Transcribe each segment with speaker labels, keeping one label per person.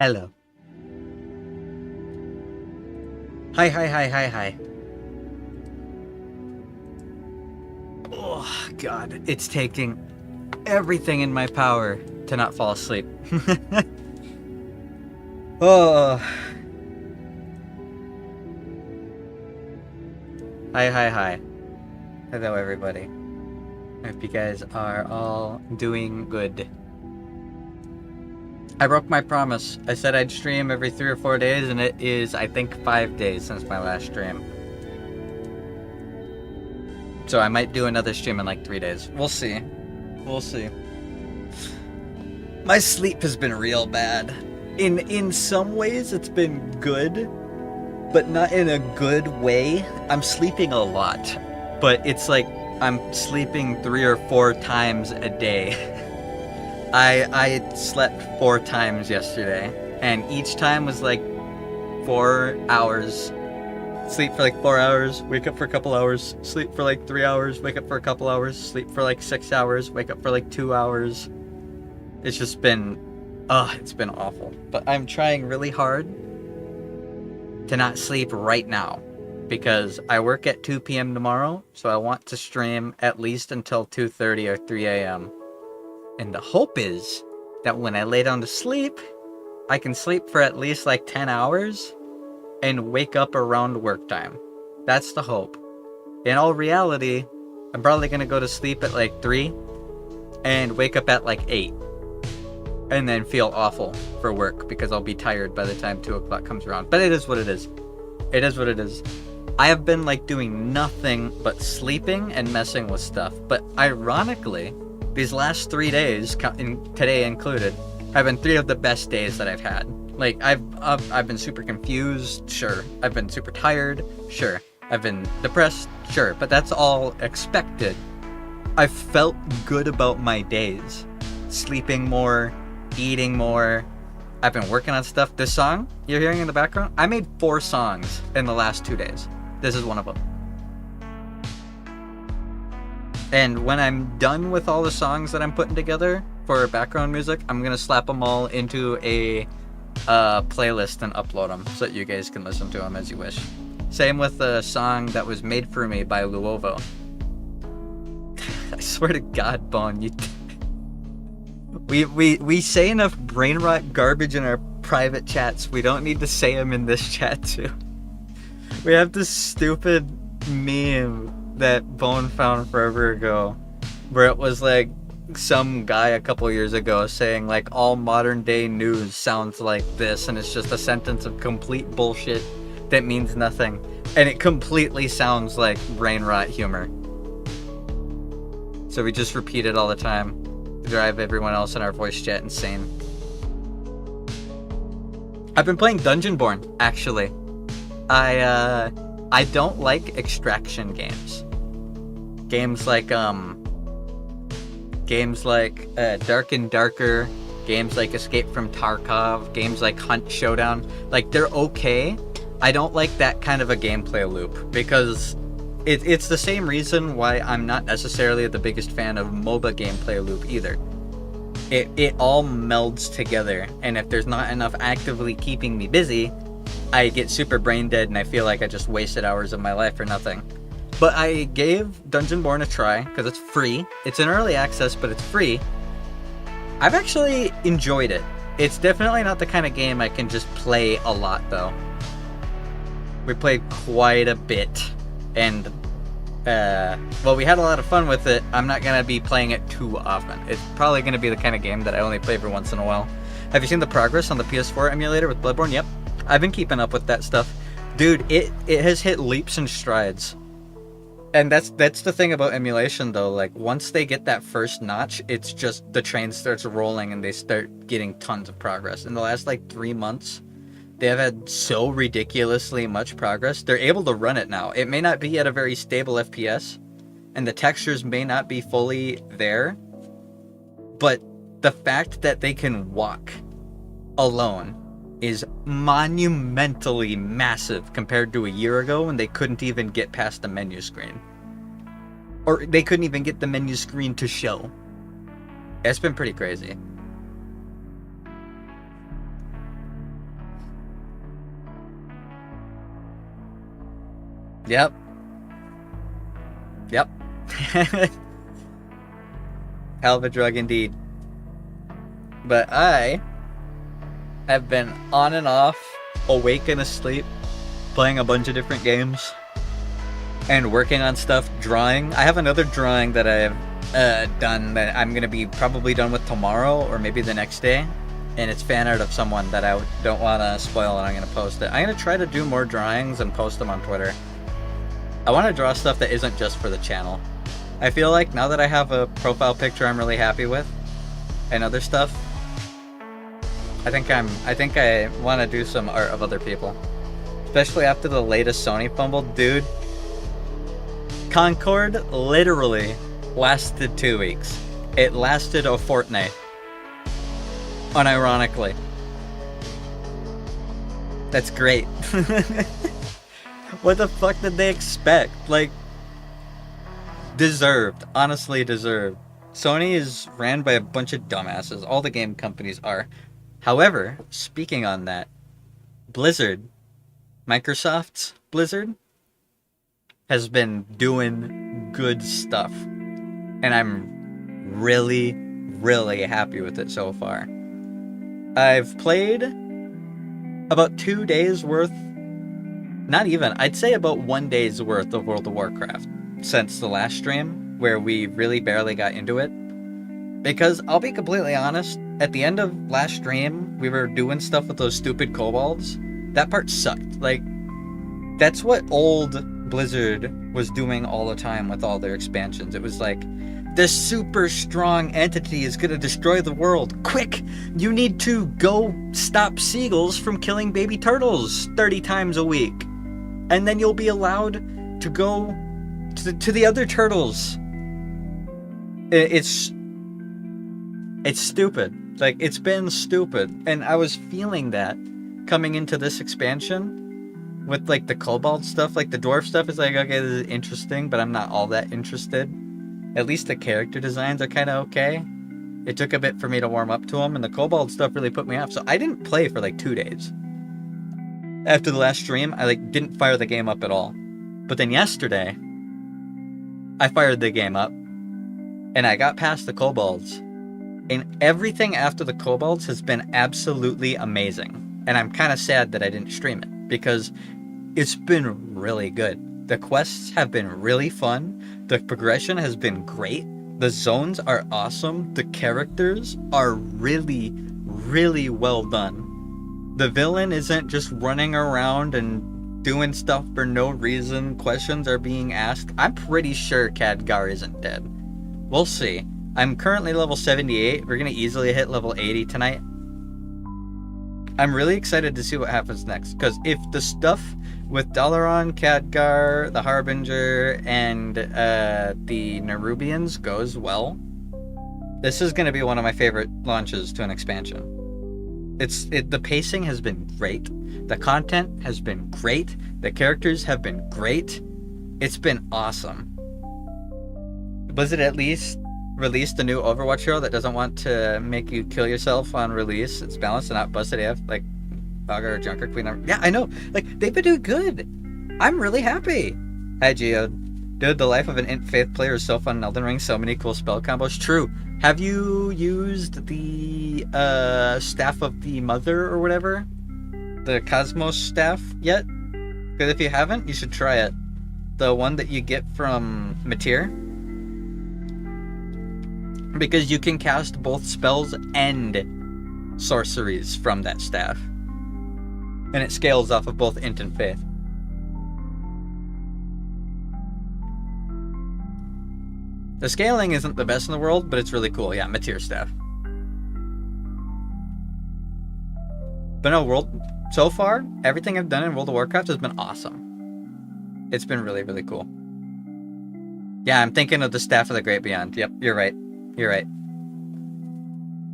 Speaker 1: Hello. Hi, hi, hi, hi, hi. Oh, God. It's taking everything in my power to not fall asleep. Oh. Hi, hi, hi. Hello, everybody. Hope you guys are all doing good. I broke my promise. I said I'd stream every 3 or 4 days, and it is, I think, 5 days since my last stream. So I might do another stream in like 3 days. We'll see. We'll see. My sleep has been real bad. In some ways, it's been good, but not in a good way. I'm sleeping a lot, but it's like I'm sleeping 3 or 4 times a day. I slept 4 times yesterday, and each time was like 4 hours. Sleep for like 4 hours, wake up for a couple hours, sleep for like 3 hours, wake up for a couple hours, sleep for like 6 hours, wake up for like 2 hours. It's just been, it's been awful. But I'm trying really hard to not sleep right now, because I work at 2 p.m. tomorrow, so I want to stream at least until 2:30 or 3 a.m. And the hope is that when I lay down to sleep, I can sleep for at least like 10 hours and wake up around work time. That's the hope. In all reality, I'm probably going to go to sleep at like 3 and wake up at like 8. And then feel awful for work because I'll be tired by the time 2 o'clock comes around. But it is what it is. It is what it is. I have been like doing nothing but sleeping and messing with stuff. But ironically, these last 3 days, today included, have been 3 of the best days that I've had. Like, I've been super confused, sure. I've been super tired, sure. I've been depressed, sure. But that's all expected. I felt good about my days. Sleeping more, eating more. I've been working on stuff. This song you're hearing in the background, I made 4 songs in the last 2 days. This is one of them. And when I'm done with all the songs that I'm putting together for background music, I'm gonna slap them all into a playlist and upload them so that you guys can listen to them as you wish. Same with the song that was made for me by Luovo. I swear to God, Bone, you. We say enough brain rot garbage in our private chats. We don't need to say them in this chat too. We have this stupid meme that Bone found forever ago, where it was like some guy a couple years ago saying like all modern day news sounds like this, and it's just a sentence of complete bullshit that means nothing, and it completely sounds like brain rot humor. So we just repeat it all the time. Drive everyone else in our voice chat insane. I've been playing Dungeonborn, actually. I don't like extraction games. Games like Dark and Darker, games like Escape from Tarkov, games like Hunt Showdown. Like, they're okay. I don't like that kind of a gameplay loop, because it's the same reason why I'm not necessarily the biggest fan of MOBA gameplay loop either. It all melds together, and if there's not enough actively keeping me busy, I get super brain dead and I feel like I just wasted hours of my life for nothing. But I gave Dungeonborn a try, because it's free. It's in early access, but it's free. I've actually enjoyed it. It's definitely not the kind of game I can just play a lot, though. We played quite a bit, and well, we had a lot of fun with it. I'm not gonna be playing it too often. It's probably gonna be the kind of game that I only play every once in a while. Have you seen the progress on the PS4 emulator with Bloodborne? Yep. I've been keeping up with that stuff. Dude, it has hit leaps and strides. And that's the thing about emulation, though. Like, once they get that first notch, it's just the train starts rolling and they start getting tons of progress. In the last, like, 3 months, they have had so ridiculously much progress. They're able to run it now. It may not be at a very stable FPS, and the textures may not be fully there, but the fact that they can walk alone is monumentally massive compared to a year ago when they couldn't even get past the menu screen. Or they couldn't even get the menu screen to show. It's been pretty crazy. Yep. Yep. Hell of a drug indeed. But I have been on and off, awake and asleep, playing a bunch of different games, and working on stuff, drawing. I have another drawing that I have done that I'm going to be probably done with tomorrow or maybe the next day. And it's fan art of someone that I don't want to spoil, and I'm going to post it. I'm going to try to do more drawings and post them on Twitter. I want to draw stuff that isn't just for the channel. I feel like now that I have a profile picture I'm really happy with, and other stuff, I think I want to do some art of other people. Especially after the latest Sony fumble. Dude, Concord literally lasted 2 weeks. It lasted a fortnight. Unironically. That's great. What the fuck did they expect? Like, deserved. Honestly deserved. Sony is ran by a bunch of dumbasses. All the game companies are. However, speaking on that, Blizzard, Microsoft's Blizzard, has been doing good stuff. And I'm really, really happy with it so far. I've played about 2 days worth, not even, I'd say about 1 day's worth of World of Warcraft since the last stream, where we really barely got into it. Because, I'll be completely honest, at the end of last stream, we were doing stuff with those stupid kobolds. That part sucked. Like, that's what old Blizzard was doing all the time with all their expansions. It was like, this super strong entity is gonna destroy the world. Quick! You need to go stop seagulls from killing baby turtles 30 times a week. And then you'll be allowed to go to the other turtles. It's stupid. Like, it's been stupid. And I was feeling that coming into this expansion with, like, the kobold stuff. Like, the dwarf stuff is like, okay, this is interesting, but I'm not all that interested. At least the character designs are kind of okay. It took a bit for me to warm up to them, and the kobold stuff really put me off. So I didn't play for like 2 days. After the last stream, I didn't fire the game up at all. But then yesterday, I fired the game up, and I got past the kobolds. And everything after the kobolds has been absolutely amazing. And I'm kind of sad that I didn't stream it, because it's been really good. The quests have been really fun. The progression has been great. The zones are awesome. The characters are really, really well done. The villain isn't just running around and doing stuff for no reason. Questions are being asked. I'm pretty sure Khadgar isn't dead. We'll see. I'm currently level 78. We're going to easily hit level 80 tonight. I'm really excited to see what happens next. Because if the stuff with Dalaran, Khadgar, the Harbinger, and the Nerubians goes well, this is going to be one of my favorite launches to an expansion. The pacing has been great. The content has been great. The characters have been great. It's been awesome. Blizzard at least released a new Overwatch hero that doesn't want to make you kill yourself on release. It's balanced and not busted AF like Bogger or Junker Queen. Yeah, I know. Like, they've been doing good. I'm really happy. Hi, Geode. Dude, the life of an Int Faith player is so fun in Elden Ring. So many cool spell combos. True. Have you used the Staff of the Mother or whatever? The Cosmos Staff yet? Because if you haven't, you should try it. The one that you get from Matir. Because you can cast both spells and sorceries from that staff. And it scales off of both Int and Faith. The scaling isn't the best in the world, but it's really cool. Yeah, Matir staff. But no, so far, everything I've done in World of Warcraft has been awesome. It's been really, really cool. Yeah, I'm thinking of the Staff of the Great Beyond. Yep, you're right. You're right.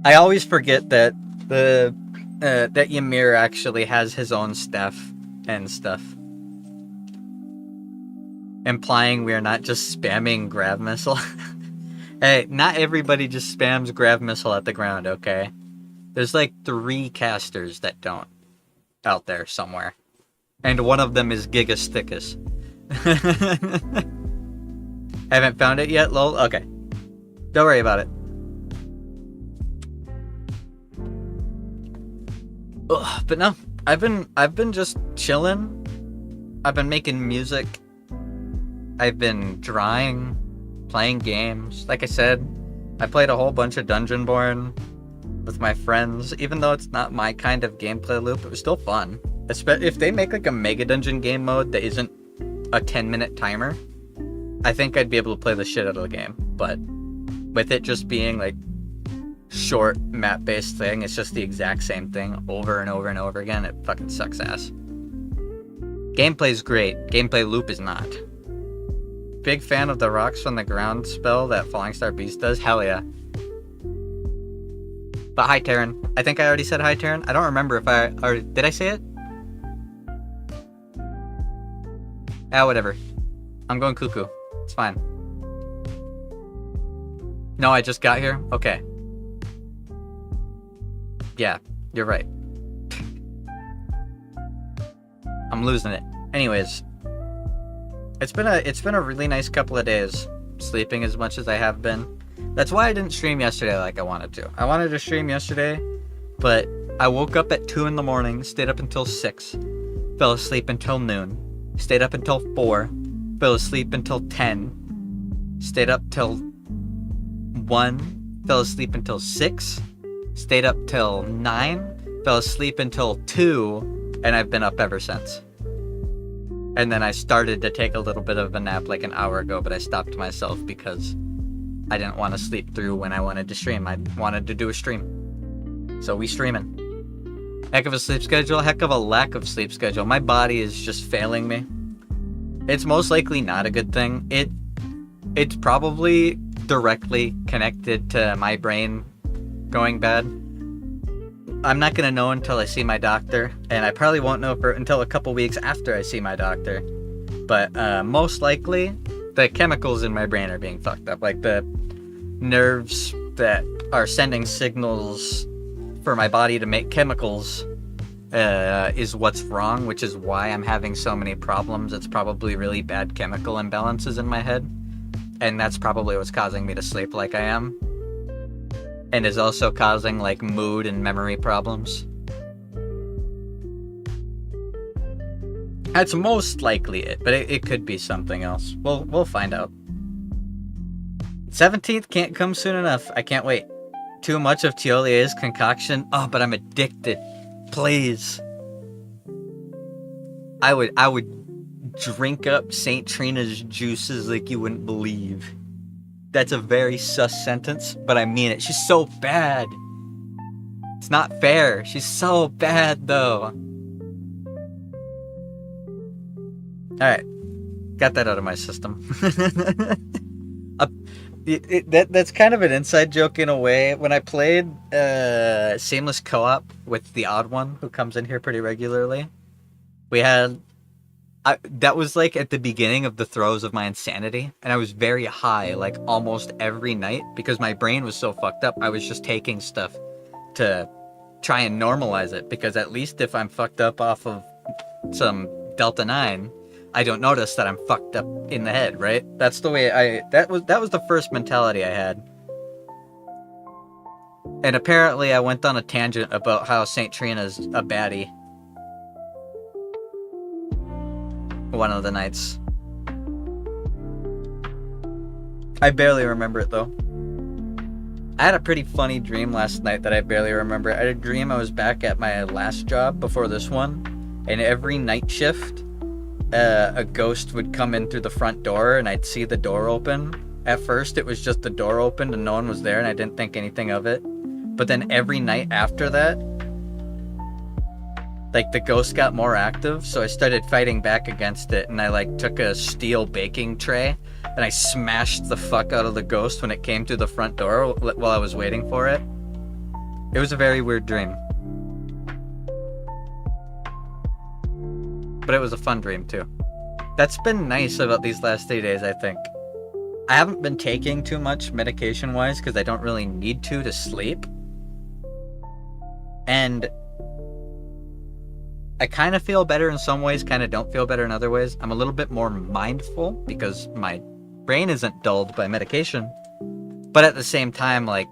Speaker 1: I always forget that that Ymir actually has his own staff and stuff. Implying we are not just spamming Grav Missile. Hey, not everybody just spams Grav Missile at the ground, okay? There's like 3 casters that don't out there somewhere. And one of them is Gigasticus. Haven't found it yet, lol? Okay. Don't worry about it. Ugh, but no, I've been just chilling. I've been making music. I've been drawing, playing games. Like I said, I played a whole bunch of Dungeonborn with my friends. Even though it's not my kind of gameplay loop, it was still fun. If they make like a Mega Dungeon game mode that isn't a 10-minute timer, I think I'd be able to play the shit out of the game. But with it just being like short map-based thing, it's just the exact same thing over and over and over again. It fucking sucks ass. Gameplay's great. Gameplay loop is not. Big fan of the rocks from the ground spell that Falling Star Beast does. Hell yeah. But hi, Taryn. I think I already said hi, Taryn. I don't remember if or did I say it? Ah, whatever. I'm going cuckoo. It's fine. No, I just got here? Okay. Yeah, you're right. I'm losing it. Anyways, it's been a really nice couple of days, sleeping as much as I have been. That's why I didn't stream yesterday like I wanted to. I wanted to stream yesterday, but I woke up at 2 in the morning, stayed up until 6, fell asleep until noon, stayed up until 4, fell asleep until 10, stayed up till 1, fell asleep until 6, stayed up till 9, fell asleep until 2, and I've been up ever since. And then I started to take a little bit of a nap like an hour ago, but I stopped myself because I didn't want to sleep through when I wanted to stream. I wanted to do a stream. So we streaming. Heck of a sleep schedule, heck of a lack of sleep schedule. My body is just failing me. It's most likely not a good thing. It's probably directly connected to my brain going bad. I'm not going to know until I see my doctor, and I probably won't know until a couple weeks after I see my doctor. But most likely, the chemicals in my brain are being fucked up. Like the nerves that are sending signals for my body to make chemicals is what's wrong, which is why I'm having so many problems. It's probably really bad chemical imbalances in my head, and that's probably what's causing me to sleep like I am. And is also causing like mood and memory problems. That's most likely it, but it could be something else. We'll find out. 17th can't come soon enough. I can't wait. Too much of Tiolier's concoction. Oh, but I'm addicted. Please. I would drink up St. Trina's juices like you wouldn't believe. That's a very sus sentence, but I mean it. She's so bad. It's not fair. She's so bad, though. Alright. Got that out of my system. That's kind of an inside joke in a way. When I played Seamless Co-op with the Odd One, who comes in here pretty regularly, we had... that was like at the beginning of the throes of my insanity, and I was very high like almost every night because my brain was so fucked up. I was just taking stuff to try and normalize it, because at least if I'm fucked up off of some Delta 9, I don't notice that I'm fucked up in the head, right? That's the way that was the first mentality I had. And apparently I went on a tangent about how St. Trina's a baddie one of the nights. I barely remember it though. I had a pretty funny dream last night that I barely remember. I had a dream I was back at my last job before this one, and every night shift, a ghost would come in through the front door, and I'd see the door open. At first, it was just the door opened and no one was there, and I didn't think anything of it. But then every night after that, like, the ghost got more active, so I started fighting back against it, and I, like, took a steel baking tray, and I smashed the fuck out of the ghost when it came through the front door while I was waiting for it. It was a very weird dream. But it was a fun dream, too. That's been nice about these last 3 days, I think. I haven't been taking too much medication-wise, because I don't really need to sleep. And I kind of feel better in some ways, kind of don't feel better in other ways. I'm a little bit more mindful because my brain isn't dulled by medication. But at the same time, like,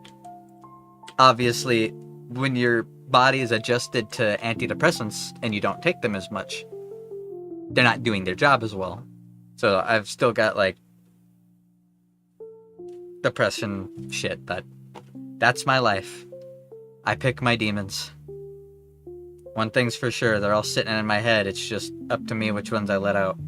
Speaker 1: obviously, when your body is adjusted to antidepressants and you don't take them as much, they're not doing their job as well. So I've still got, like, depression shit. That's my life. I pick my demons. One thing's for sure, they're all sitting in my head. It's just up to me which ones I let out.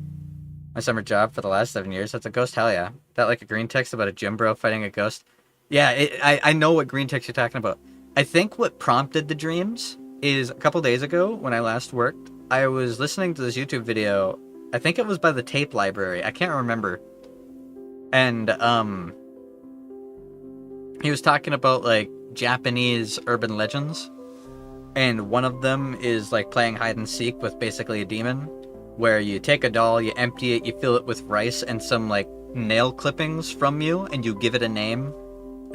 Speaker 1: My summer job for the last 7 years, that's a ghost? Hell yeah. That like a green text about a gym bro fighting a ghost? Yeah, I know what green text you're talking about. I think what prompted the dreams is a couple days ago when I last worked, I was listening to this YouTube video. I think it was by the Tape Library. I can't remember. And, he was talking about, like, Japanese urban legends. And one of them is, like, playing hide and seek with basically a demon, where you take a doll, you empty it, you fill it with rice and some, like, nail clippings from you, and you give it a name,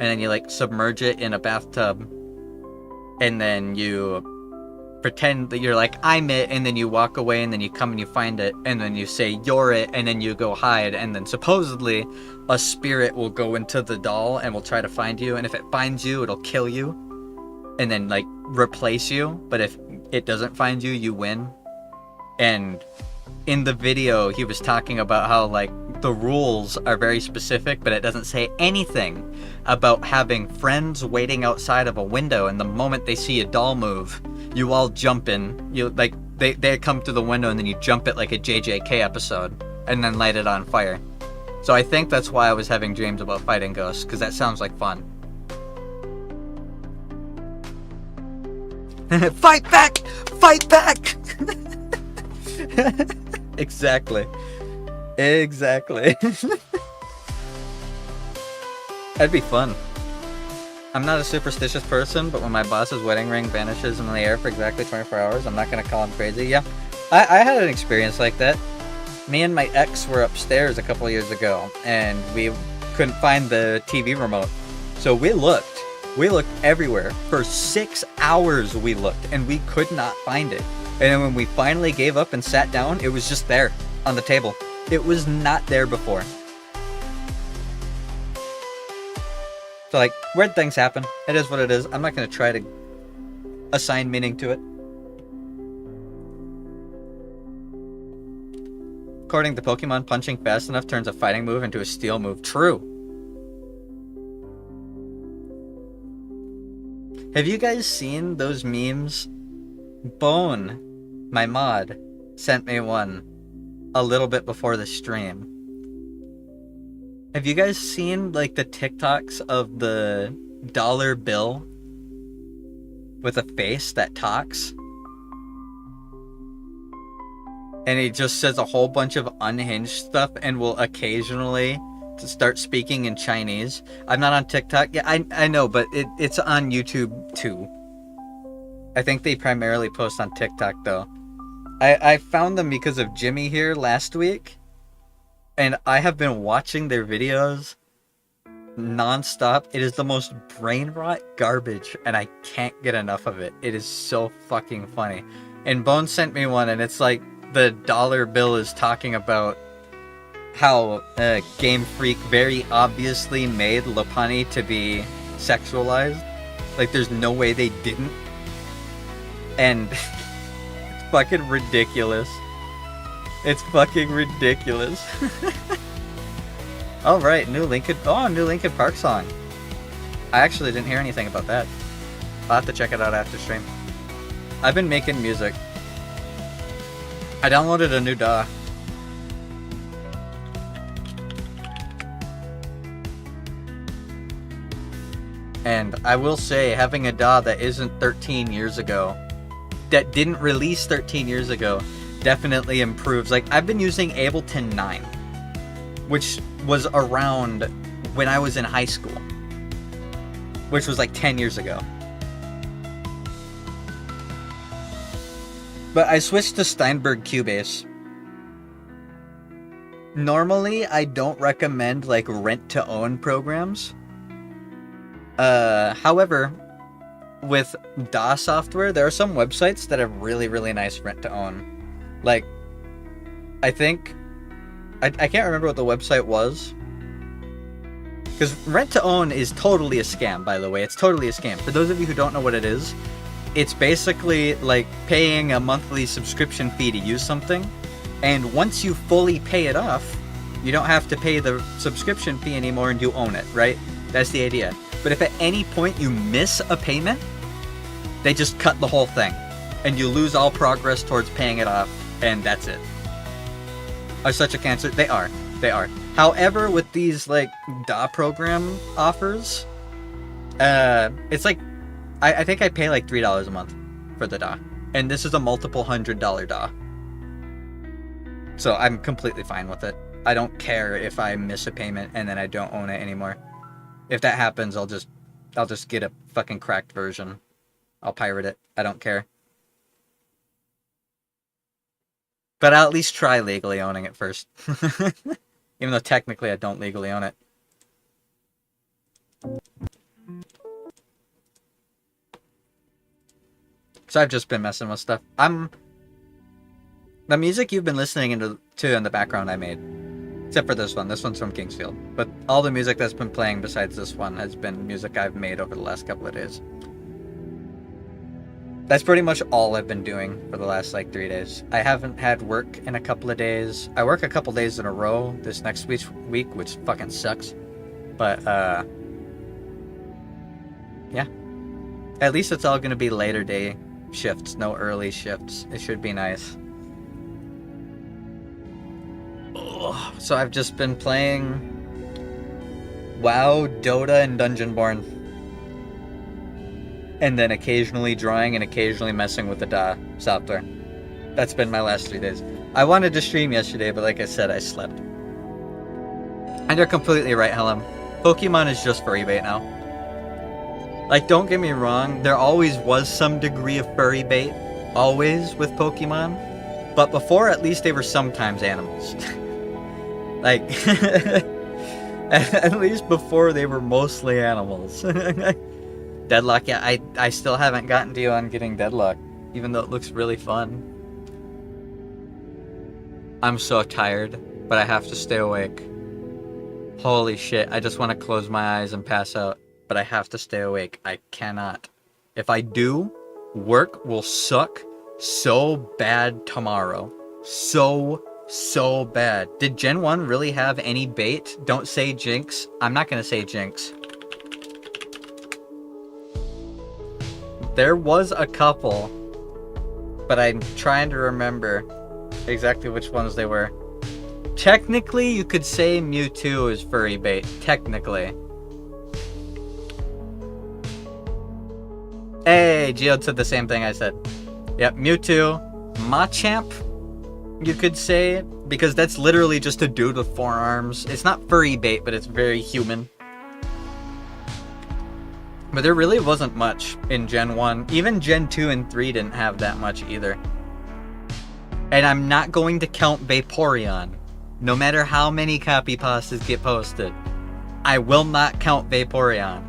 Speaker 1: and then you, like, submerge it in a bathtub, and then you pretend that you're like, I'm it, and then you walk away, and then you come and you find it, and then you say, you're it, and then you go hide, and then supposedly a spirit will go into the doll and will try to find you, and if it finds you, it'll kill you, and then, like, replace you, but if it doesn't find you, you win. And in the video, he was talking about how, like, the rules are very specific, but it doesn't say anything about having friends waiting outside of a window, and the moment they see a doll move, you all jump in. You, like, they come to the window, and then you jump it like a JJK episode, and then light it on fire. So I think that's why I was having dreams about fighting ghosts, because that sounds like fun. Fight back! Fight back! Exactly. That'd be fun. I'm not a superstitious person, but when my boss's wedding ring vanishes in the air for exactly 24 hours, I'm not gonna call him crazy. Yeah, I had an experience like that. Me and my ex were upstairs a couple years ago, and we couldn't find the TV remote. So we looked everywhere. For 6 hours we looked, and we could not find it. And then when we finally gave up and sat down, it was just there on the table. It was not there before. So, like, weird things happen. It is what it is. I'm not going to try to assign meaning to it. According to Pokemon, punching fast enough turns a fighting move into a steel move. True. Have you guys seen those memes? Bone, my mod, sent me one a little bit before the stream. Have you guys seen, like, the TikToks of the dollar bill with a face that talks? And he just says a whole bunch of unhinged stuff and will occasionally start speaking in Chinese. I'm not on TikTok. Yeah, I know, but it's on YouTube too. I think they primarily post on TikTok, though. I found them because of Jimmy here last week, and I have been watching their videos non-stop. It is the most brain rot garbage, and I can't get enough of it. It is so fucking funny. And Bone sent me one, and it's like the dollar bill is talking about how Game Freak very obviously made Lopunny to be sexualized. Like, there's no way they didn't. And it's fucking ridiculous. It's fucking ridiculous. Alright, new Linkin Park song. I actually didn't hear anything about that. I'll have to check it out after stream. I've been making music. I downloaded a new DAW. And I will say, having a DAW that isn't 13 years ago, that didn't release 13 years ago, definitely improves. Like, I've been using Ableton 9, which was around when I was in high school, which was like 10 years ago. But I switched to Steinberg Cubase. Normally, I don't recommend, like, rent-to-own programs. However, with DAW software, there are some websites that have really, really nice rent to own. Like, I think, I can't remember what the website was. Because rent to own is totally a scam, by the way. It's totally a scam. For those of you who don't know what it is, it's basically like paying a monthly subscription fee to use something. And once you fully pay it off, you don't have to pay the subscription fee anymore and you own it, right? That's the idea. But if at any point you miss a payment, they just cut the whole thing. And you lose all progress towards paying it off, and that's it. Are such a cancer? They are. However, with these like DAW program offers, it's like I think I pay like $3 a month for the DAW, and this is a multiple $100 DAW. So I'm completely fine with it. I don't care if I miss a payment and then I don't own it anymore. If that happens, I'll just get a fucking cracked version. I'll pirate it. I don't care. But I'll at least try legally owning it first. Even though technically I don't legally own it. So I've just been messing with stuff. The music you've been listening to in the background I made. Except for this one. This one's from Kingsfield. But all the music that's been playing besides this one has been music I've made over the last couple of days. That's pretty much all I've been doing for the last like 3 days. I haven't had work in a couple of days. I work a couple days in a row this next week, which fucking sucks. But, yeah. At least it's all gonna be later day shifts, no early shifts. It should be nice. Ugh. So I've just been playing WoW, Dota, and Dungeonborn. And then occasionally drawing and occasionally messing with the DAW software. That's been my last 3 days. I wanted to stream yesterday, but like I said, I slept. And you're completely right, Helen. Pokemon is just furry bait now. Like, don't get me wrong, there always was some degree of furry bait. Always with Pokemon. But before, at least they were sometimes animals. Like, at least before they were mostly animals. Deadlock, yeah, I still haven't gotten to you on getting Deadlock, even though it looks really fun. I'm so tired, but I have to stay awake. Holy shit, I just want to close my eyes and pass out, but I have to stay awake. I cannot. If I do, work will suck so bad tomorrow. So bad. Did Gen 1 really have any bait? Don't say Jinx. I'm not gonna say Jinx. There was a couple, but I'm trying to remember exactly which ones they were. Technically, you could say Mewtwo is furry bait. Technically. Hey, Geode said the same thing I said. Yep, Mewtwo. Machamp, you could say, because that's literally just a dude with 4 arms. It's not furry bait, but it's very human. But there really wasn't much in Gen 1. Even Gen 2 and 3 didn't have that much either. And I'm not going to count Vaporeon. No matter how many copy pastas get posted. I will not count Vaporeon.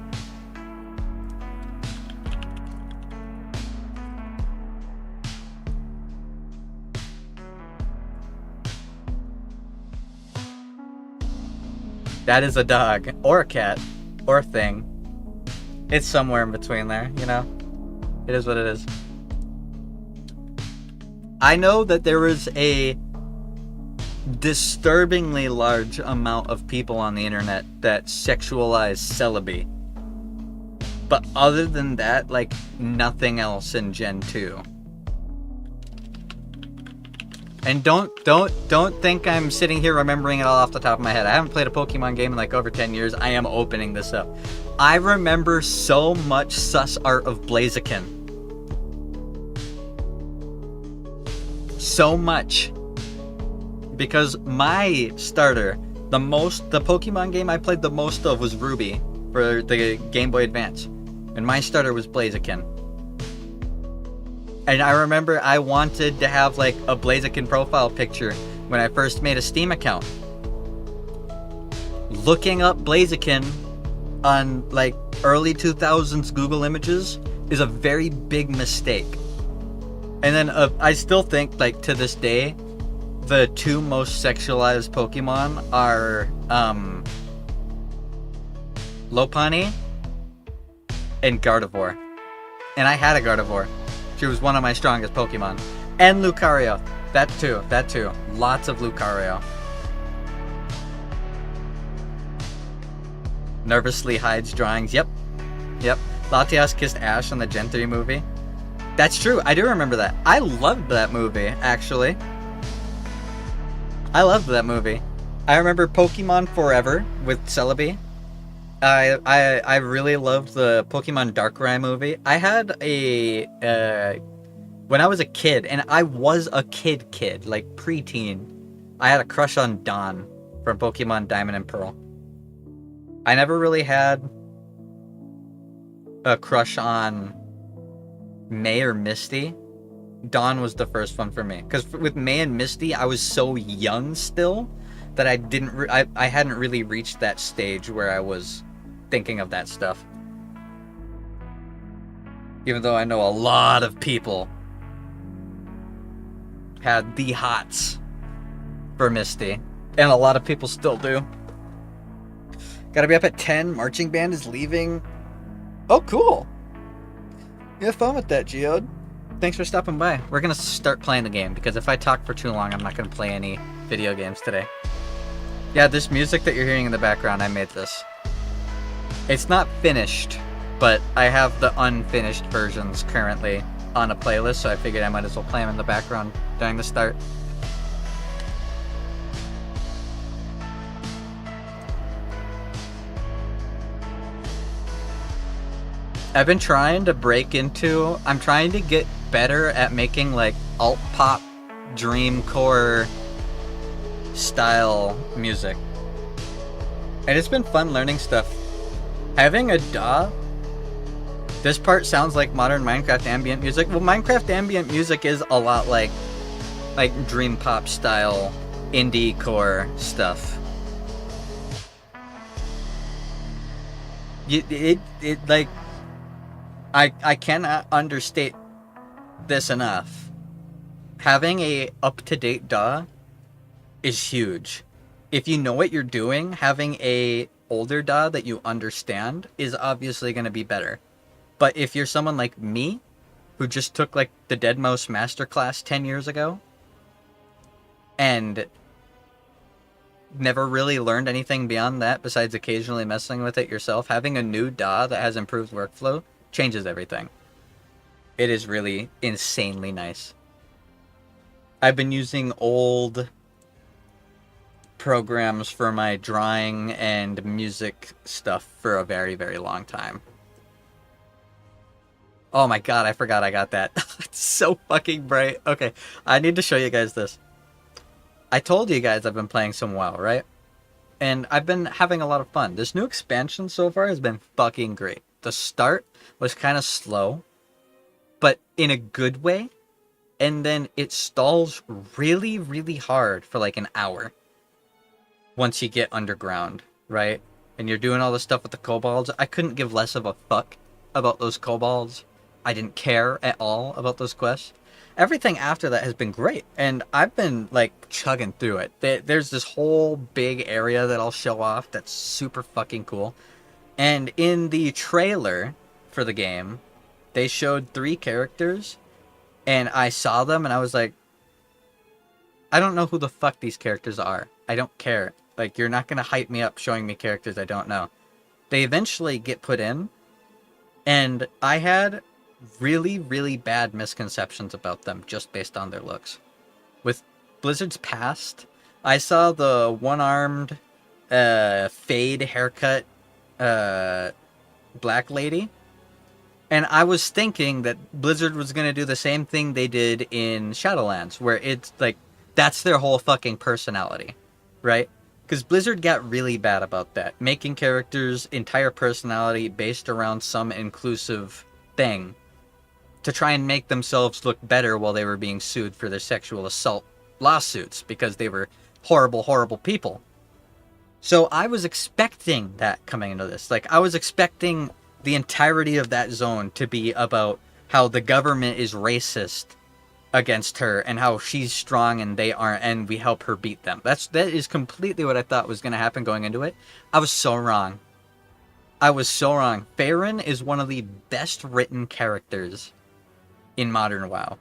Speaker 1: That is a dog. Or a cat. Or a thing. It's somewhere in between there, you know? It is what it is. I know that there is a disturbingly large amount of people on the internet that sexualize celibacy. But other than that, like, nothing else in Gen 2. And don't think I'm sitting here remembering it all off the top of my head. I haven't played a Pokemon game in like over 10 years. I am opening this up. I remember so much sus art of Blaziken. So much. Because my starter, the Pokemon game I played the most of was Ruby for the Game Boy Advance. And my starter was Blaziken. And I remember I wanted to have like a Blaziken profile picture when I first made a Steam account. Looking up Blaziken on like early 2000s Google Images, is a very big mistake. And then I still think, like, to this day, the two most sexualized Pokemon are Lopunny and Gardevoir. And I had a Gardevoir. She was one of my strongest Pokemon. And Lucario. That too. Lots of Lucario. Nervously hides drawings. Yep. Latias kissed Ash in the Gen 3 movie. That's true. I do remember that. I loved that movie, actually. I loved that movie. I remember Pokemon Forever with Celebi. I really loved the Pokemon Darkrai movie. I had when I was a kid, and I was a kid, like preteen, I had a crush on Dawn from Pokemon Diamond and Pearl. I never really had a crush on May or Misty. Dawn was the first one for me. Because with May and Misty, I was so young still that I hadn't really reached that stage where I was thinking of that stuff. Even though I know a lot of people had the hots for Misty. And a lot of people still do. Gotta be up at 10. Marching band is leaving. Oh, cool. You have fun with that, Geode. Thanks for stopping by. We're gonna start playing the game, because if I talk for too long, I'm not gonna play any video games today. Yeah, this music that you're hearing in the background, I made this. It's not finished, but I have the unfinished versions currently on a playlist, so I figured I might as well play them in the background during the start. I've been trying to I'm trying to get better at making like alt pop dreamcore style music. And it's been fun learning stuff. Having a DAW, this part sounds like modern Minecraft ambient music. Well, Minecraft ambient music is a lot like dream pop style indie core stuff. I cannot understate this enough. Having a up-to-date DAW is huge. If you know what you're doing, having a older DAW that you understand is obviously going to be better. But if you're someone like me, who just took like the Deadmau5 Masterclass 10 years ago, and never really learned anything beyond that besides occasionally messing with it yourself, having a new DAW that has improved workflow changes everything. It is really insanely nice. I've been using old programs for my drawing and music stuff for a very, very long time. Oh my god, I forgot I got that. It's so fucking bright. Okay, I need to show you guys this. I told you guys I've been playing some WoW, right? And I've been having a lot of fun. This new expansion so far has been fucking great. The start was kind of slow, but in a good way. And then it stalls really, really hard for like an hour once you get underground, right? And you're doing all this stuff with the kobolds. I couldn't give less of a fuck about those kobolds. I didn't care at all about those quests. Everything after that has been great, and I've been like chugging through it. There's this whole big area that I'll show off that's super fucking cool. And in the trailer for the game, they showed 3 characters, and I saw them and I was like, I don't know who the fuck these characters are. I don't care. Like, you're not gonna hype me up showing me characters I don't know. They eventually get put in, and I had really, really bad misconceptions about them just based on their looks. With Blizzard's past, I saw the one-armed, fade haircut, black lady, and I was thinking that Blizzard was going to do the same thing they did in Shadowlands, where it's like, that's their whole fucking personality, right? Because Blizzard got really bad about that, making characters' entire personality based around some inclusive thing to try and make themselves look better while they were being sued for their sexual assault lawsuits because they were horrible, horrible people. So I was expecting that coming into this. Like, I was expecting the entirety of that zone to be about how the government is racist against her and how she's strong and they aren't, and we help her beat them. That is completely what I thought was going to happen going into it. I was so wrong. I was so wrong. Farron is one of the best written characters in modern WoW.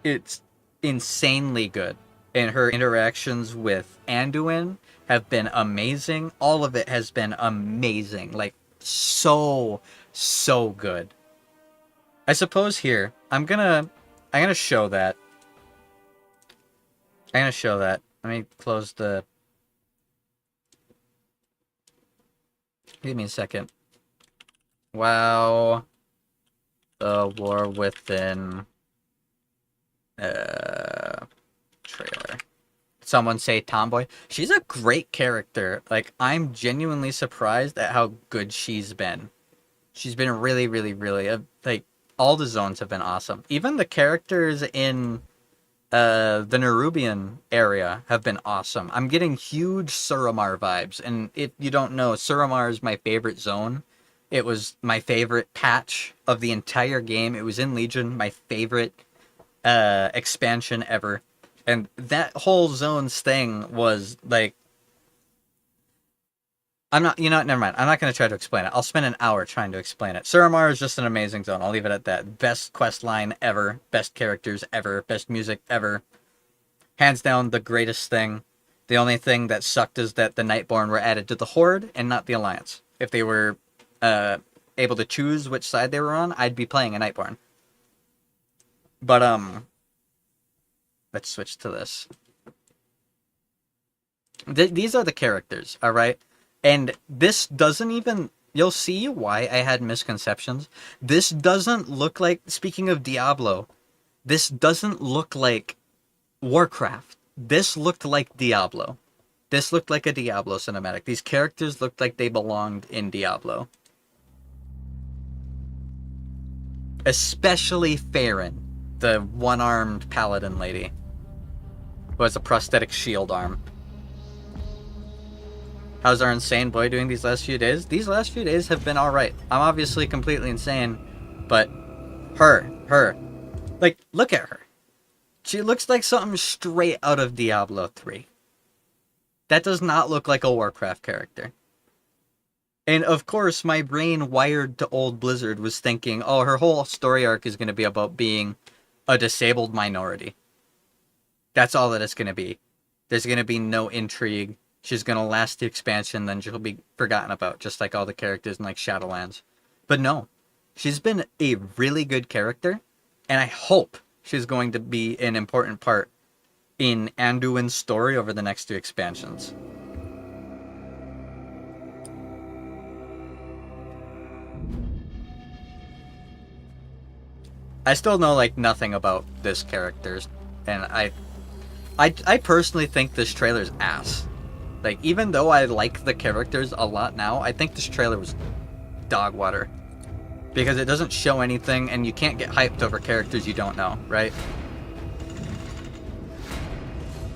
Speaker 1: It's insanely good. And her interactions with Anduin have been amazing. All of it has been amazing. Like, so good. I suppose here, I'm gonna show that. I'm gonna show that. Let me close the... Give me a second. WoW. The War Within... trailer. Someone say Tomboy. She's a great character. Like, I'm genuinely surprised at how good she's been. She's been really, like, all the zones have been awesome. Even the characters in the Nerubian area have been awesome. I'm getting huge Suramar vibes, and if you don't know, Suramar is my favorite zone. It was my favorite patch of the entire game. It was in Legion, my favorite expansion ever. And that whole zones thing was like... I'm not, you know what, never mind. I'm not going to try to explain it. I'll spend an hour trying to explain it. Suramar is just an amazing zone. I'll leave it at that. Best quest line ever. Best characters ever. Best music ever. Hands down, the greatest thing. The only thing that sucked is that the Nightborn were added to the Horde and not the Alliance. If they were able to choose which side they were on, I'd be playing a Nightborn. But, let's switch to this. These are the characters, alright? And this doesn't even... You'll see why I had misconceptions. This doesn't look like... Speaking of Diablo, this doesn't look like Warcraft. This looked like Diablo. This looked like a Diablo cinematic. These characters looked like they belonged in Diablo. Especially Farron, the one-armed paladin lady, who has a prosthetic shield arm. How's our insane boy doing these last few days? These last few days have been alright. I'm obviously completely insane, but her. Like, look at her. She looks like something straight out of Diablo 3. That does not look like a Warcraft character. And of course, my brain wired to old Blizzard was thinking, oh, her whole story arc is going to be about being a disabled minority. That's all that it's going to be. There's going to be no intrigue. She's going to last the expansion, then she'll be forgotten about, just like all the characters in like Shadowlands. But no, she's been a really good character, and I hope she's going to be an important part in Anduin's story over the next 2 expansions. I still know like nothing about this character, and I personally think this trailer's ass. Like, even though I like the characters a lot now, I think this trailer was dog water. Because it doesn't show anything, and you can't get hyped over characters you don't know, right?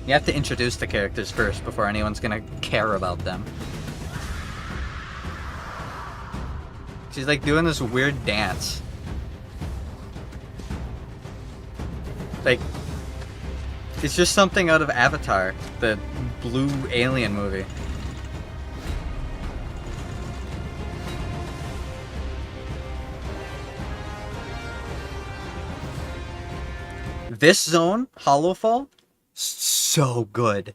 Speaker 1: You have to introduce the characters first before anyone's gonna care about them. She's like doing this weird dance. Like, it's just something out of Avatar, the blue alien movie. This zone, Hollowfall, so good.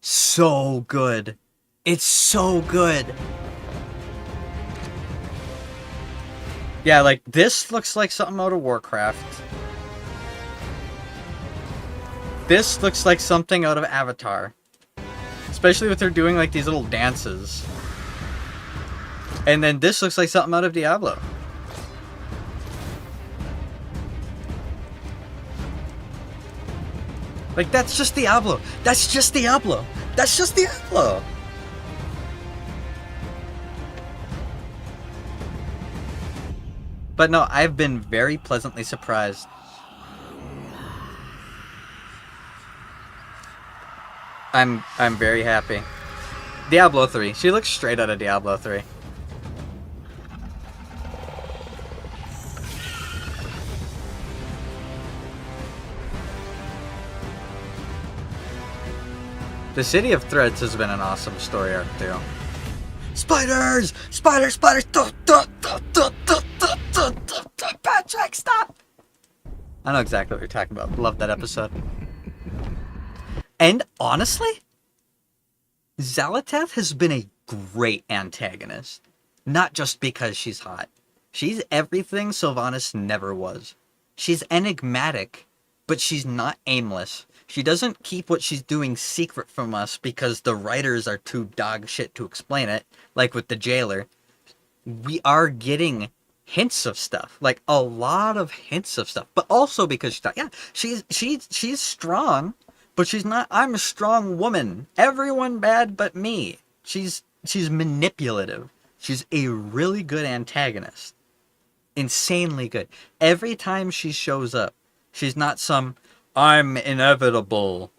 Speaker 1: So good. It's so good. Yeah, like, this looks like something out of Warcraft. This looks like something out of Avatar. Especially with her doing, like, these little dances. And then this looks like something out of Diablo. Like, that's just Diablo. That's just Diablo. That's just Diablo. But no, I've been very pleasantly surprised. I'm very happy. Diablo 3. She looks straight out of Diablo 3. The City of Threads has been an awesome story arc too. Spiders! Spiders! Spiders! Patrick, stop! I know exactly what you're talking about. Love that episode. And honestly, Xal'atath has been a great antagonist. Not just because she's hot. She's everything Sylvanas never was. She's enigmatic, but she's not aimless. She doesn't keep what she's doing secret from us because the writers are too dog shit to explain it, like with the jailer. We are getting hints of stuff, like a lot of hints of stuff, but also because she's strong, but she's not. I'm a strong woman. Everyone bad but me. She's manipulative. She's a really good antagonist. Insanely good. Every time she shows up, she's not some, I'm inevitable,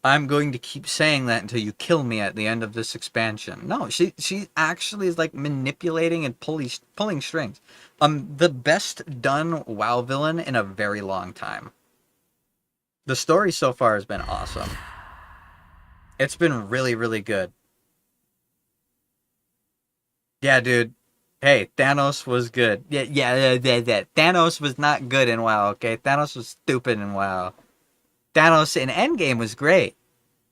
Speaker 1: I'm going to keep saying that until you kill me at the end of this expansion. No, she actually is like manipulating and pulling strings. The best done WoW villain in a very long time. The story so far has been awesome. It's been really, really good. Yeah, dude. Hey, Thanos was good. Yeah. Thanos was not good in WoW, okay? Thanos was stupid in WoW. Thanos in Endgame was great.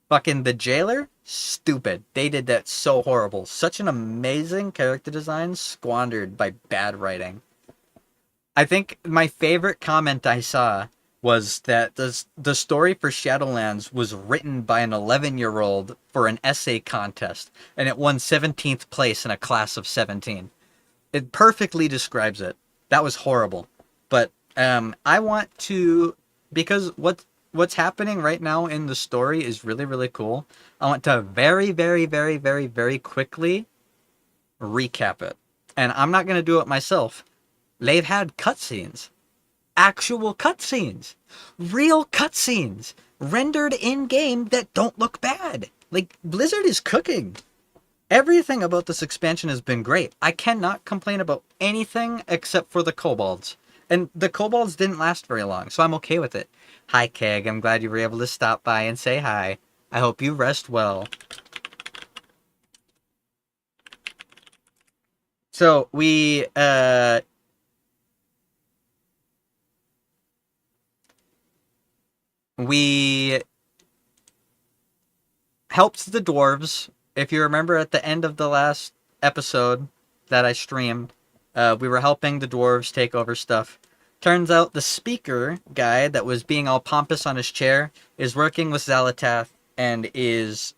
Speaker 1: Fucking the jailer, stupid. They did that so horrible. Such an amazing character design squandered by bad writing. I think my favorite comment I saw was that the story for Shadowlands was written by an 11-year-old for an essay contest, and it won 17th place in a class of 17. It perfectly describes it. That was horrible. But I want to, because what's happening right now in the story is really, really cool. I want to very, very, very, very, very quickly recap it. And I'm not going to do it myself. They've had cutscenes. Actual cutscenes. Real cutscenes. Rendered in-game that don't look bad. Like, Blizzard is cooking. Everything about this expansion has been great. I cannot complain about anything except for the kobolds. And the kobolds didn't last very long, so I'm okay with it. Hi, Keg. I'm glad you were able to stop by and say hi. I hope you rest well. So, we helped the dwarves. If you remember at the end of the last episode that I streamed, we were helping the dwarves take over stuff. Turns out the speaker guy that was being all pompous on his chair is working with Xal'atath and is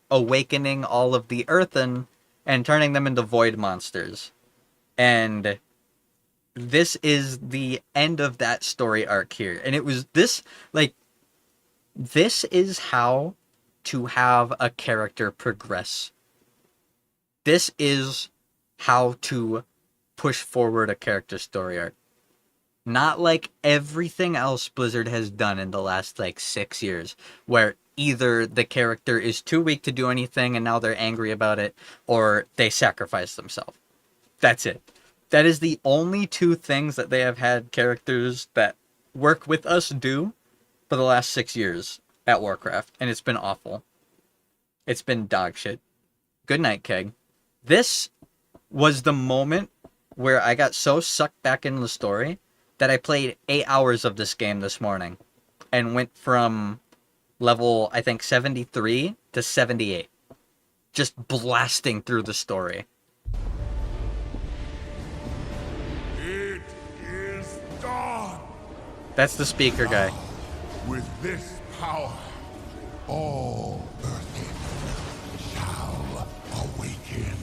Speaker 1: awakening all of the earthen and turning them into void monsters. And this is the end of that story arc here. And it was this is how to have a character progress. This is how to push forward a character story arc. Not like everything else Blizzard has done in the last 6 years, where either the character is too weak to do anything and now they're angry about it, or they sacrifice themselves. That's it. That is the only two things that they have had characters that work with us do for the last 6 years at Warcraft, and it's been awful. It's been dog shit. Good night, Keg. This was the moment where I got so sucked back into the story that I played 8 hours of this game this morning and went from level, I think, 73 to 78. Just blasting through the story.
Speaker 2: It is done.
Speaker 1: That's the speaker guy.
Speaker 2: With this power, all Earthen shall awaken.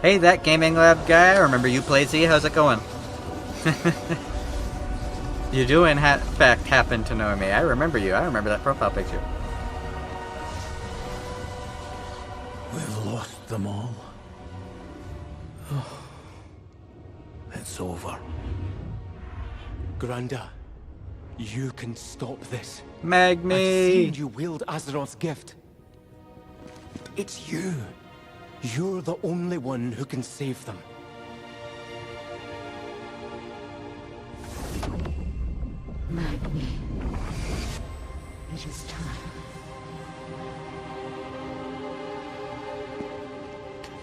Speaker 1: Hey, that gaming lab guy, I remember you played Z. How's it going? You do in fact happen to know me. I remember you. I remember that profile picture.
Speaker 3: We've lost them all. It's over.
Speaker 4: Granda, you can stop this.
Speaker 1: Magni!
Speaker 4: I've seen you wield Azeroth's gift. It's you. You're the only one who can save them.
Speaker 5: Magni. It is time.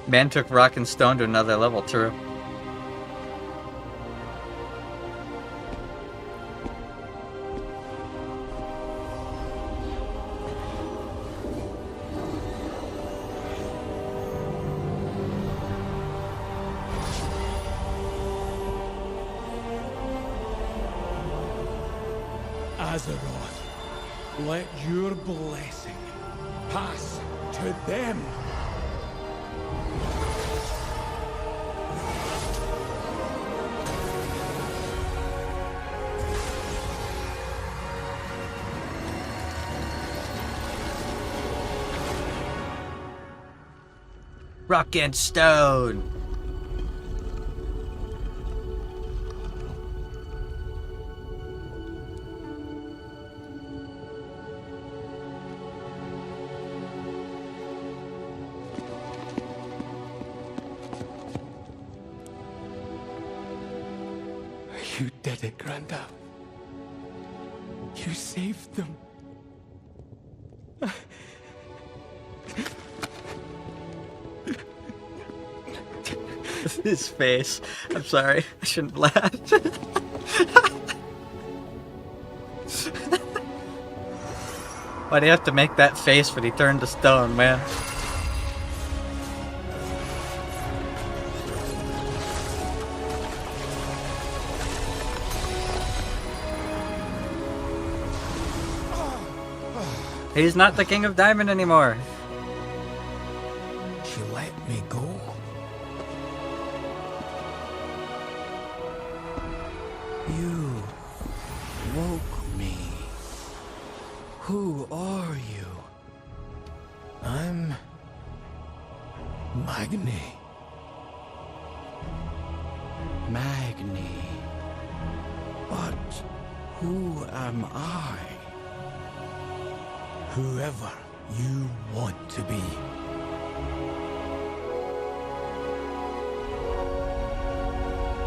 Speaker 1: Man took rock and stone to another level, true.
Speaker 4: Azeroth, let your blessing pass to them.
Speaker 1: Rock and stone!
Speaker 4: You did it, Granda. You saved them.
Speaker 1: His face. I'm sorry. I shouldn't laugh. Why do you have to make that face when he turned to stone, man? He's not the King of Diamond anymore.
Speaker 3: She let me go. You woke me. Who are you? I'm Magni. Magni. But who am I? Whoever you want to be.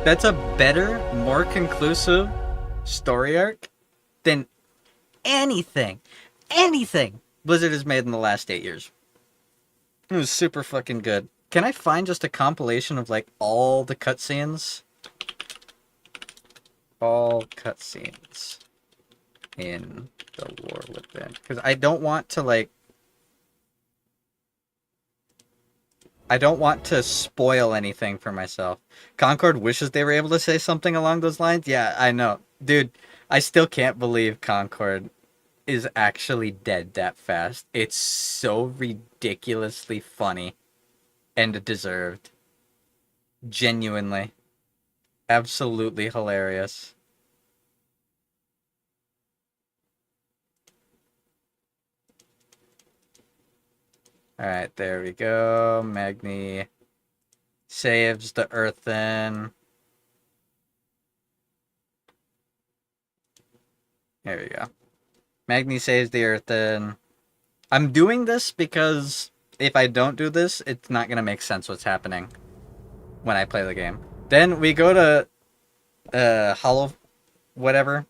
Speaker 1: That's a better, more conclusive story arc than anything Blizzard has made in the last 8 years. It was super fucking good. Can I find just a compilation of like all the cutscenes? All cutscenes in the War Within. Because I don't want to like... I don't want to spoil anything for myself. Concord wishes they were able to say something along those lines. Yeah, I know. Dude, I still can't believe Concord is actually dead that fast. It's so ridiculously funny and deserved. Genuinely. Absolutely hilarious. Alright, there we go. Magni saves the earthen. There we go. Magni saves the earthen. I'm doing this because if I don't do this, it's not going to make sense what's happening when I play the game. Then we go to Hollow whatever.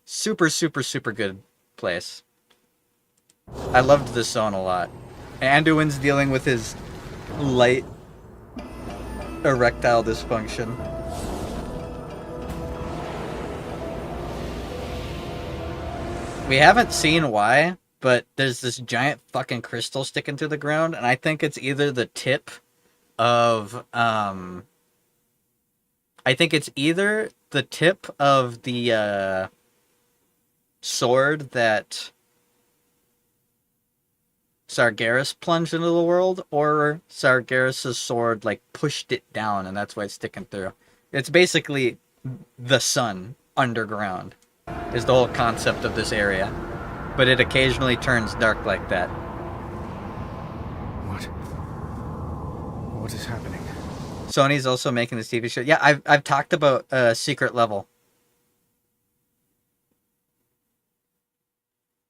Speaker 1: Super, super, super good place. I loved this zone a lot. Anduin's dealing with his light erectile dysfunction. We haven't seen why, but there's this giant fucking crystal sticking through the ground, and I think it's either the tip of, I think it's either the tip of the, sword that Sargeras plunged into the world, or Sargeras' sword, like, pushed it down, and that's why it's sticking through. It's basically the sun underground, is the whole concept of this area. But it occasionally turns dark like that.
Speaker 4: What is happening?
Speaker 1: Sony's also making this TV show. Yeah, I've talked about Secret Level.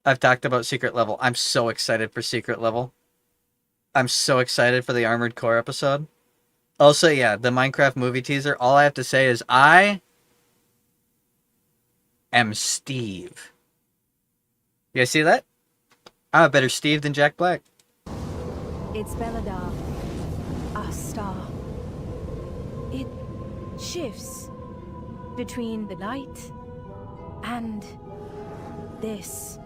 Speaker 1: I've talked about Secret Level. I'm so excited for Secret Level. I'm so excited for the Armored Core episode. Also, yeah, the Minecraft movie teaser. All I have to say is I am Steve. You guys see that? I'm a better Steve than Jack Black.
Speaker 6: It's Belladar, our star. It shifts between the light and this.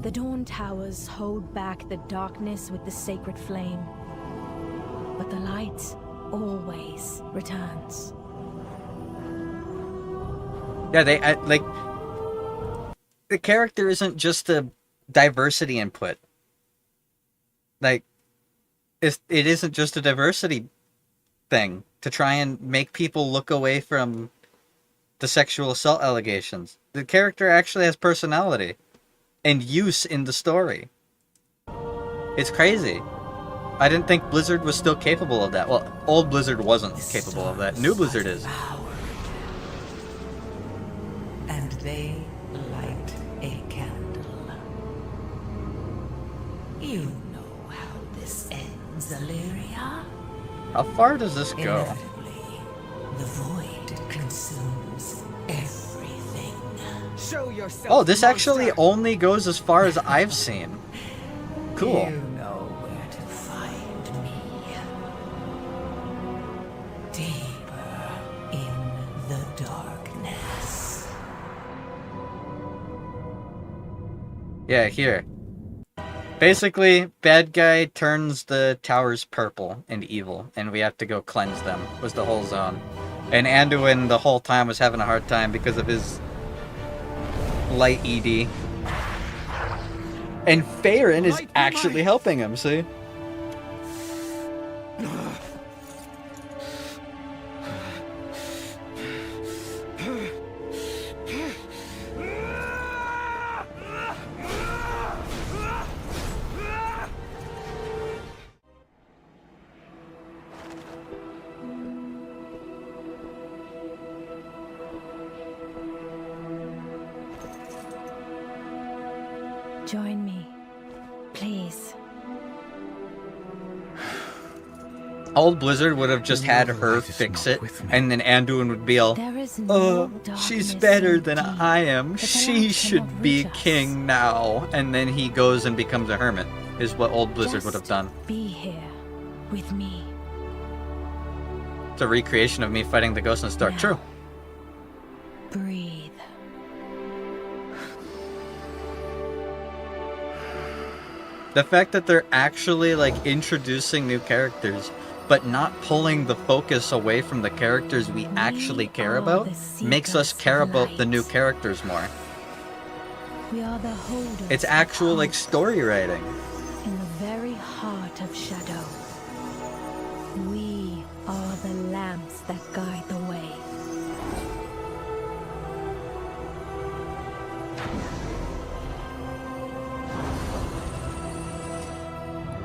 Speaker 6: The Dawn Towers hold back the darkness with the sacred flame, but the light always returns.
Speaker 1: Yeah, like the character isn't just a diversity input. Like, it isn't just a diversity thing to try and make people look away from the sexual assault allegations. The character actually has personality and use in the story. It's crazy. I didn't think Blizzard was still capable of that. Well, old Blizzard wasn't capable of that. New Blizzard is.
Speaker 7: And they light a candle. You know how this ends, Illyria.
Speaker 1: How far does this go?
Speaker 7: Inevitably, the void consumes everything. Show yourself.
Speaker 1: Oh, this
Speaker 7: monster.
Speaker 1: actually only goes as far as I've seen. Cool.
Speaker 7: You know where to find me. Deeper in the darkness.
Speaker 1: Yeah, here. Basically, bad guy turns the towers purple and evil, and we have to go cleanse them, was the whole zone. And Anduin the whole time was having a hard time because of his light ED. And Farron is actually helping him, see?
Speaker 6: Join me, please.
Speaker 1: Old Blizzard would have just had her fix it, and then Anduin would be all,
Speaker 6: There is no
Speaker 1: she's
Speaker 6: darkness
Speaker 1: better
Speaker 6: so
Speaker 1: than
Speaker 6: deep
Speaker 1: I am.
Speaker 6: that the
Speaker 1: She
Speaker 6: light
Speaker 1: should
Speaker 6: cannot
Speaker 1: be
Speaker 6: reach us.
Speaker 1: king now. And then he goes and becomes a hermit, is what Old Blizzard would have
Speaker 6: Just
Speaker 1: done.
Speaker 6: Be here with me.
Speaker 1: It's a recreation of me fighting the ghost in the dark.
Speaker 6: Now.
Speaker 1: True.
Speaker 6: Breathe.
Speaker 1: The fact that they're actually, like, introducing new characters, but not pulling the focus away from the characters we actually care
Speaker 6: are
Speaker 1: about,
Speaker 6: the
Speaker 1: makes us
Speaker 6: seekers
Speaker 1: care
Speaker 6: of
Speaker 1: about the new
Speaker 6: light.
Speaker 1: characters more.
Speaker 6: We are the holders.
Speaker 1: It's
Speaker 6: of
Speaker 1: actual, like,
Speaker 6: hope
Speaker 1: story writing.
Speaker 6: in the very heart of shadow. We are the lamps that guide the way.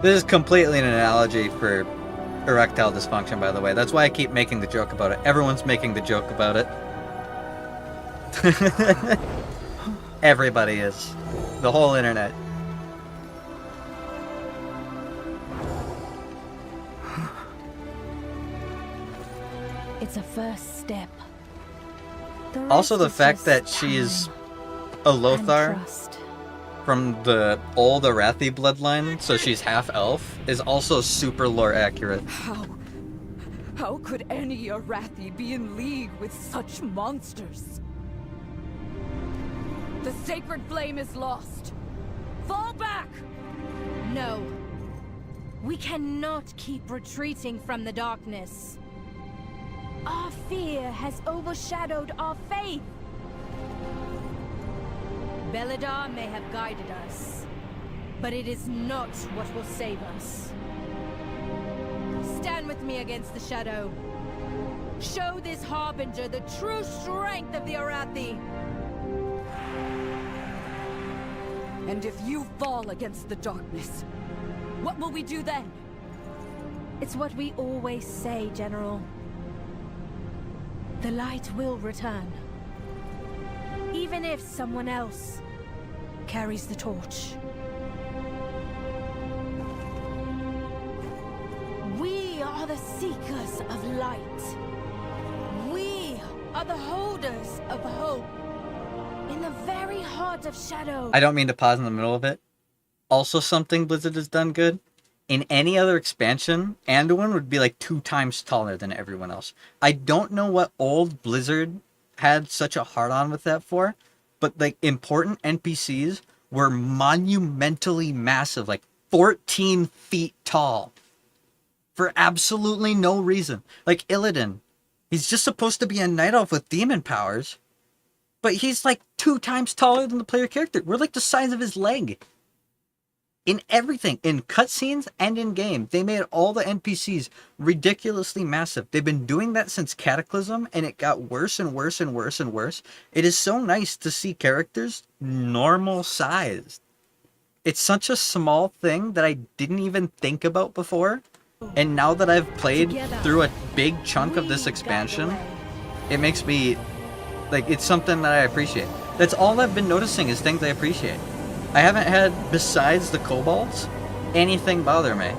Speaker 1: This is completely an analogy for erectile dysfunction, by the way. That's why I keep making the joke about it. Everyone's making the joke about it. Everybody is. The whole internet.
Speaker 6: It's a first step.
Speaker 1: Also, the
Speaker 6: rest is
Speaker 1: fact
Speaker 6: just
Speaker 1: that she's
Speaker 6: time
Speaker 1: a
Speaker 6: and
Speaker 1: Lothar
Speaker 6: trust.
Speaker 1: from the old Arathi bloodline, so she's half elf, is also super lore accurate.
Speaker 8: How could any Arathi be in league with such monsters? The sacred flame is lost. Fall back!
Speaker 6: No. We cannot keep retreating from the darkness. Our fear has overshadowed our faith. Belladar may have guided us, but it is not what will save us. Stand with me against the shadow. Show this harbinger the true strength of the Arathi.
Speaker 8: And if you fall against the darkness, what will we do then?
Speaker 6: It's what we always say, General. The light will return. Even if someone else carries the torch. We are the seekers of light. We are are the holders of hope. In the very heart of shadow.
Speaker 1: I don't mean to pause in the middle of it. Also something Blizzard has done good. In any other expansion, Anduin would be like 2 times taller than everyone else. I don't know what old Blizzard had such a hard-on with that for, but like important NPCs were monumentally massive, like 14 feet tall. For absolutely no reason. Like Illidan. He's just supposed to be a night elf with demon powers. But he's like 2 times taller than the player character. We're like the size of his leg. In everything. In cutscenes and in game. They made all the NPCs ridiculously massive. They've been doing that since Cataclysm. And it got worse and worse and worse and worse. It is so nice to see characters normal sized. It's such a small thing that I didn't even think about before. And now that I've played through a big chunk of this expansion, it makes me, like, it's something that I appreciate. That's all I've been noticing is things I appreciate. I haven't had, besides the kobolds, anything bother me.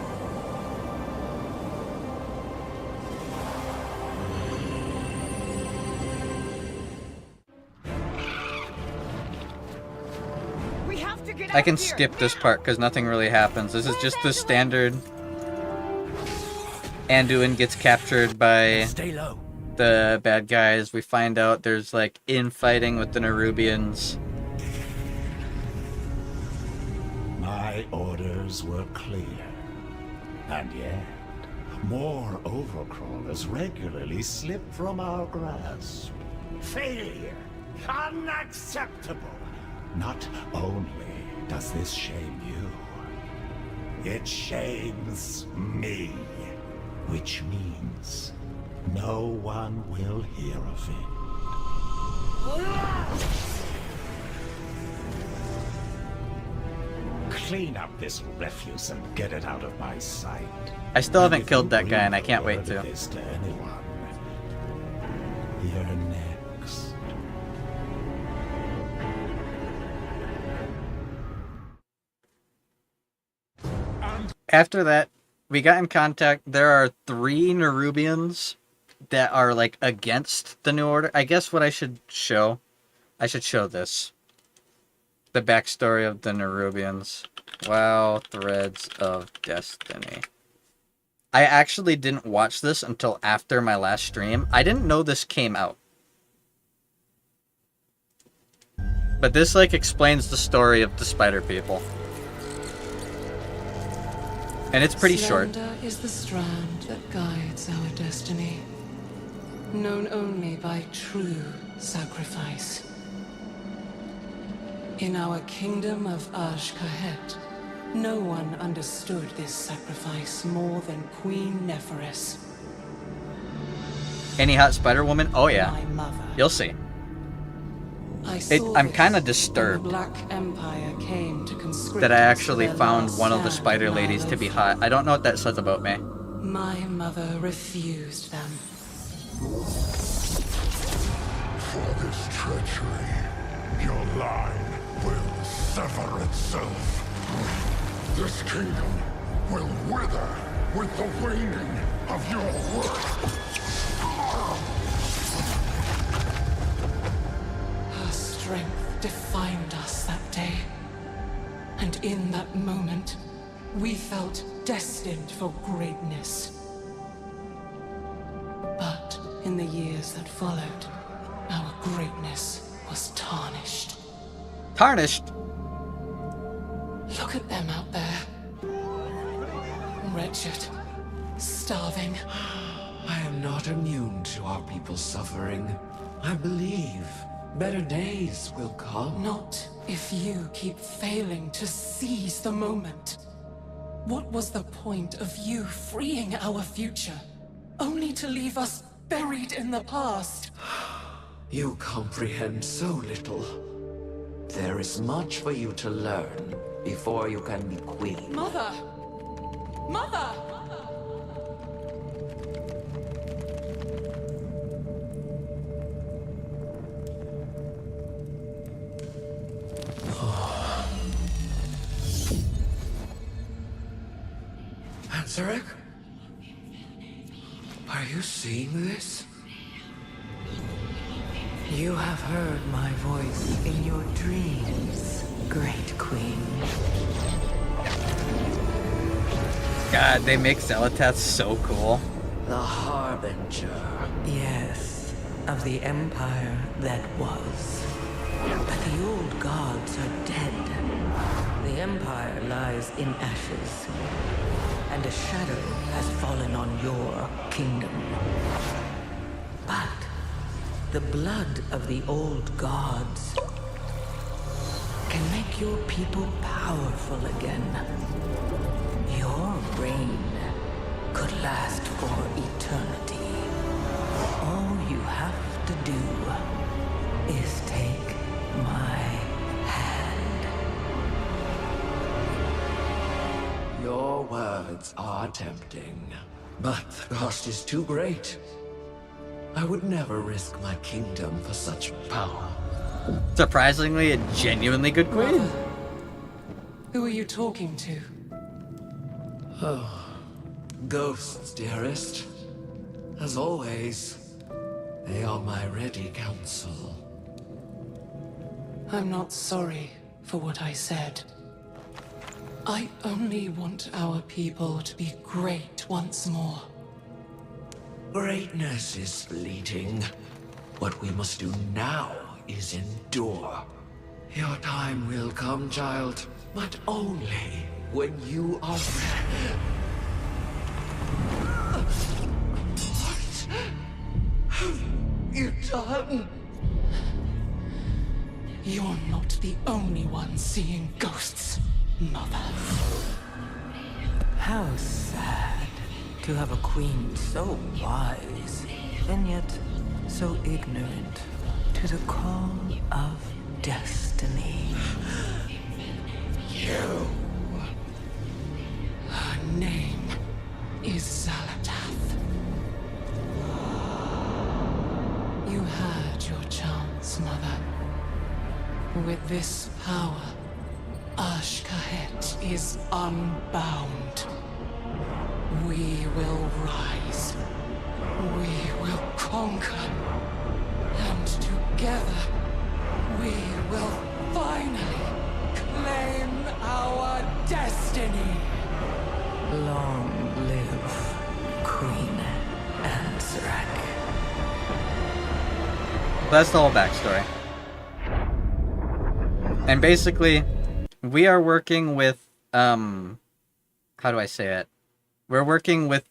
Speaker 1: I can skip this part because nothing really happens. This is just the standard... Anduin gets captured by the bad guys. We find out there's like infighting with the Nerubians.
Speaker 9: My orders were clear. And yet, more overcrawlers regularly slip from our grasp. Failure! Unacceptable! Not only does this shame you, it shames me. Which means no one will hear of it. Clean up this refuse and get it out of my sight.
Speaker 1: I still haven't killed that guy and I can't wait to.
Speaker 9: This to anyone, you're next.
Speaker 1: After that, we got in contact. There are 3 Nerubians that are like against the New Order. I guess what I should show this. The backstory of the Nerubians. WoW Threads of Destiny. I actually didn't watch this until after my last stream. I didn't know this came out. But this like explains the story of the spider people. And it's pretty short.
Speaker 10: Slender is the strand that guides our destiny, known only by true sacrifice. In our kingdom of Azj-Kahet, no one understood this sacrifice more than Queen Neferis.
Speaker 1: Any hot spider woman? Oh yeah.
Speaker 10: My mother.
Speaker 1: You'll see. I'm kind of disturbed
Speaker 10: Black Empire came to conscript
Speaker 1: that I actually
Speaker 10: us to
Speaker 1: found
Speaker 10: their
Speaker 1: one of the
Speaker 10: last
Speaker 1: spider
Speaker 10: stand
Speaker 1: ladies
Speaker 10: in
Speaker 1: to be
Speaker 10: our
Speaker 1: hot. I don't know what that says about me.
Speaker 10: My mother refused them.
Speaker 2: For this treachery, your line will sever itself. This kingdom will wither with the waning of your worth.
Speaker 10: Her strength defined us that day. And in that moment, we felt destined for greatness. But in the years that followed, our greatness was tarnished.
Speaker 1: Tarnished?
Speaker 10: Look at them out there. Wretched. Starving.
Speaker 3: I am not immune to our people's suffering. I believe better days will come.
Speaker 10: Not if you keep failing to seize the moment. What was the point of you freeing our future, only to leave us buried in the past?
Speaker 3: You comprehend so little. There is much for you to learn before you can be queen.
Speaker 10: Mother! Mother!
Speaker 3: Zarek? Are you seeing this?
Speaker 7: You have heard my voice in your dreams, Great Queen.
Speaker 1: God, they make Xalatath so cool.
Speaker 3: The Harbinger.
Speaker 7: Yes, of the empire that was. But the old gods are dead. The empire lies in ashes, and a shadow has fallen on your kingdom. But the blood of the old gods can make your people powerful again. Your reign could last for eternity. All you have to do is take my hand.
Speaker 3: Your words are tempting, but the cost is too great. I would never risk my kingdom for such power.
Speaker 1: Surprisingly, a genuinely good queen.
Speaker 10: Mother, who are you talking to?
Speaker 3: Oh, ghosts, dearest. As always, they are my ready counsel.
Speaker 10: I'm not sorry for what I said. I only want our people to be great once more.
Speaker 3: Greatness is fleeting. What we must do now is endure. Your time will come, child, but only when you are ready. What have you done?
Speaker 10: You're not the only one seeing ghosts, Mother.
Speaker 7: How sad to have a queen so wise, and yet so ignorant to the call of destiny.
Speaker 3: You.
Speaker 10: Her name is Xalatath. You had your chance, Mother. With this power, Ashkahet is unbound. We will rise. We will conquer. And together, we will finally claim our destiny.
Speaker 7: Long live Queen Anzarak.
Speaker 1: That's the whole backstory. And basically, we are working with, how do I say it? We're working with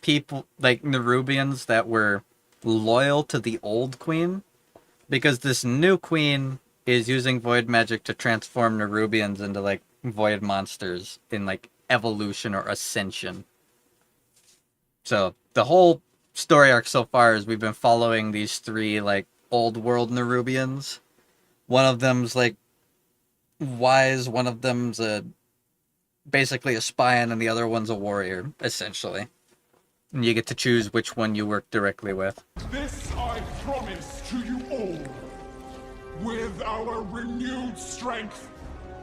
Speaker 1: people, like Nerubians that were loyal to the old queen, because this new queen is using void magic to transform Nerubians into, like, void monsters in, like, evolution or ascension. So, the whole story arc so far is we've been following these three, like, old world Nerubians. One of them's, like, wise, one of them's basically a spy, and the other one's a warrior, essentially. And you get to choose which one you work directly with.
Speaker 2: This I promise to you all. With our renewed strength,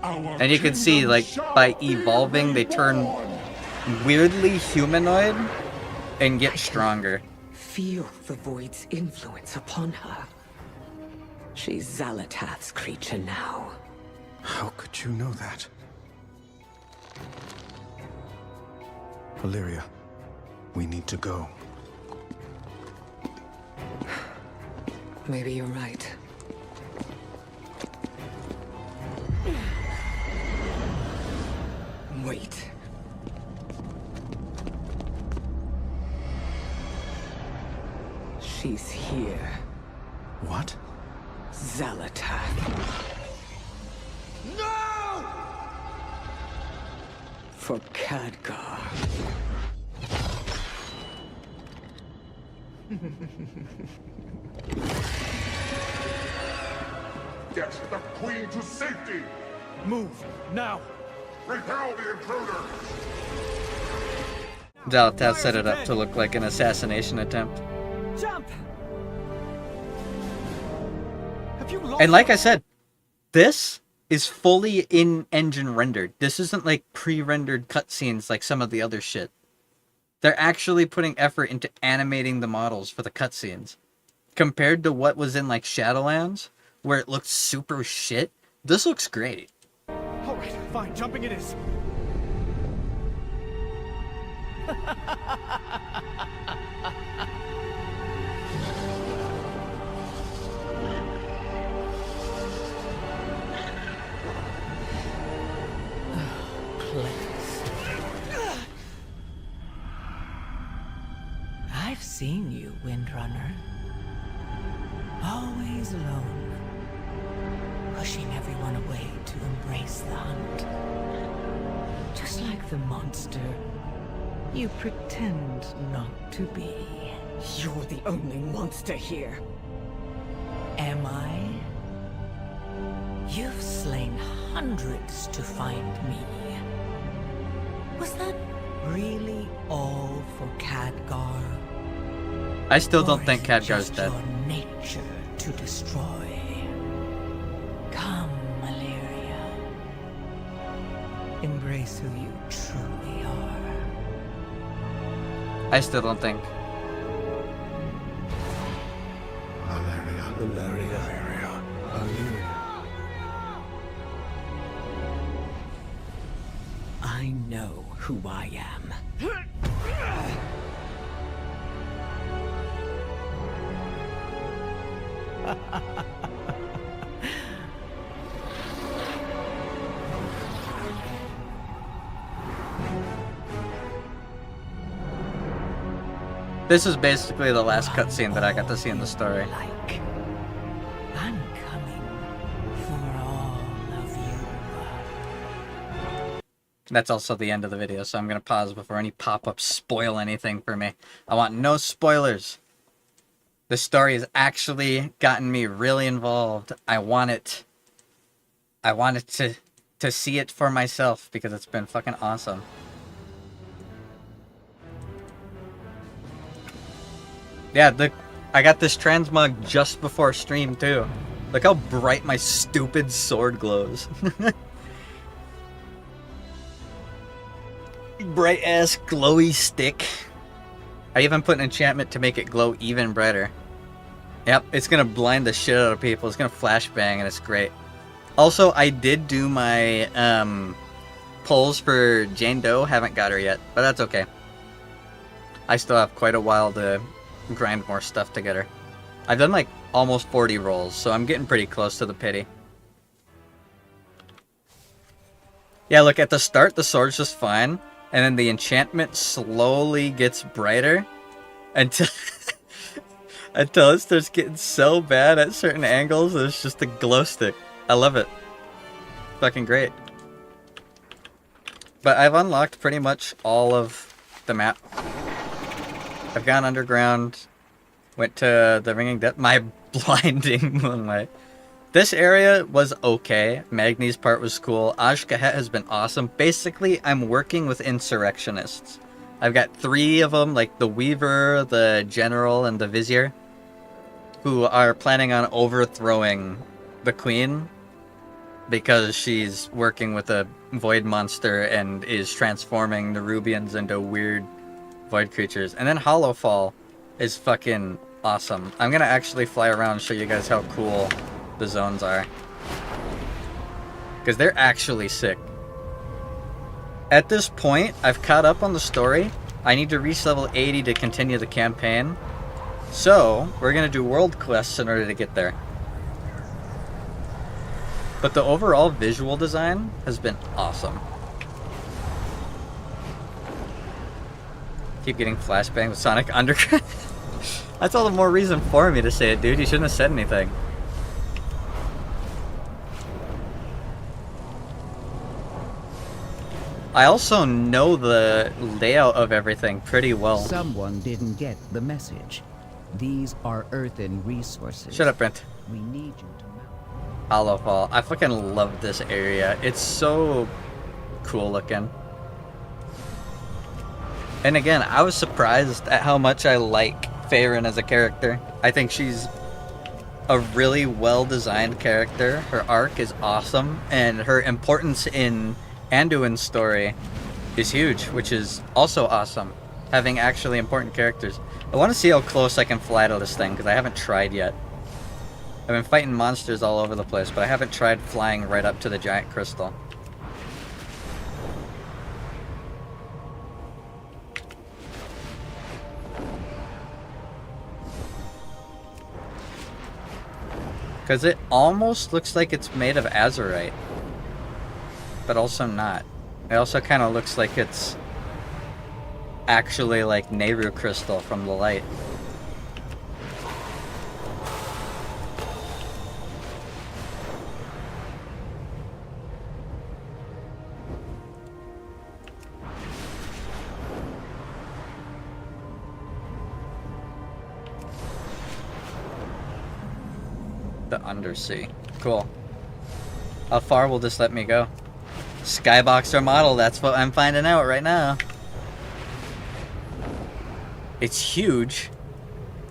Speaker 2: our
Speaker 1: And you can see, like, by evolving, they turn weirdly humanoid and get stronger.
Speaker 7: Feel the void's influence upon her. She's Xalatath's creature now.
Speaker 4: How could you know that? Valeria, we need to go.
Speaker 7: Maybe you're right. Wait. She's here.
Speaker 4: What?
Speaker 7: Xalatath.
Speaker 2: No!
Speaker 7: For Khadgar.
Speaker 2: Get the queen to safety!
Speaker 4: Move, now!
Speaker 2: Repel the intruder!
Speaker 1: Xalatath set it up to look like an assassination attempt.
Speaker 4: Jump! Have you lost?
Speaker 1: And like I said, this is fully in-engine rendered. This isn't like pre-rendered cutscenes like some of the other shit. They're actually putting effort into animating the models for the cutscenes. compared to what was in like Shadowlands, where it looked super shit, this looks great.
Speaker 11: Alright, fine, jumping it is.
Speaker 7: I've seen you, Windrunner. Always alone. Pushing everyone away to embrace the hunt. Just like the monster you pretend not to be.
Speaker 8: You're the only monster here.
Speaker 7: Am I? You've slain hundreds to find me. Was that really all for Khadgar?
Speaker 1: I still don't
Speaker 7: Or
Speaker 1: think
Speaker 7: is it
Speaker 1: Khadgar's
Speaker 7: just
Speaker 1: dead.
Speaker 7: your nature to destroy? Come, Malaria. Embrace who you truly are.
Speaker 1: I still don't think.
Speaker 7: I know who I am.
Speaker 1: This is basically the last cutscene that I got to see in the story.
Speaker 7: Like, I'm coming for all of you.
Speaker 1: That's also the end of the video, so I'm gonna pause before any pop-ups spoil anything for me. I want no spoilers. The story has actually gotten me really involved. I want it to see it for myself because it's been fucking awesome. Yeah, I got this transmog just before stream too. Look how bright my stupid sword glows. Bright ass glowy stick. I even put an enchantment to make it glow even brighter. Yep, it's gonna blind the shit out of people. It's gonna flashbang and it's great. Also, I did do my polls for Jane Doe. Haven't got her yet, but that's okay. I still have quite a while to grind more stuff together. I've done like almost 40 rolls, so I'm getting pretty close to the pity. Yeah, look, at the start the sword's just fine, and then the enchantment slowly gets brighter until until it starts getting so bad at certain angles that it's just a glow stick. I love it. Fucking great. But I've unlocked pretty much all of the map. I've gone underground, went to the Ringing Depth, my blinding moonlight. This area was okay. Magni's part was cool. Azj-Kahet has been awesome. Basically, I'm working with insurrectionists. I've got 3 of them, like the Weaver, the General, and the Vizier, who are planning on overthrowing the Queen because she's working with a Void monster and is transforming the Rubians into weird Void creatures. And then Hollowfall is fucking awesome. I'm gonna actually fly around and show you guys how cool the zones are, because they're actually sick. At this point, I've caught up on the story. I need to reach level 80 to continue the campaign. So, we're gonna do world quests in order to get there. But the overall visual design has been awesome. Keep getting flashbang with Sonic Underground. That's all the more reason for me to say it, dude. You shouldn't have said anything. I also know the layout of everything pretty well.
Speaker 12: Someone didn't get the message. These are earthen resources.
Speaker 1: Shut up, Brent.
Speaker 12: We need you to mount.
Speaker 1: Hollowfall. I fucking love this area. It's so cool looking. And again, I was surprised at how much I like Faerun as a character. I think she's a really well-designed character. Her arc is awesome, and her importance in Anduin's story is huge, which is also awesome, having actually important characters. I want to see how close I can fly to this thing, because I haven't tried yet. I've been fighting monsters all over the place, but I haven't tried flying right up to the giant crystal. Because it almost looks like it's made of azurite. But also not. It also kind of looks like it's actually like Nehru crystal from the light. The undersea. Cool. How far will this let me go? Skyboxer model, that's what I'm finding out right now. It's huge.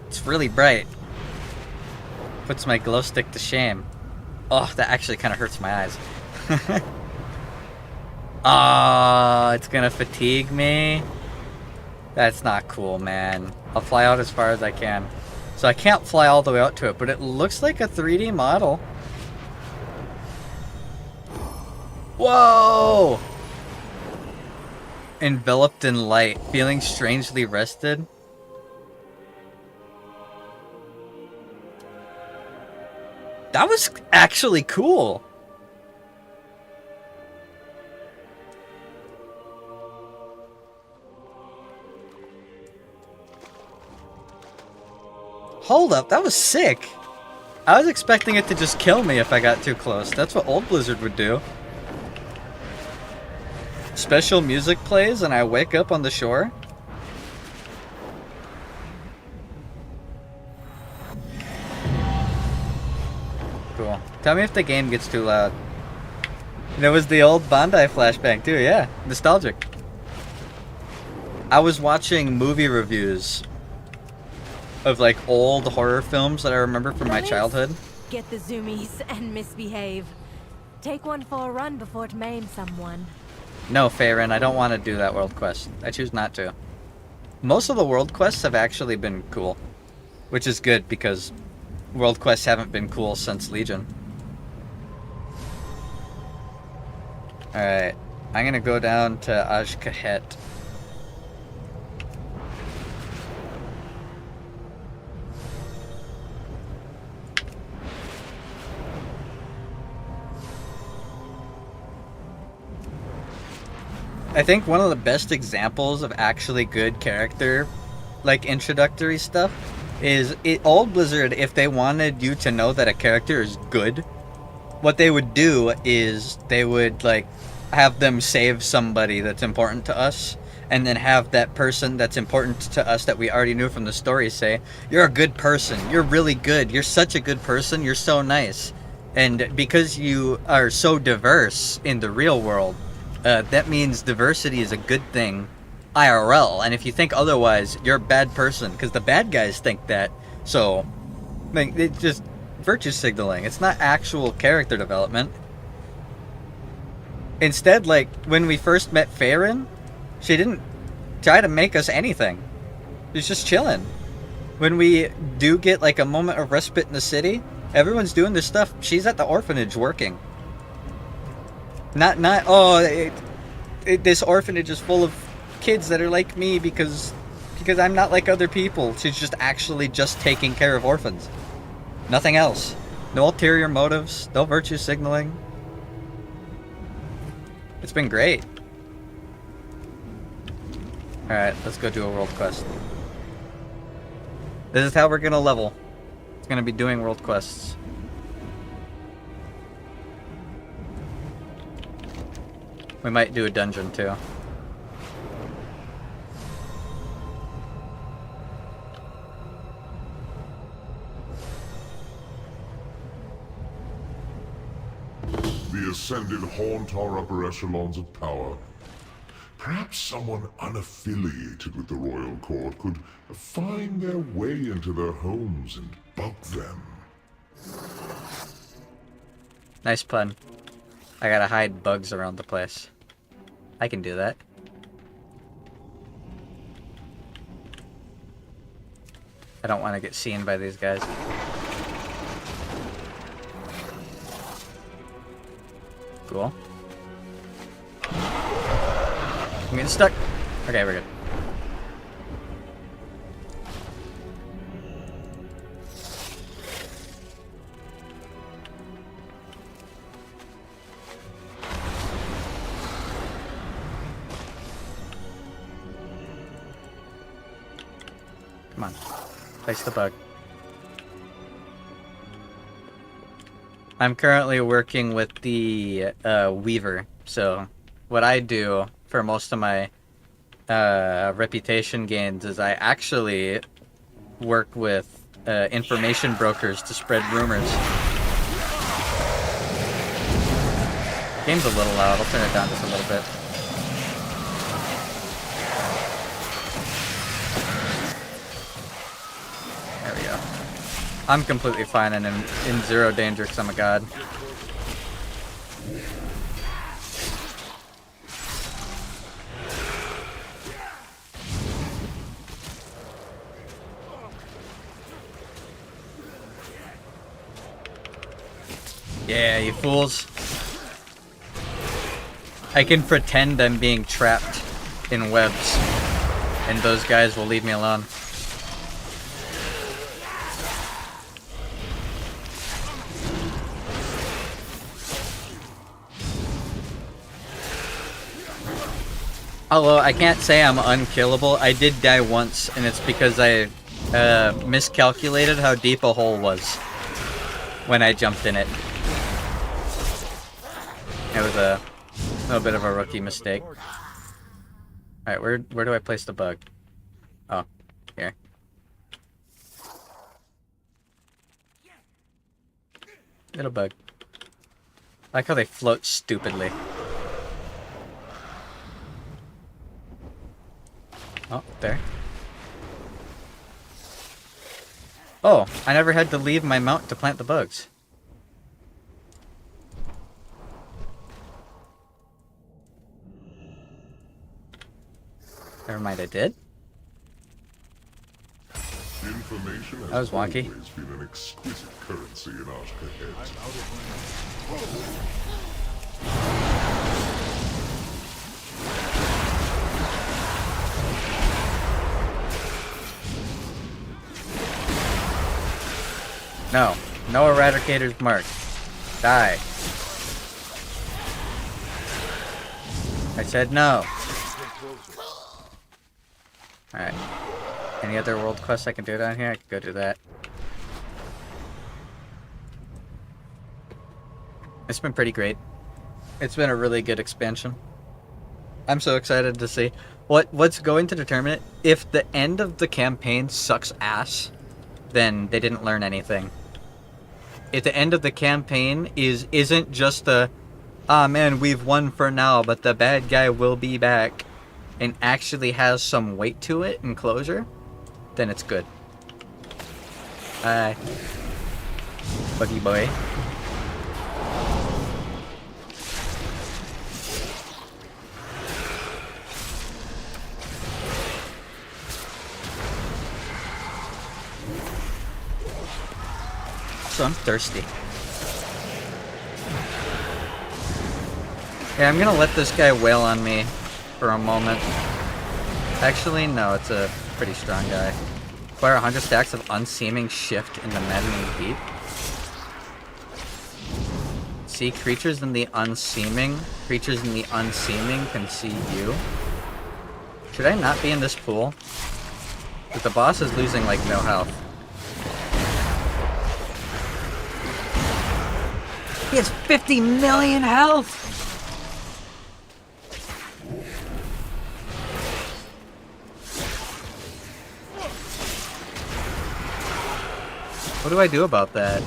Speaker 1: It's really bright. Puts my glow stick to shame. Oh, that actually kind of hurts my eyes. Oh, it's gonna fatigue me. That's not cool, man. I'll fly out as far as I can. So I can't fly all the way out to it, but it looks like a 3D model. Whoa! Enveloped in light, feeling strangely rested. That was actually cool. Hold up, that was sick. I was expecting it to just kill me if I got too close. That's what old Blizzard would do. Special music plays and I wake up on the shore. Cool. Tell me if the game gets too loud. And it was the old Bandai flashback too, yeah. Nostalgic. I was watching movie reviews of like old horror films that I remember from my childhood.
Speaker 6: Get the zoomies and misbehave. Take one for a run before it maims someone.
Speaker 1: No, Farron, I don't want to do that world quest. I choose not to. Most of the world quests have actually been cool, which is good because world quests haven't been cool since Legion. Alright, I'm gonna go down to Ajkahet. I think one of the best examples of actually good character, like introductory stuff, is old Blizzard, if they wanted you to know that a character is good, what they would do is they would like have them save somebody that's important to us, and then have that person that's important to us that we already knew from the story say, "You're a good person, you're really good, you're such a good person, you're so nice." And because you are so diverse in the real world, that means diversity is a good thing IRL, and if you think otherwise, you're a bad person, because the bad guys think that. So, like, it's just virtue signaling. It's not actual character development. Instead, like, when we first met Farron, she didn't try to make us anything. She's just chilling. When we do get, like, a moment of respite in the city, everyone's doing their stuff. She's at the orphanage working. This orphanage is full of kids that are like me because I'm not like other people. She's just actually just taking care of orphans. Nothing else. No ulterior motives, no virtue signaling. It's been great. Alright, let's go do a world quest. This is how we're gonna level. It's gonna be doing world quests. We might do a dungeon too.
Speaker 2: The Ascended haunt our upper echelons of power. Perhaps someone unaffiliated with the Royal Court could find their way into their homes and bug them.
Speaker 1: Nice pun. I gotta hide bugs around the place. I can do that. I don't want to get seen by these guys. Cool. I'm getting stuck. Okay, we're good. Come on. Place the bug. I'm currently working with the Weaver, so what I do for most of my reputation gains is I actually work with information brokers to spread rumors. Game's a little loud. I'll turn it down just a little bit. There we go. I'm completely fine and in zero danger because I'm a god. Yeah, you fools. I can pretend I'm being trapped in webs, and those guys will leave me alone. Although I can't say I'm unkillable, I did die once, and it's because I miscalculated how deep a hole was when I jumped in it. It was a little bit of a rookie mistake. Alright, where do I place the bug? Oh, here. Little bug. I like how they float stupidly. Oh, there. Oh, I never had to leave my mount to plant the bugs. Never mind, I did.
Speaker 2: Information has
Speaker 1: That was wonky.
Speaker 2: always been an exquisite currency in our heads.
Speaker 1: No. No Eradicator's mark. Die. I said no. Alright. Any other world quests I can do down here? I can go do that. It's been pretty great. It's been a really good expansion. I'm so excited to see what's going to determine it. If the end of the campaign sucks ass, then they didn't learn anything. If the end of the campaign isn't just a, ah man, we've won for now, but the bad guy will be back, and actually has some weight to it and closure, then it's good. Hi. Buggy boy. So I'm thirsty. Yeah, I'm gonna let this guy wail on me for a moment. Actually, no, it's a pretty strong guy. Acquire 100 stacks of unseeming shift in the maddening deep. See, creatures in the unseeming. Creatures in the unseeming can see you. Should I not be in this pool? Because the boss is losing like no health. He has 50 million health! What do I do about that?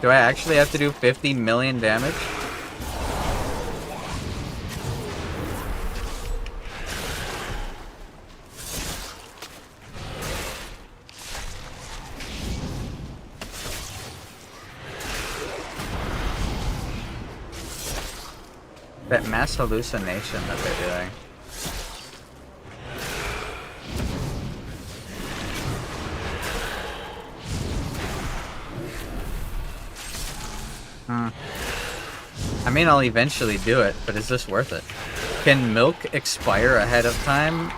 Speaker 1: Do I actually have to do 50 million damage? That mass hallucination that they're doing. I mean, I'll eventually do it, but is this worth it? Can milk expire ahead of time?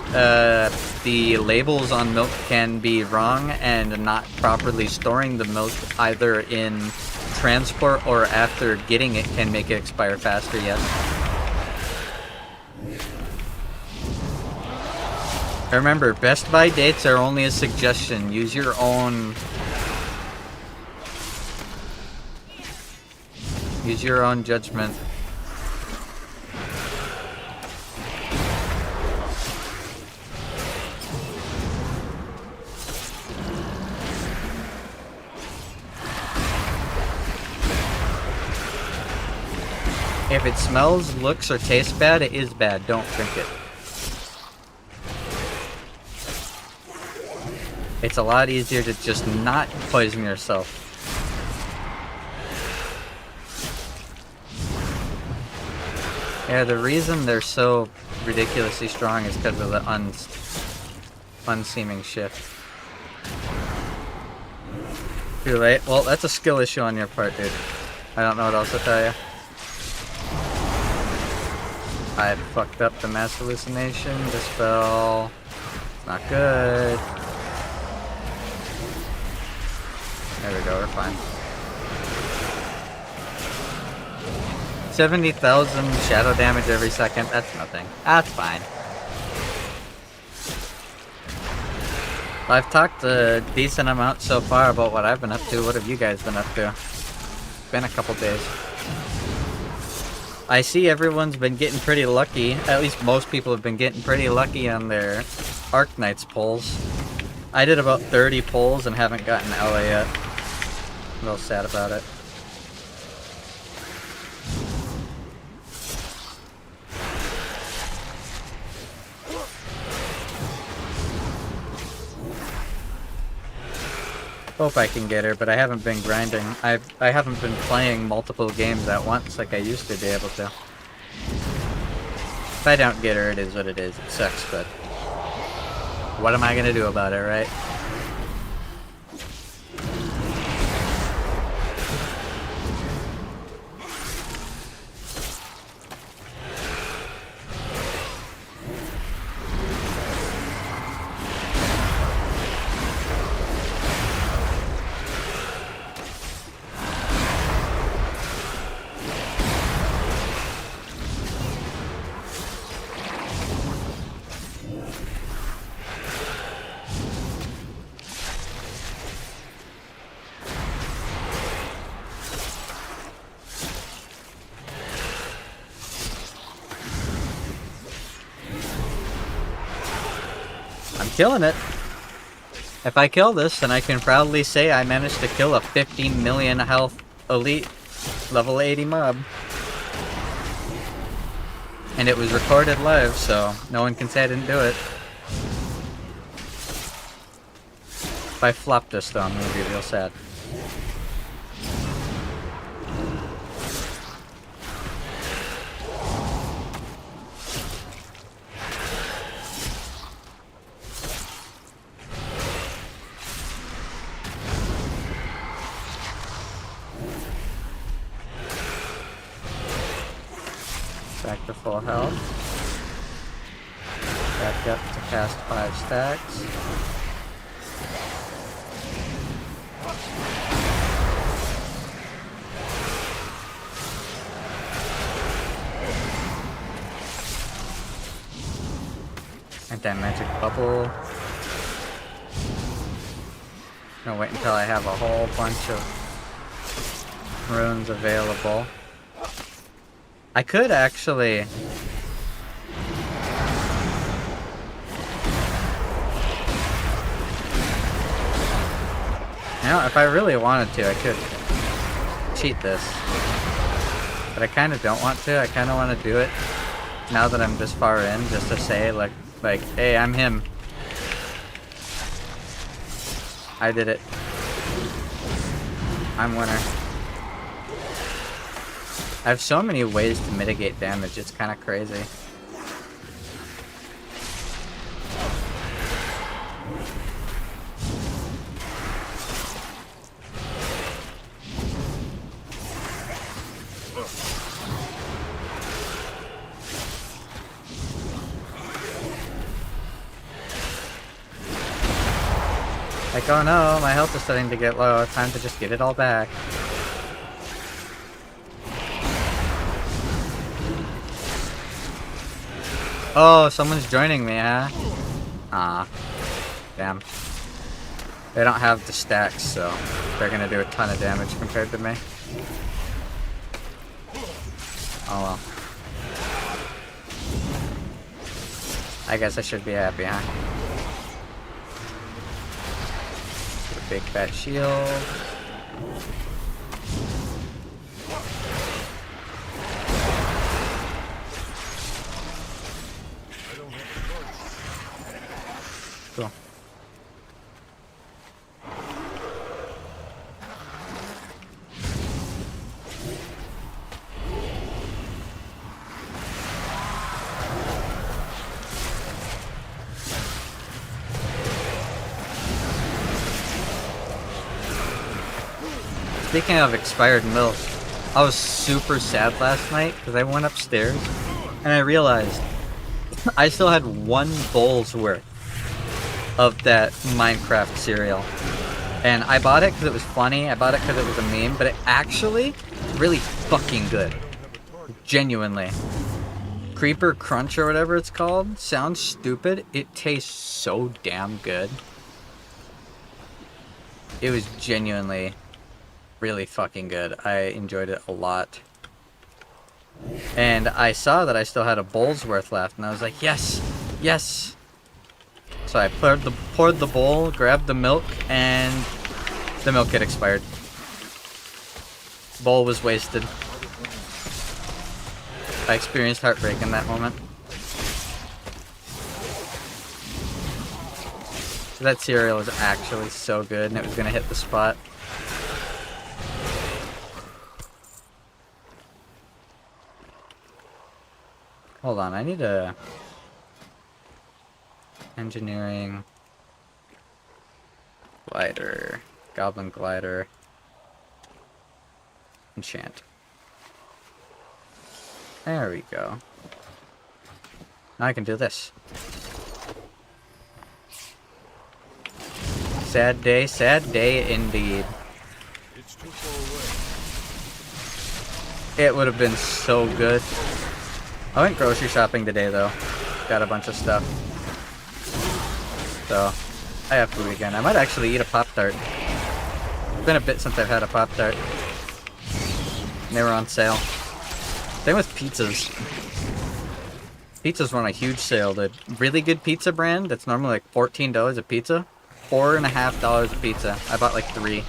Speaker 1: The labels on milk can be wrong, and not properly storing the milk either in transport or after getting it can make it expire faster, yes. Remember, Best Buy dates are only a suggestion. Use your own... Use your own judgment. If it smells, looks, or tastes bad, it is bad. Don't drink it. It's a lot easier to just not poison yourself. Yeah, the reason they're so ridiculously strong is because of the unseeming shift. Too late. Well, that's a skill issue on your part, dude. I don't know what else to tell you. I fucked up the mass hallucination. Dispel. It's not good. There we go, we're fine. 70,000 shadow damage every second. That's nothing. That's fine. I've talked a decent amount so far about what I've been up to. What have you guys been up to? It's been a couple days. I see everyone's been getting pretty lucky. At least most people have been getting pretty lucky on their Arknights pulls. I did about 30 pulls and haven't gotten LA yet. I'm a little sad about it. Hope I can get her, but I haven't been grinding. I haven't been playing multiple games at once like I used to be able to. If I don't get her, it is what it is. It sucks, but what am I gonna do about it, right? Killing it. If I kill this, then I can proudly say I managed to kill a 15 million health elite level 80 mob. And it was recorded live, so no one can say I didn't do it. If I flop this though, I'm gonna be real sad. Back to full health. Back up to cast 5 stacks. Anti-magic bubble. Gonna wait until I have a whole bunch of runes available. I could actually... You know, if I really wanted to, I could cheat this. But I kind of don't want to. I kind of want to do it now that I'm this far in, just to say, like, hey, I'm him. I did it. I'm winner. I have so many ways to mitigate damage, it's kind of crazy. Like, oh no, my health is starting to get low. Time to just get it all back. Oh, someone's joining me, huh? Ah. Damn. They don't have the stacks, so they're gonna do a ton of damage compared to me. Oh well. I guess I should be happy, huh? Get a big fat shield. Cool. Speaking of expired milk, I was super sad last night because I went upstairs and I realized I still had 1 bowl's worth of that Minecraft cereal. And I bought it because it was funny, I bought it because it was a meme, but it actually really fucking good. Genuinely. Creeper Crunch or whatever it's called sounds stupid. It tastes so damn good. It was genuinely really fucking good. I enjoyed it a lot. And I saw that I still had a bowl's worth left, and I was like, yes! Yes! So I poured the bowl, grabbed the milk, and the milk had expired. Bowl was wasted. I experienced heartbreak in that moment. So that cereal was actually so good, and it was gonna hit the spot. Hold on, I need a engineering glider, goblin glider, enchant. There we go. Now I can do this. Sad day indeed.
Speaker 13: It's too far away.
Speaker 1: It would have been so good. I went grocery shopping today though. Got a bunch of stuff. So, I have food again. I might actually eat a Pop-Tart. It's been a bit since I've had a Pop-Tart. And they were on sale. Same with pizzas. Pizzas were on a huge sale. The really good pizza brand that's normally like $14 a pizza. $4.50 a pizza. I bought like 3.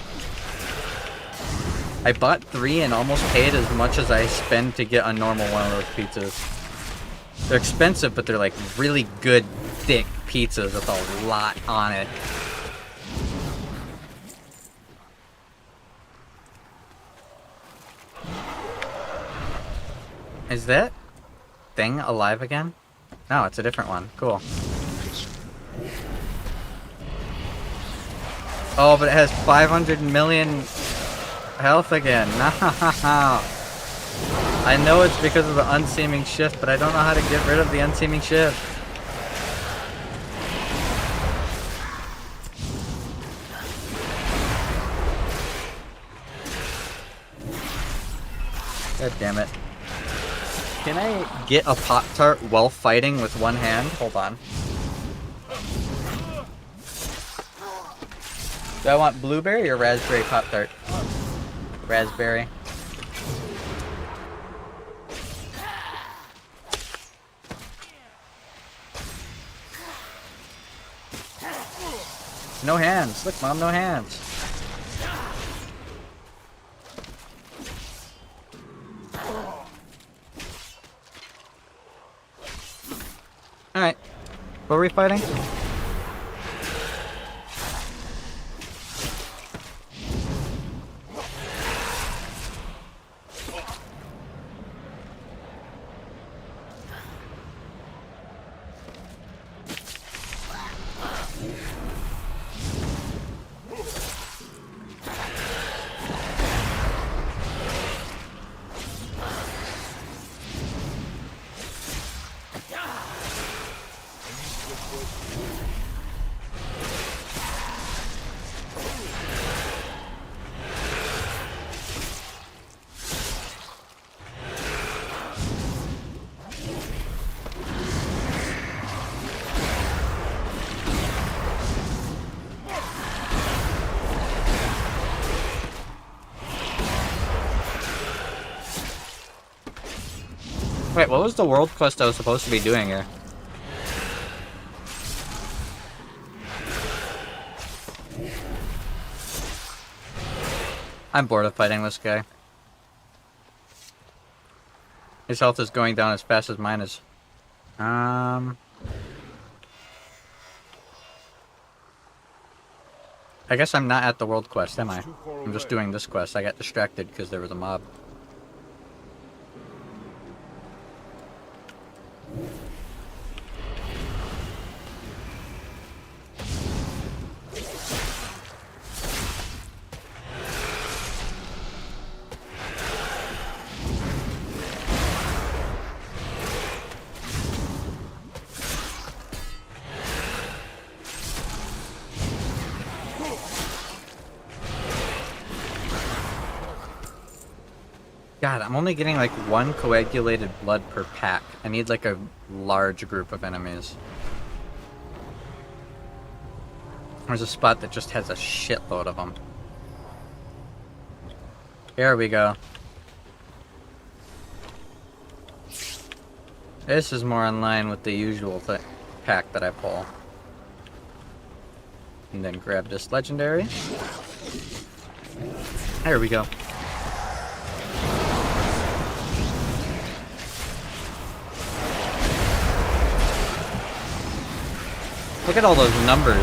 Speaker 1: I bought 3 and almost paid as much as I spend to get a normal one of those pizzas. They're expensive, but they're like really good, thick pizzas with a lot on it. Is that thing alive again? No, it's a different one. Cool. Oh, but it has 500 million health again. No. I know it's because of the unseeming shift, but I don't know how to get rid of the unseeming shift. God damn it. Can I get a Pop-Tart while fighting with one hand? Hold on. Do I want blueberry or raspberry Pop-Tart? Raspberry. No hands. Look, Mom, no hands. Alright. What were we fighting? Wait, what was the world quest I was supposed to be doing here? I'm bored of fighting this guy. His health is going down as fast as mine is. I guess I'm not at the world quest, am I? I'm just doing this quest. I got distracted because there was a mob. God, I'm only getting like 1 coagulated blood per pack. I need like a large group of enemies. There's a spot that just has a shitload of them. Here we go. This is more in line with the usual pack that I pull. And then grab this legendary. There we go. Look at all those numbers.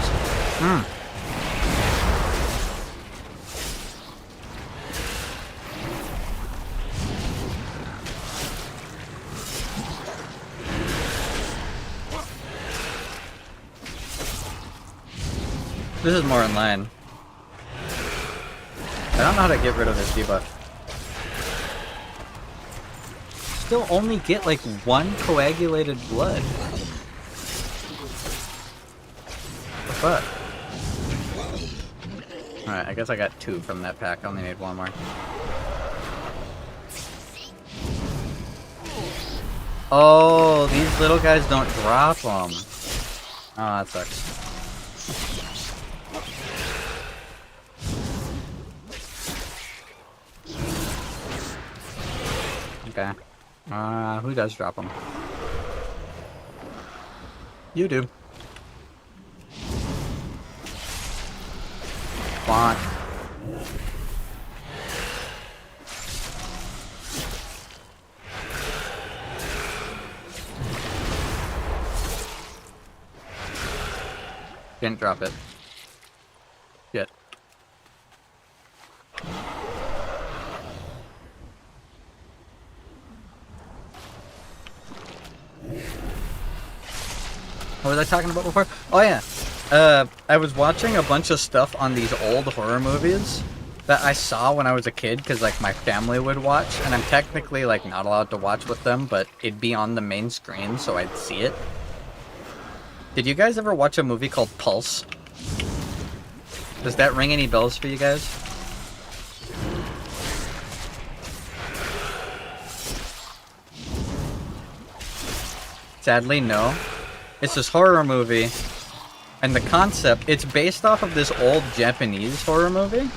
Speaker 1: This is more in line. I don't know how to get rid of this debuff. Still only get like 1 coagulated blood. What? Alright, I guess I got 2 from that pack. I only need 1 more. Oh, these little guys don't drop them. Oh, that sucks. Okay. Who does drop them? You do. Bonk. Didn't drop it. Yet. What was I talking about before? Oh yeah. I was watching a bunch of stuff on these old horror movies that I saw when I was a kid because like my family would watch, and I'm technically like not allowed to watch with them, but it'd be on the main screen so I'd see it. Did you guys ever watch a movie called Pulse? Does that ring any bells for you guys? Sadly, no. It's this horror movie. And the concept, it's based off of this old Japanese horror movie.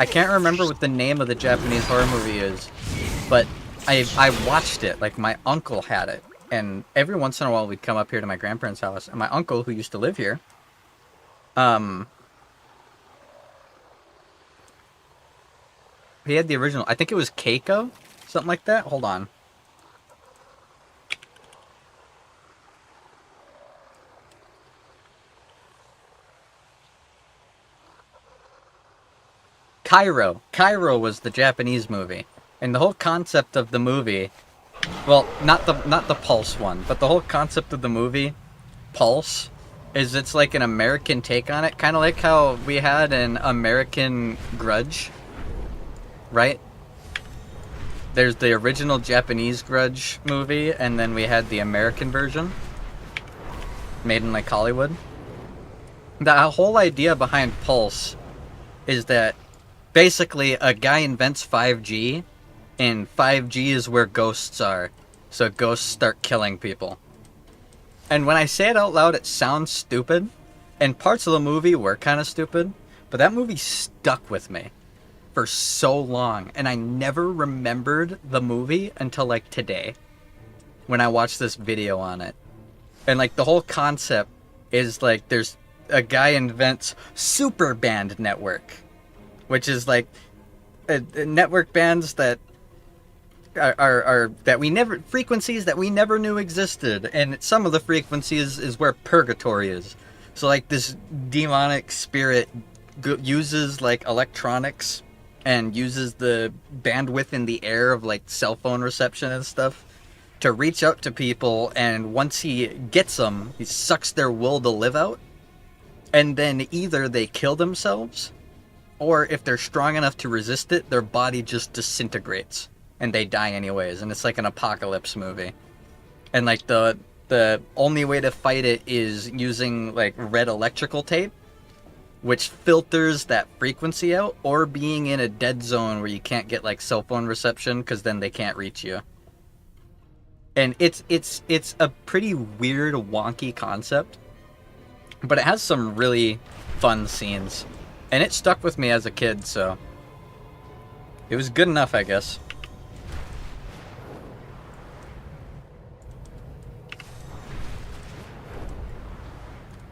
Speaker 1: I can't remember what the name of the Japanese horror movie is, but I watched it, like my uncle had it. And every once in a while we'd come up here to my grandparents' house, and my uncle, who used to live here, he had the original, I think it was Keiko? Something like that? Hold on. Cairo. Cairo was the Japanese movie. And the whole concept of the movie, well, not the Pulse one, but the whole concept of the movie, Pulse, is it's like an American take on it, kind of like how we had an American Grudge, right? There's the original Japanese Grudge movie, and then we had the American version, made in like Hollywood. The whole idea behind Pulse is that basically a guy invents 5G, and 5G is where ghosts are, so ghosts start killing people. And when I say it out loud, it sounds stupid, and parts of the movie were kind of stupid, but that movie stuck with me for so long, and I never remembered the movie until like today. when I watched this video on it. And like the whole concept is like there's a guy invents super band network, which is like a network bands that are that we never, frequencies that we never knew existed, and some of the frequencies is where purgatory is. So like this demonic spirit uses like electronics and uses the bandwidth in the air of like cell phone reception and stuff to reach out to people, and once he gets them, he sucks their will to live out, and then either they kill themselves, or if they're strong enough to resist it, their body just disintegrates and they die anyways, and it's like an apocalypse movie. And like the only way to fight it is using like red electrical tape, which filters that frequency out, or being in a dead zone where you can't get like cell phone reception, because then they can't reach you. And it's a pretty weird, wonky concept, but it has some really fun scenes, and it stuck with me as a kid, so it was good enough, I guess.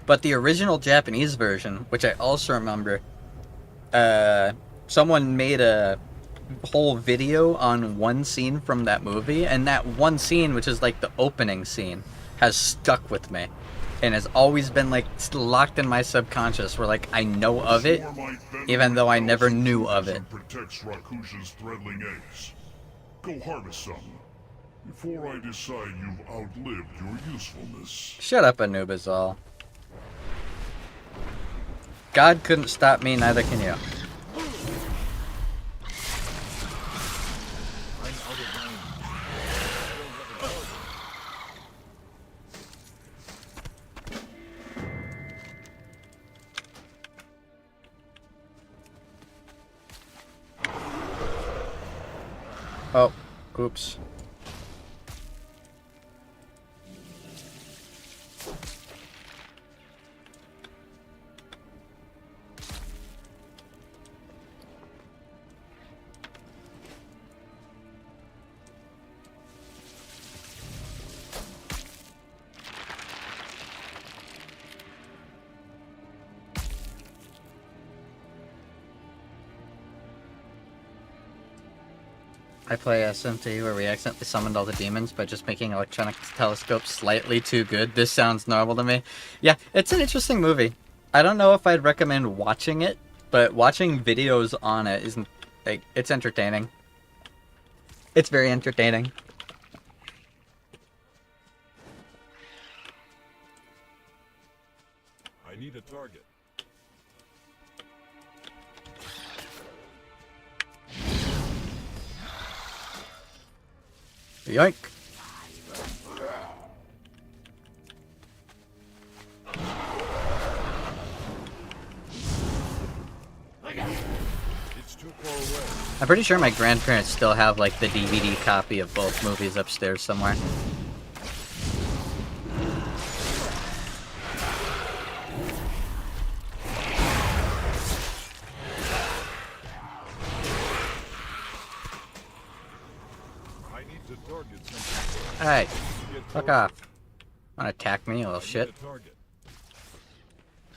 Speaker 1: But the original Japanese version, which I also remember, someone made a whole video on one scene from that movie, and that one scene, which is like the opening scene, has stuck with me and has always been like locked in my subconscious, where like I know of it even though I never knew of it.
Speaker 2: Protects Rakusha's threadling eggs. Go harvest some before I decide you've outlived your usefulness.
Speaker 1: Shut up, Anubizal. God couldn't stop me, neither can you. Oh, oops. I play SMT where we accidentally summoned all the demons by just making electronic telescopes slightly too good. This sounds normal to me. Yeah, it's an interesting movie. I don't know if I'd recommend watching it, but watching videos on it isn't, like, it's entertaining. It's very entertaining.
Speaker 13: I need a target.
Speaker 1: Yoink.
Speaker 13: It's too far away.
Speaker 1: I'm pretty sure my grandparents still have like the DVD copy of both movies upstairs somewhere. Hey, fuck off. Wanna attack me, you little shit?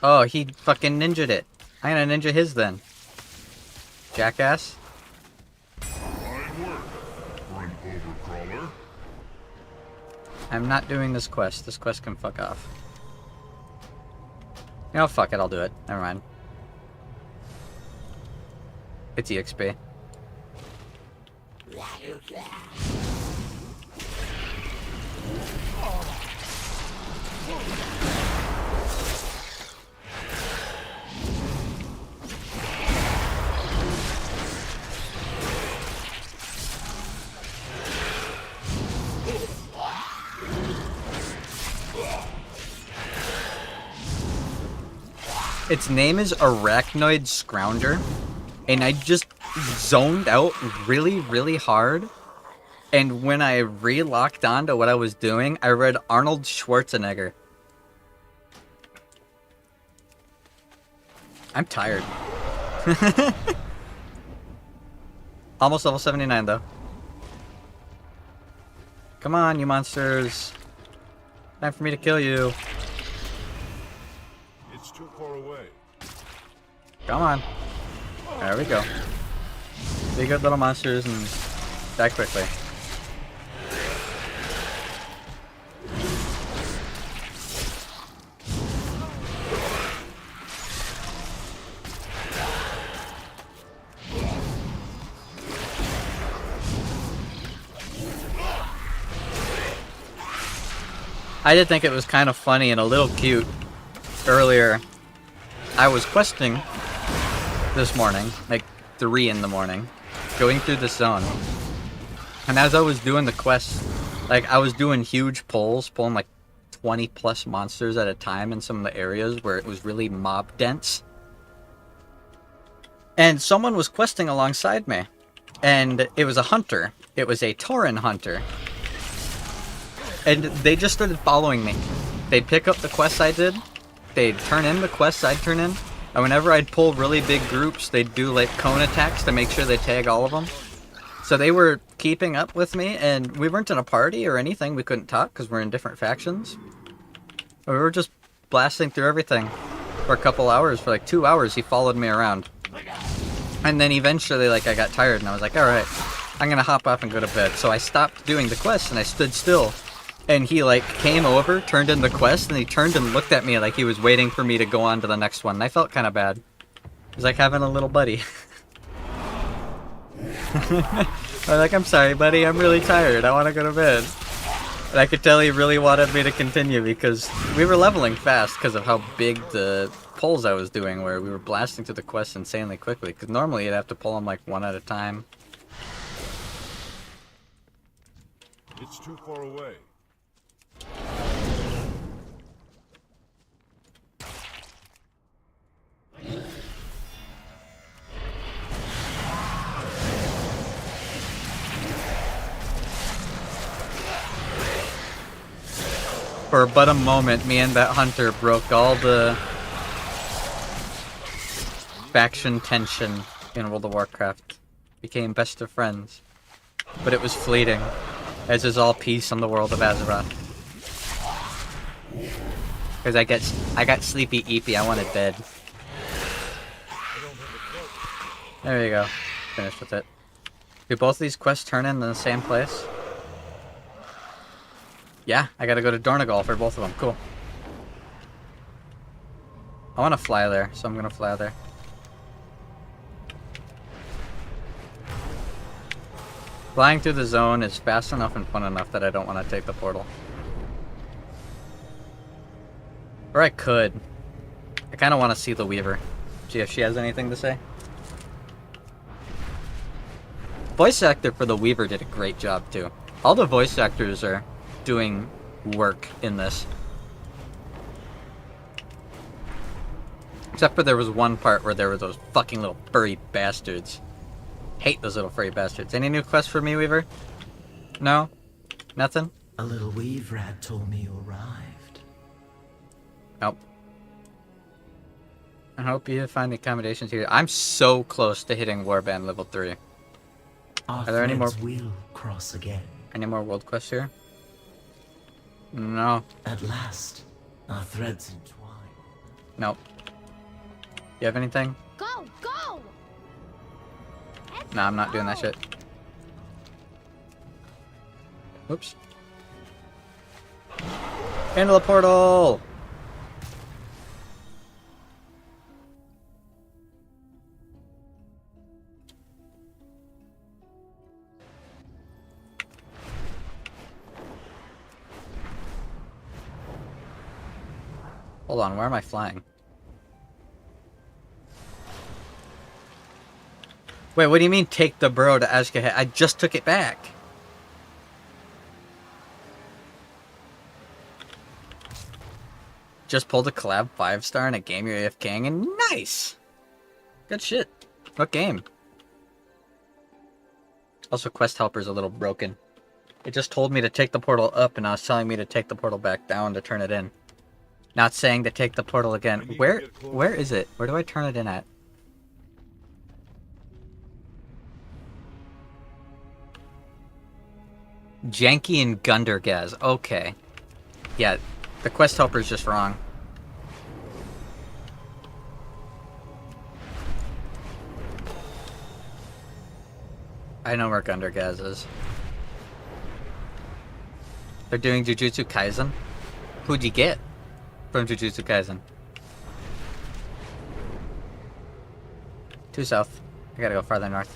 Speaker 1: Oh, he fucking ninja'd it. I'm gonna ninja his then. Jackass.
Speaker 2: Fine work for an overcrawler.
Speaker 1: I'm not doing this quest. This quest can fuck off. You know, fuck it, I'll do it. Never mind. It's EXP. Its name is Arachnoid Scrounger, and I just zoned out really, really hard. And when I re-locked onto what I was doing, I read Arnold Schwarzenegger. I'm tired. Almost level 79 though. Come on, you monsters. Time for me to kill you.
Speaker 13: It's too far away.
Speaker 1: Come on. There we go. Be good little monsters and die quickly. I did think it was kind of funny and a little cute. Earlier, I was questing this morning, like 3 in the morning, going through the zone. And as I was doing the quest, like I was doing huge pulls, pulling like 20 plus monsters at a time in some of the areas where it was really mob dense. And someone was questing alongside me. And it was a hunter. It was a Tauren hunter. And they just started following me. They'd pick up the quests I did. They'd turn in the quests I'd turn in. And whenever I'd pull really big groups, they'd do like cone attacks to make sure they tag all of them. So they were keeping up with me, and we weren't in a party or anything. We couldn't talk because we're in different factions. We were just blasting through everything for a couple hours. For like 2 hours, he followed me around. And then eventually, like, I got tired, and I was like, alright, I'm gonna hop off and go to bed. So I stopped doing the quest, and I stood still. And he, like, came over, turned in the quest, and he turned and looked at me like he was waiting for me to go on to the next one. And I felt kind of bad. It was like having a little buddy. I was like, I'm sorry, buddy, I'm really tired. I want to go to bed. And I could tell he really wanted me to continue because we were leveling fast because of how big the pulls I was doing, where we were blasting through the quest insanely quickly. Because normally you'd have to pull them, like, one at a time.
Speaker 13: It's too far away.
Speaker 1: For but a moment, me and that hunter broke all the faction tension in World of Warcraft. Became best of friends. But it was fleeting, as is all peace on the world of Azeroth. Because I got sleepy eepy, I wanted bed. There you go. Finished with it. Do both of these quests turn in the same place? Yeah, I gotta go to Dornogal for both of them. Cool. I want to fly there, so I'm gonna fly there. Flying through the zone is fast enough and fun enough that I don't want to take the portal. Or I could. I kind of want to see the Weaver. See if she has anything to say. Voice actor for the Weaver did a great job too. All the voice actors are doing work in this. Except for there was one part where there were those fucking little furry bastards. Hate those little furry bastards. Any new quests for me, Weaver? No? Nothing?
Speaker 3: A little weave rat told me you arrived.
Speaker 1: Nope. I hope you find the accommodations here. I'm so close to hitting Warband level 3.
Speaker 3: Are
Speaker 1: there any more?
Speaker 3: Will cross again.
Speaker 1: Any more world quests here? No.
Speaker 3: At last, our threads entwine.
Speaker 1: Nope. You have anything?
Speaker 6: Go, go!
Speaker 1: No, I'm not doing that shit. Oops. Handle the portal! Hold on, where am I flying? Wait, what do you mean take the burrow to Azkahet? I just took it back. Just pulled a collab 5-star in a game you're AFKing and nice! Good shit. What game? Also, Quest Helper's a little broken. It just told me to take the portal up and now it's telling me to take the portal back down to turn it in. Not saying to take the portal again. Where is it? Where do I turn it in at? Janky and Gundergaz. Okay. Yeah, the quest helper's just wrong. I know where Gundergaz is. They're doing Jujutsu Kaisen? Who'd you get from Jujutsu Kaisen? 2 south. I gotta go farther north.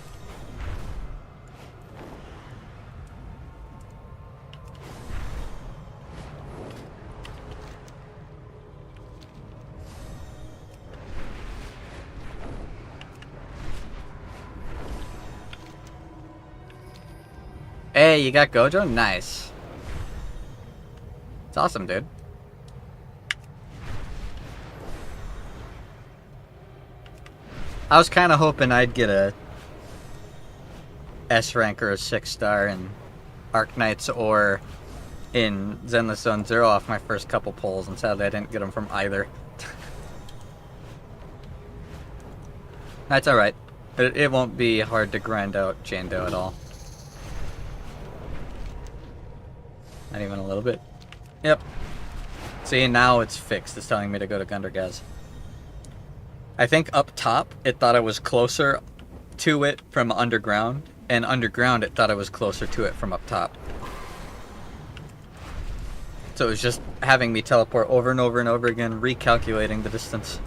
Speaker 1: Hey, you got Gojo? Nice. It's awesome, dude. I was kind of hoping I'd get a S rank or a 6-star in Arknights or in Zenless Zone Zero off my first couple pulls, and sadly I didn't get them from either. That's alright. It won't be hard to grind out Jando at all. Not even a little bit. Yep. See, now it's fixed. It's telling me to go to Gundergaz. I think up top, it thought I was closer to it from underground, and underground, it thought I was closer to it from up top. So it was just having me teleport over and over and over again, recalculating the distance.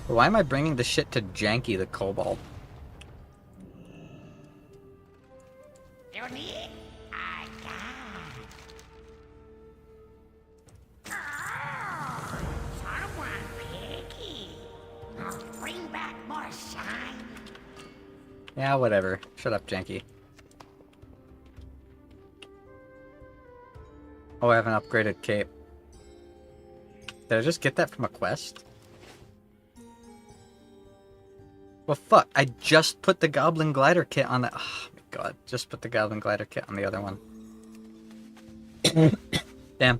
Speaker 1: Why am I bringing the shit to Janky the Kobold? Yeah, whatever. Shut up, Janky. Oh, I have an upgraded cape. Did I just get that from a quest? Well, fuck. I just put the Goblin Glider kit on the... Oh, my God. Just put the Goblin Glider kit on the other one. Damn.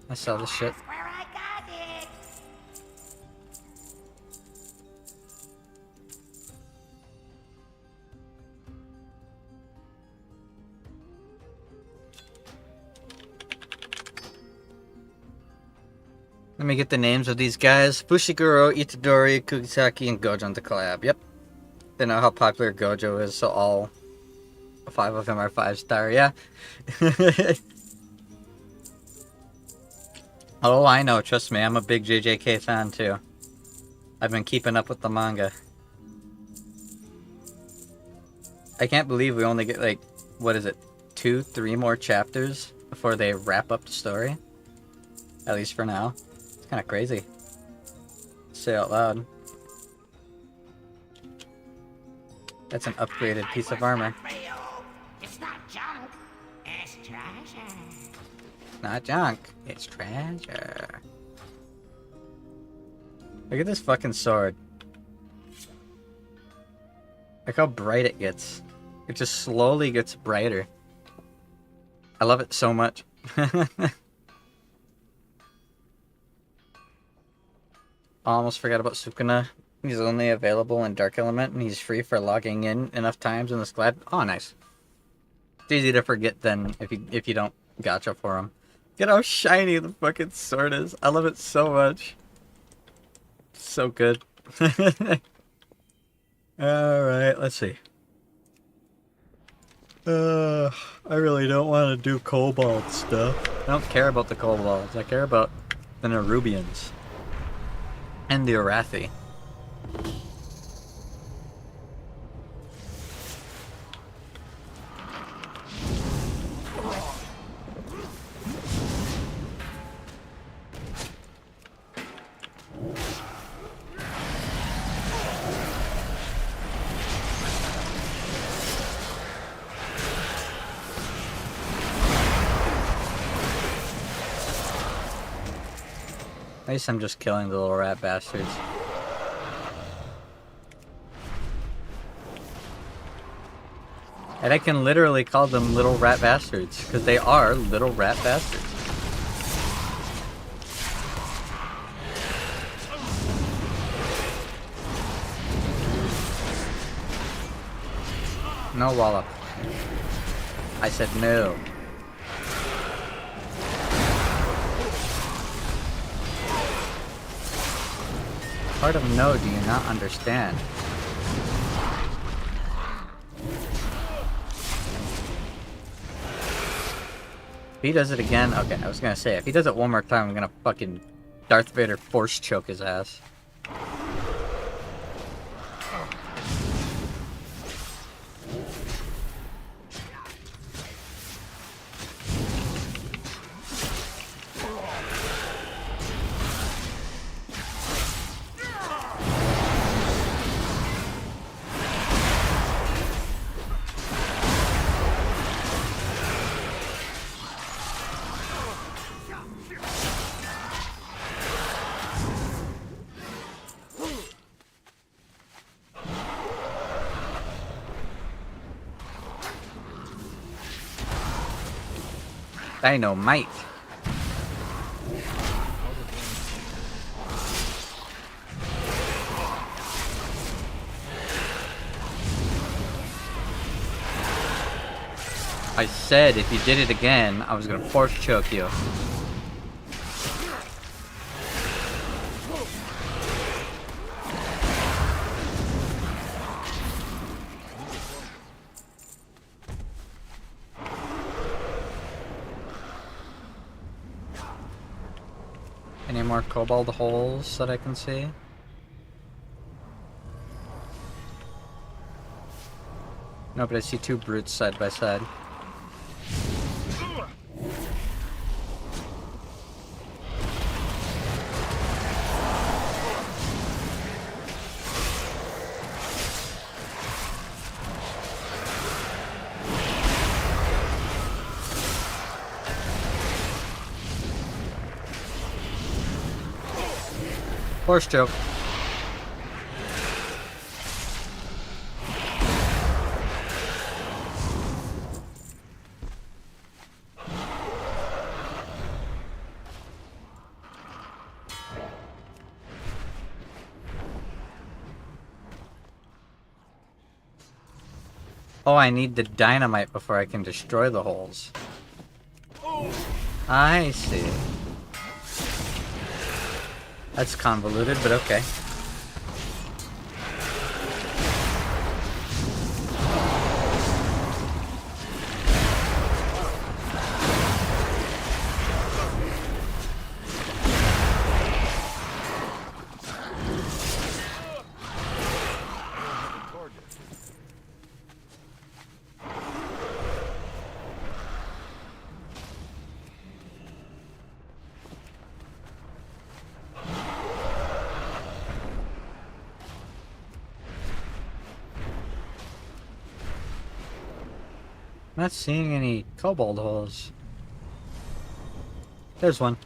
Speaker 1: I saw this shit. Let me get the names of these guys. Fushiguro, Itadori, Kugisaki, and Gojo to collab. Yep. They know how popular Gojo is, so all 5 of them are 5-star, yeah. Oh, I know, trust me, I'm a big JJK fan too. I've been keeping up with the manga. I can't believe we only get, like, what is it, 2-3 more chapters before they wrap up the story? At least for now. It's kind of crazy. Say out loud. That's an upgraded piece of armor.
Speaker 5: It's not junk, it's treasure.
Speaker 1: Not junk, it's treasure. Look at this fucking sword. Look how bright it gets. It just slowly gets brighter. I love it so much. Almost forgot about Sukuna. He's only available in Dark Element, and he's free for logging in enough times in the Sklad. Oh, nice. It's easy to forget then if you don't gacha for him. Look at how shiny the fucking sword is. I love it so much. So good. Alright, let's see. I really don't want to do Cobalt stuff. I don't care about the Kobolds. I care about the Nerubians. And the Arathi. At least I'm just killing the little rat bastards. And I can literally call them little rat bastards, because they are little rat bastards. No wallop. I said no. Part of no do you not understand? If he does it again, okay, I was gonna say, if he does it one more time, I'm gonna fucking Darth Vader force choke his ass. Dynamite. I said if you did it again, I was gonna force choke you. Any more kobold holes that I can see? No, but I see two brutes side by side. Force choke. Oh, I need the dynamite before I can destroy the holes. I see. That's convoluted, but okay. I'm not seeing any kobold holes. There's one.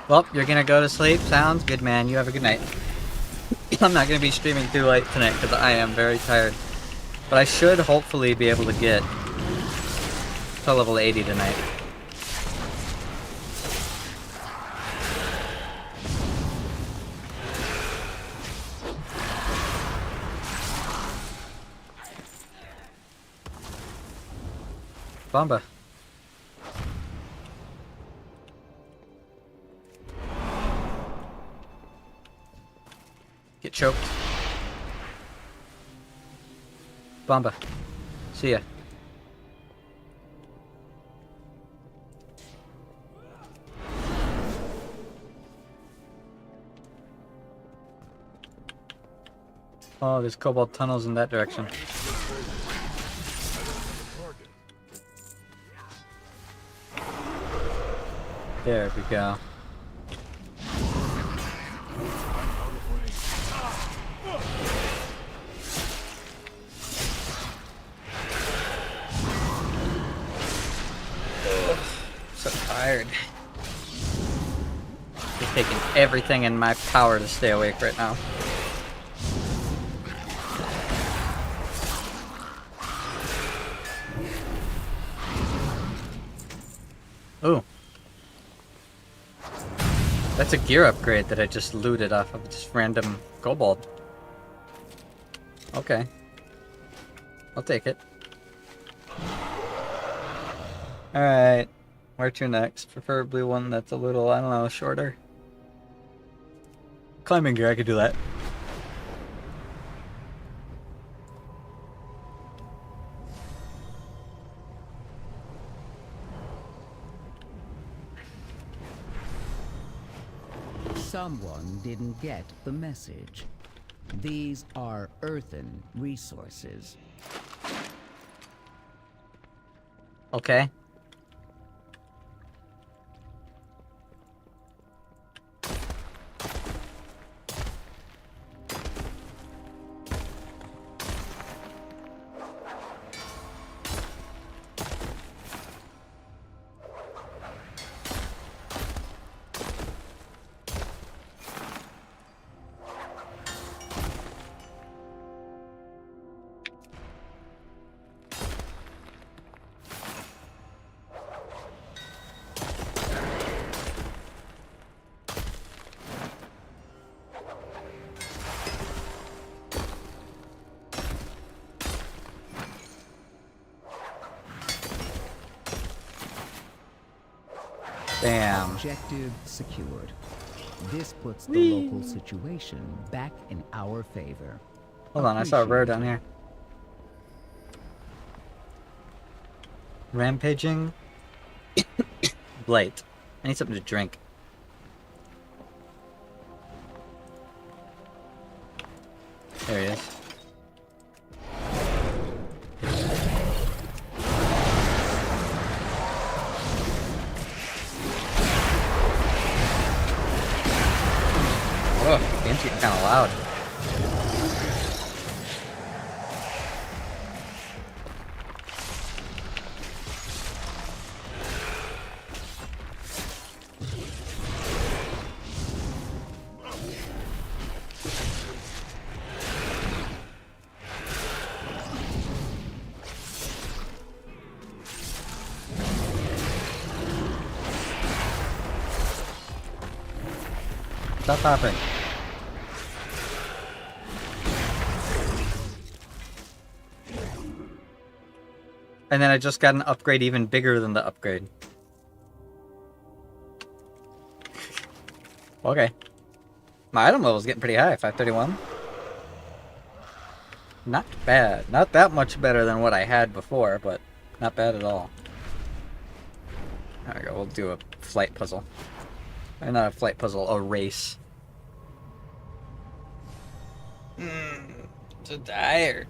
Speaker 1: Well, you're gonna go to sleep. Sounds good, man. You have a good night. I'm not gonna be streaming too late tonight because I am very tired. But I should hopefully be able to get to level 80 tonight. Bomba. Get choked. Bomba. See ya. Oh, there's cobalt tunnels in that direction. There we go. So tired. Just taking everything in my power to stay awake right now. Ooh. That's a gear upgrade that I just looted off of just random kobold. Okay. I'll take it. Alright. Where to next? Preferably one that's a little, I don't know, shorter. Climbing gear, I could do that.
Speaker 12: Someone didn't get the message. These are earthen resources.
Speaker 1: Okay. Damn.
Speaker 12: Objective secured. This puts the local situation back in our favor.
Speaker 1: Hold on, I saw a bird down here. Rampaging. Blight. I need something to drink. There he is. Oh, game's getting kind of loud. Stop popping. And then I just got an upgrade even bigger than the upgrade. Okay. My item level is getting pretty high, 531. Not bad. Not that much better than what I had before, but not bad at all. There we go, we'll do a flight puzzle. Or not a flight puzzle, a race. So tired.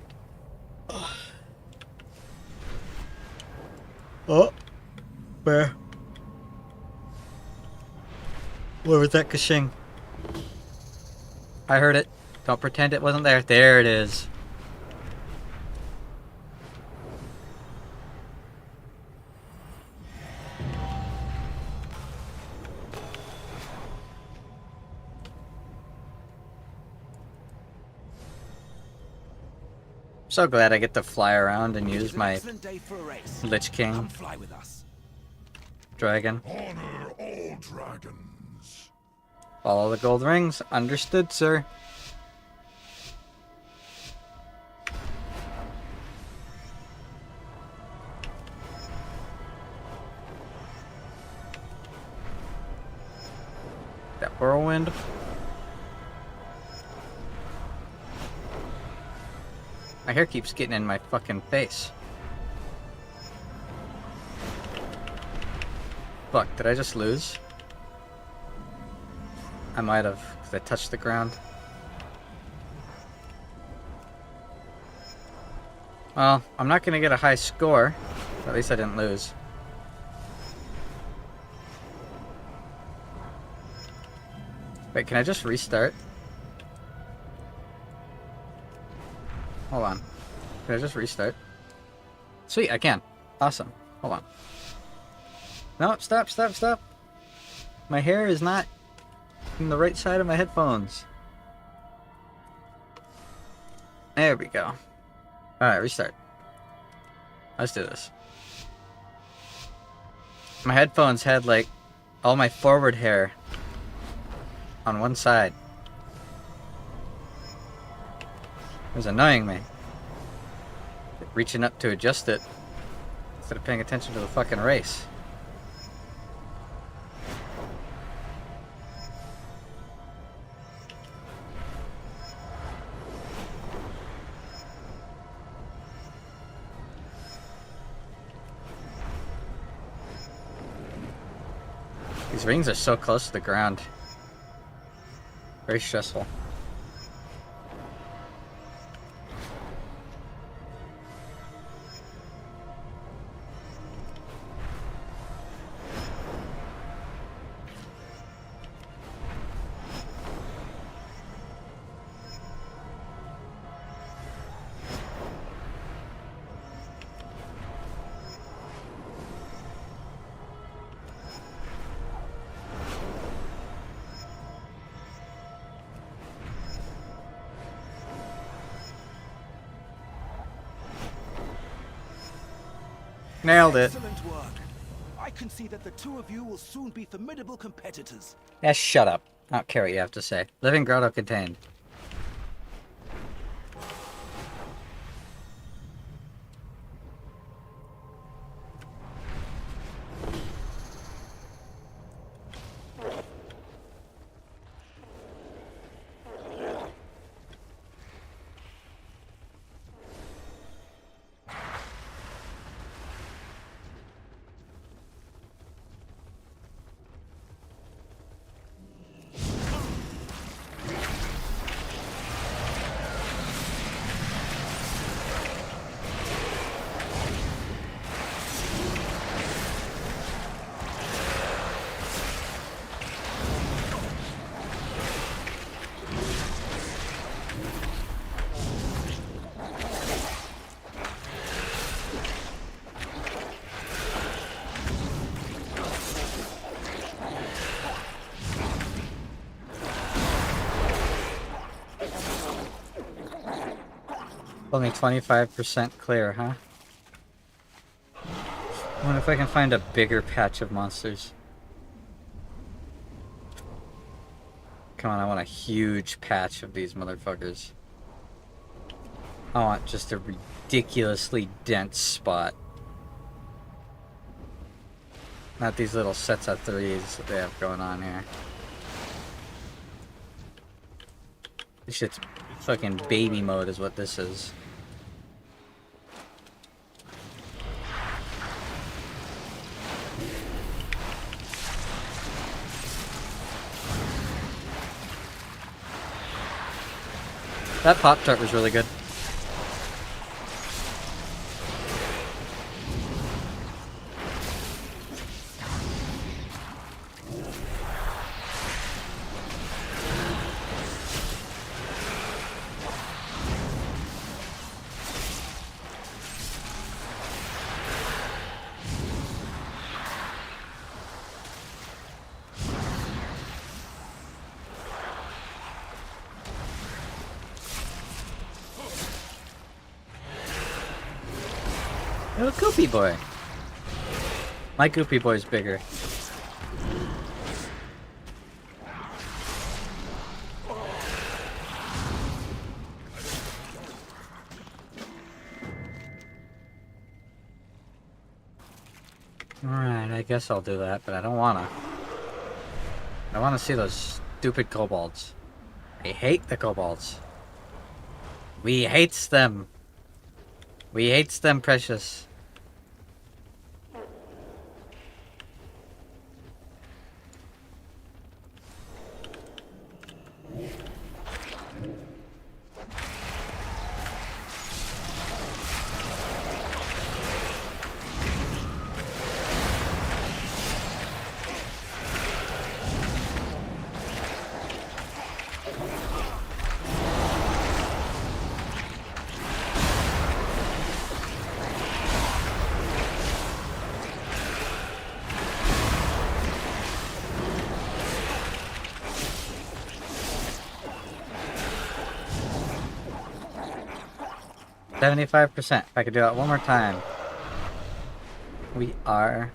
Speaker 1: Oh, where? Where was that kashing? I heard it. Don't pretend it wasn't there. There it is. So glad I get to fly around and use my Lich King dragon.
Speaker 2: Honor all dragons.
Speaker 1: Follow the gold rings. Understood, sir. That whirlwind. My hair keeps getting in my fucking face. Fuck, did I just lose? I might have, because I touched the ground. Well, I'm not going to get a high score. At least I didn't lose. Wait, can I just restart? Hold on. Can I just restart? Sweet, I can. Awesome. Hold on. No, stop, stop, stop. My hair is not in the right side of my headphones. There we go. Alright, restart. Let's do this. My headphones had like all my forward hair on one side. It was annoying me. Reaching up to adjust it instead of paying attention to the fucking race. These rings are so close to the ground. Very stressful. Nailed it.
Speaker 11: Excellent work. I can see that the two of you will soon be formidable competitors.
Speaker 1: Yeah, shut up. I don't care what you have to say. Living grotto contained. Only 25% clear, huh? I wonder if I can find a bigger patch of monsters. Come on, I want a huge patch of these motherfuckers. I want just a ridiculously dense spot. Not these little sets of threes that they have going on here. This shit's fucking baby mode is what this is. That Pop-Tart was really good. Oh, Goopy Boy. My Goopy Boy's bigger. Alright, I guess I'll do that, but I don't wanna. I wanna see those stupid kobolds. I hate the kobolds. We hates them. We hates them, precious. $75%. If I could do that one more time. We are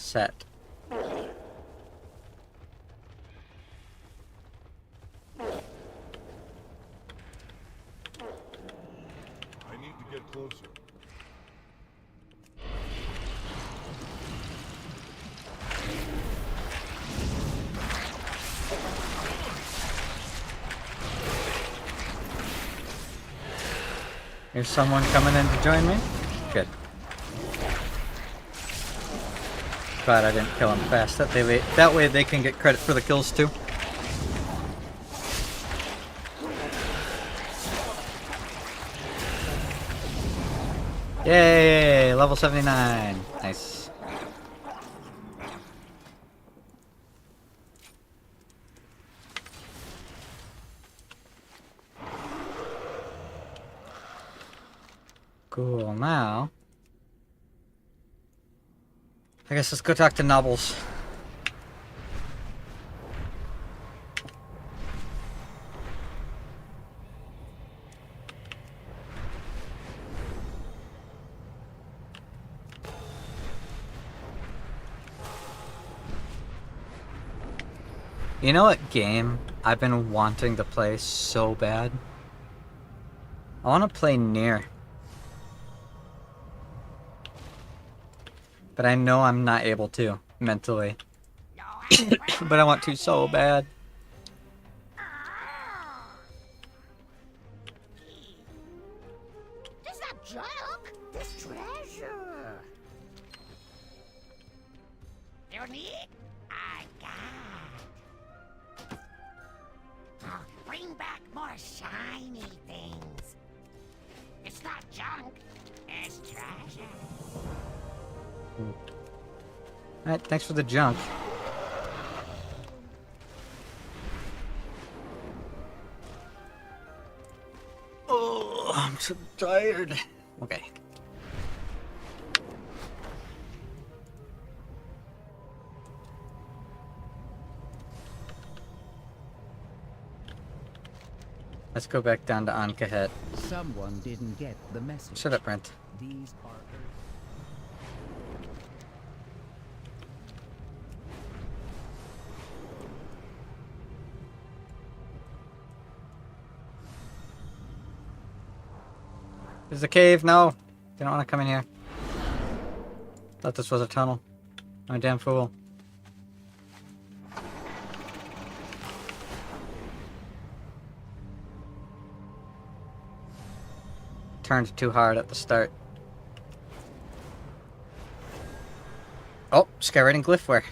Speaker 1: set.
Speaker 13: I need to get closer.
Speaker 1: Is someone coming in to join me? Good. Glad I didn't kill him fast. That way they can get credit for the kills too. Yay! Level 79. Nice. Cool, now I guess let's go talk to Nobbles. You know what game I've been wanting to play so bad? I want to play Nier. But I know I'm not able to, mentally. But I want to so bad.
Speaker 5: Does that junk? This treasure. You need? I got. Oh, bring back more shiny things. It's not junk. It's treasure.
Speaker 1: Alright, thanks for the junk. Oh, I'm so tired. Okay. Let's go back down to Ankahet.
Speaker 12: Someone didn't get the message.
Speaker 1: Shut up, Brent.
Speaker 12: These are
Speaker 1: There's a cave. No. They don't want to come in here. Thought this was a tunnel. I'm a damn fool. Turned too hard at the start. Oh, skywriting glyphware.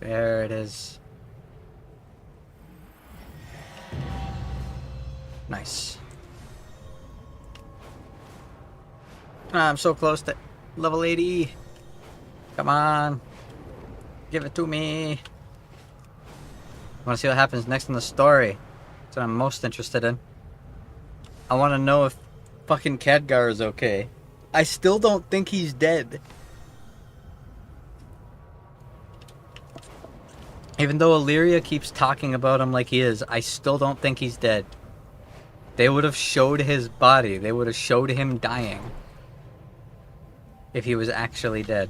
Speaker 1: There it is. Nice. I'm so close to level 80. Come on. Give it to me. I want to see what happens next in the story. That's what I'm most interested in. I want to know if fucking Khadgar is okay. I still don't think he's dead. Even though Illyria keeps talking about him like he is, I still don't think he's dead. They would have showed his body. They would have showed him dying. If he was actually dead.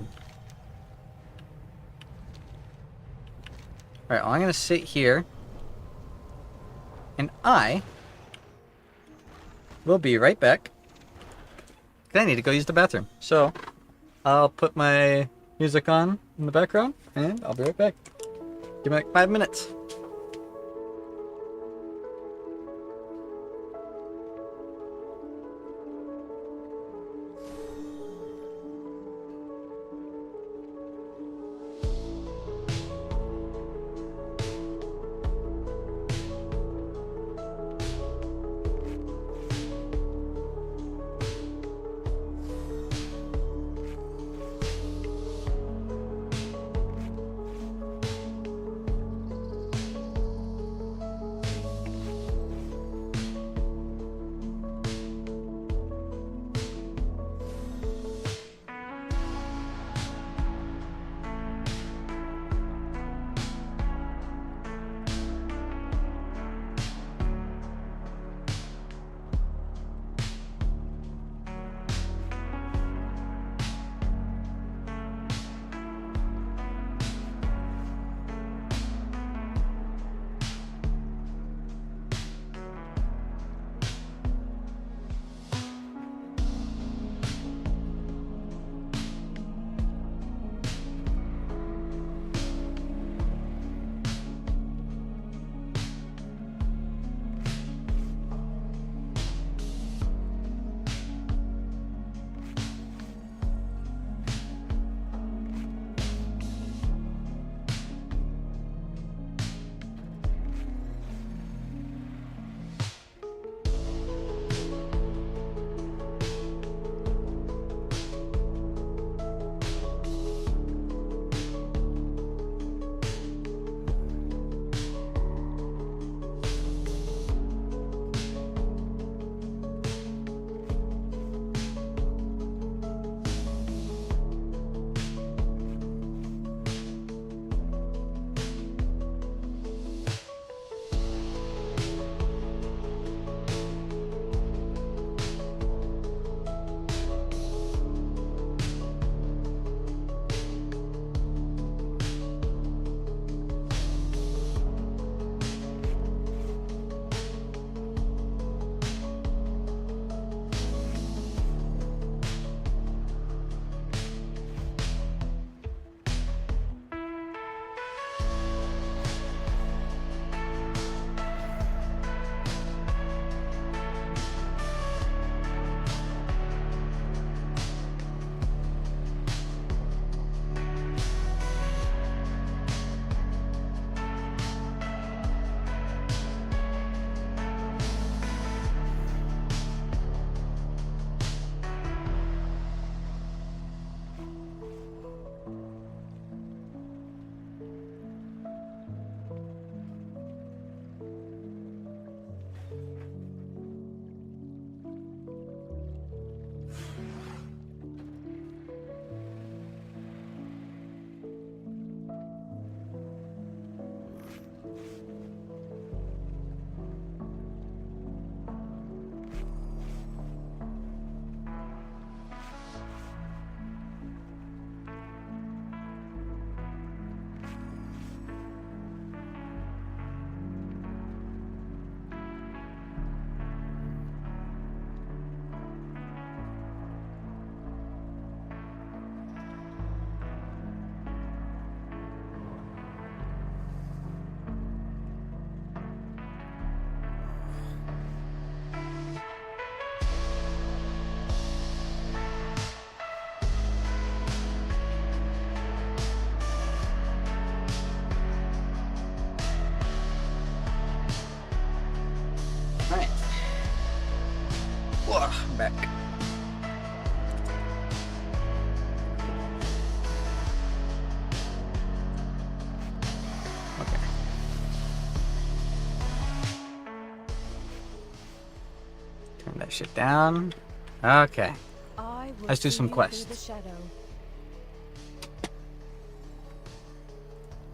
Speaker 1: Alright, well, I'm going to sit here. And I will be right back. I need to go use the bathroom. So, I'll put my music on in the background. And I'll be right back. Give me like 5 minutes. Ugh, I'm back. Okay. Turn that shit down. Okay. Let's do some quests.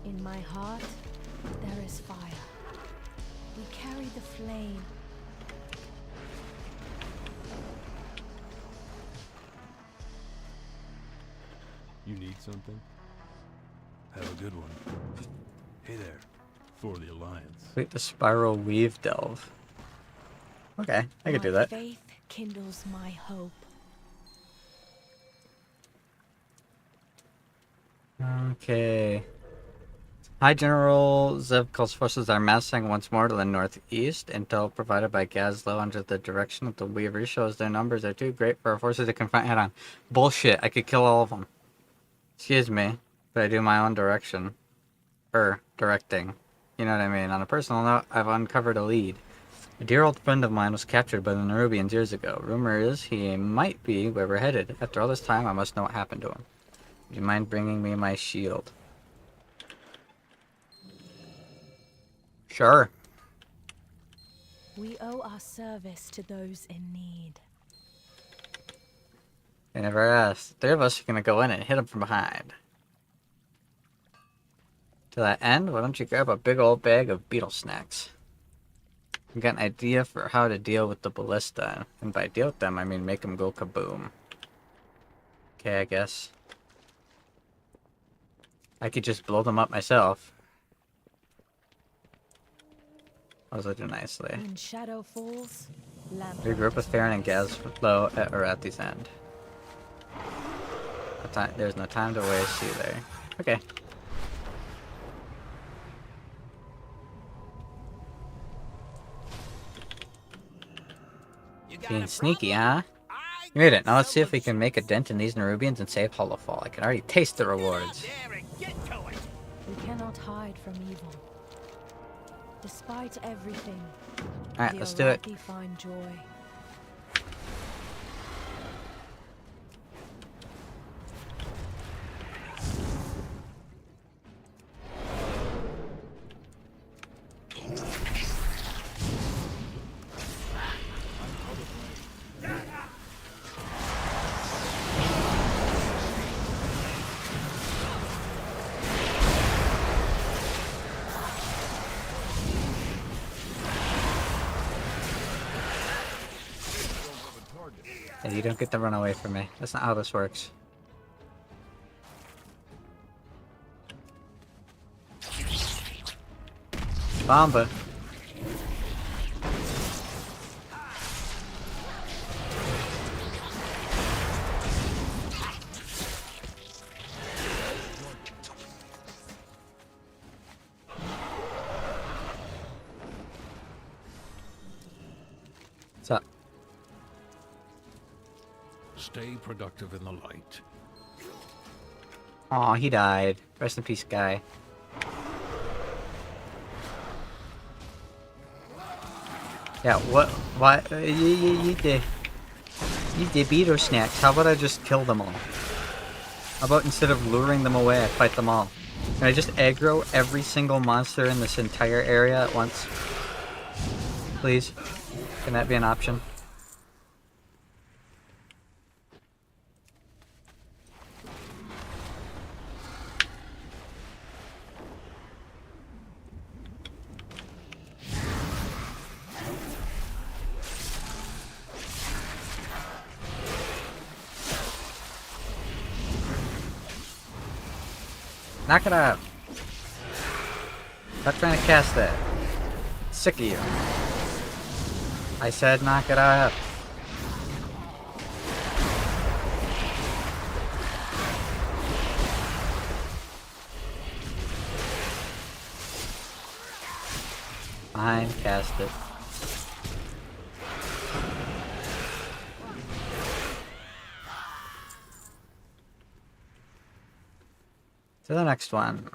Speaker 6: In my heart, there is fire. We carry the flame.
Speaker 13: You need something? Have a good one. Hey there. For the Alliance.
Speaker 1: Complete the spiral weave delve. Okay, I could do that.
Speaker 6: Faith kindles my hope.
Speaker 1: Okay. High General Zevkal's forces are massing once more to the northeast. Intel provided by Gazlow under the direction of the Weavers shows their numbers are too great for our forces to confront head-on. Bullshit, I could kill all of them. Excuse me, but I do my own direction. Directing. You know what I mean? On a personal note, I've uncovered a lead. A dear old friend of mine was captured by the Nerubians years ago. Rumor is he might be where we're headed. After all this time, I must know what happened to him. Would you mind bringing me my shield? Sure.
Speaker 6: We owe our service to those in need.
Speaker 1: I never asked. Three of us are gonna go in and hit them from behind. To that end, why don't you grab a big old bag of beetle snacks? I've got an idea for how to deal with the ballista. And by deal with them, I mean make them go kaboom. Okay, I guess. I could just blow them up myself. Those will do nicely.
Speaker 6: When shadow falls,
Speaker 1: Regroup with Farron and Gazlow at Arathi's end. There's no time to waste either. Okay. Being sneaky, huh? You made it. Now let's see if we can make a dent in these Nerubians and save Hollowfall. I can already taste the rewards.
Speaker 6: we cannot hide from evil. Despite everything,
Speaker 1: Alright, let's do it.
Speaker 6: Find joy.
Speaker 1: Yeah, you don't get to run away from me. That's not how this works. Bomba. What's up?
Speaker 9: Stay productive in the light.
Speaker 1: Aw, he died. Rest in peace, guy. Yeah, what? Why? You did beetle snacks. How about I just kill them all? How about instead of luring them away, I fight them all? Can I just aggro every single monster in this entire area at once? Please? Can that be an option? Knock it out. Stop trying to cast that. Sick of you. I said knock it out. Fine, cast it. To the next one.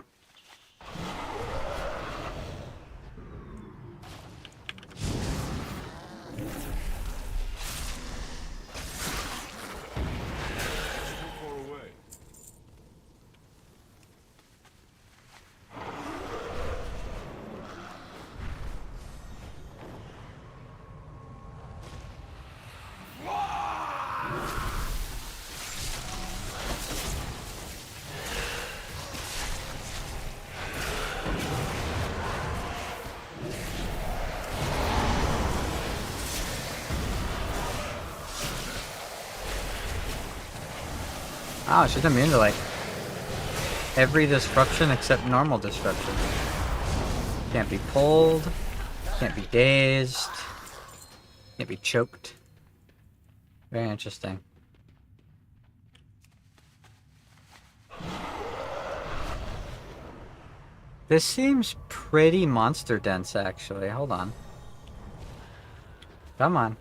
Speaker 1: Oh, she's immune to like every disruption except normal disruption. Can't be pulled. Can't be dazed. Can't be choked. Very interesting. This seems pretty monster dense, actually. Hold on. Come on.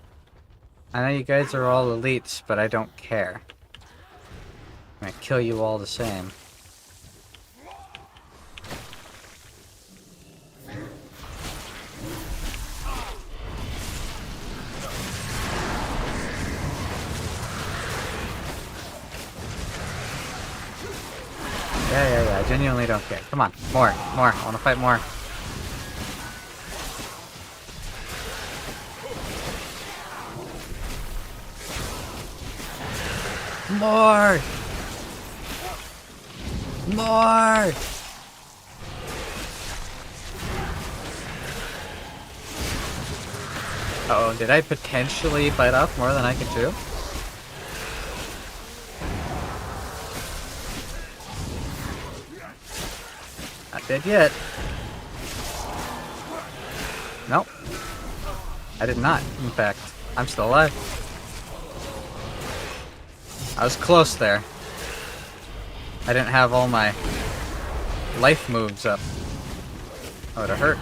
Speaker 1: I know you guys are all elites, but I don't care. I'm gonna kill you all the same. Yeah, I genuinely don't care. Come on, more. I wanna fight more. More! More! Uh-oh, did I potentially bite off more than I could chew? Not dead yet. Nope. I did not, in fact. I'm still alive. I was close there. I didn't have all my life moves up. That would've hurt.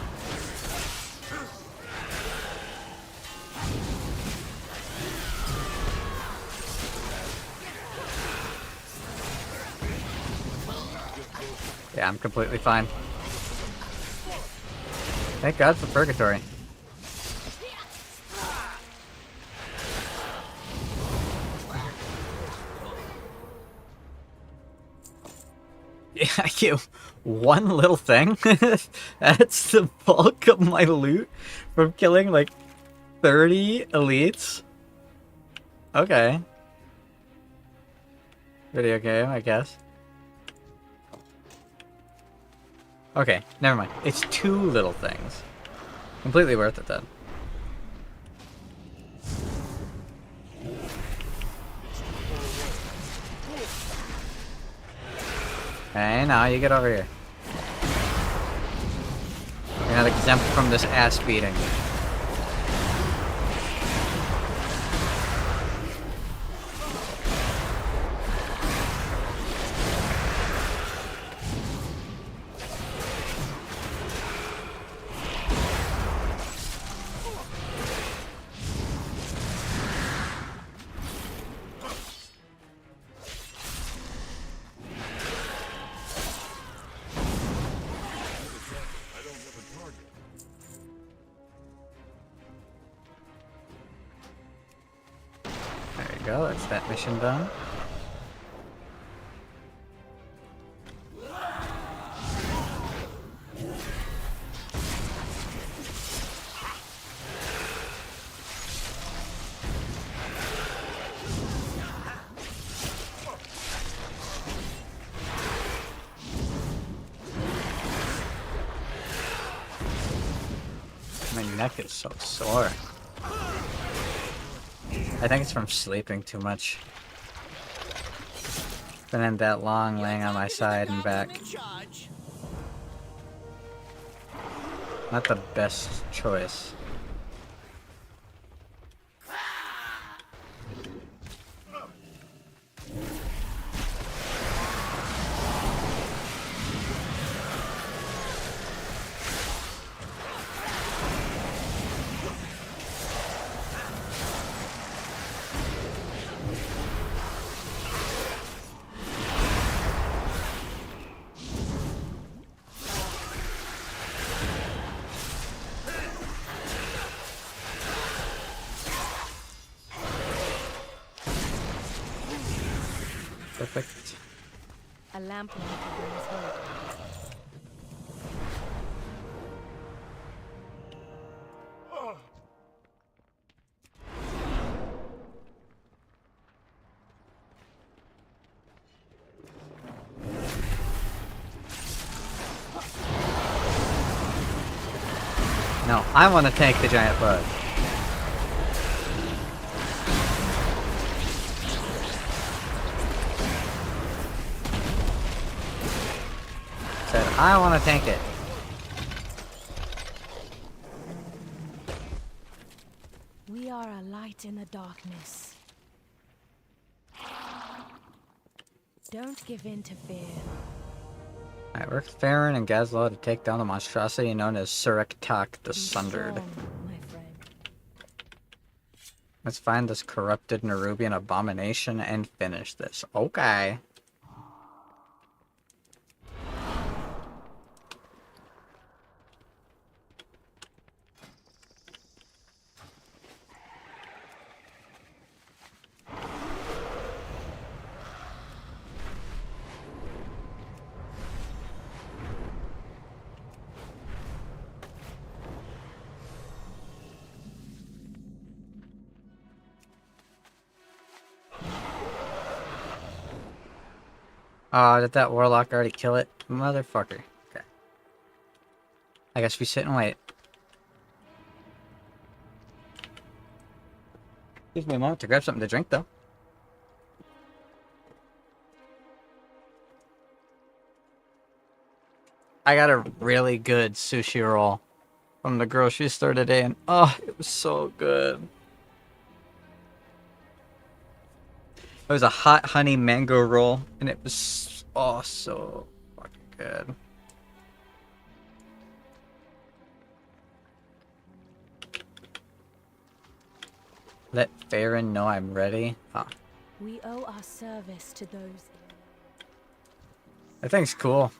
Speaker 1: Yeah, I'm completely fine. Thank God for purgatory. Yeah, I get one little thing. That's the bulk of my loot from killing like 30 elites. Okay. Video game, I guess. Okay, never mind. It's 2 little things. Completely worth it then. Hey, now you get over here. You're not exempt from this ass beating. Go, that's that mission done. My neck is so sore. I think it's from sleeping too much. Been in that long, laying on my side and back. Not the best choice. Perfect.
Speaker 6: A lamp light over his head.
Speaker 1: No, I want to tank the giant bug. I want to tank it.
Speaker 6: We are a light in the darkness. Don't give in to fear.
Speaker 1: Alright, work with Farron and Gazlowe to take down the monstrosity known as Surektak the Sundered.
Speaker 6: Strong, my friend.
Speaker 1: Let's find this corrupted Nerubian abomination and finish this. Okay. Oh, did that warlock already kill it? Motherfucker. Okay. I guess we sit and wait. Gives me a moment to grab something to drink, though. I got a really good sushi roll from the grocery store today, and oh, it was so good. It was a hot honey mango roll, and it was oh so fucking good. Let Farron know I'm ready. Huh.
Speaker 6: We owe our service to those.
Speaker 1: That thing's cool.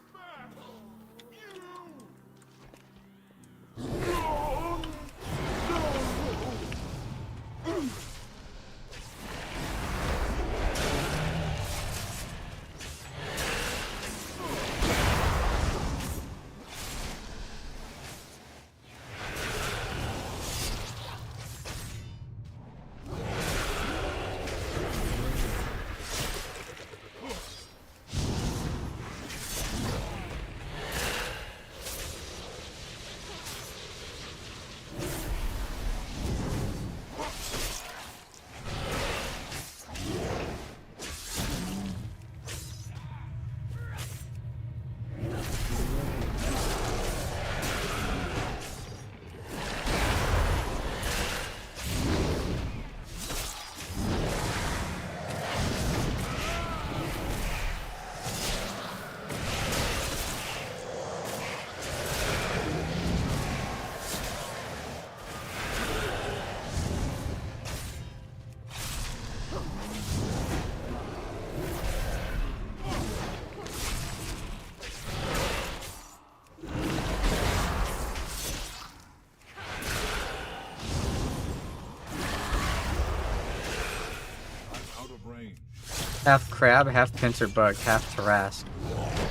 Speaker 1: Half crab, half pincer bug, half Tarrasque.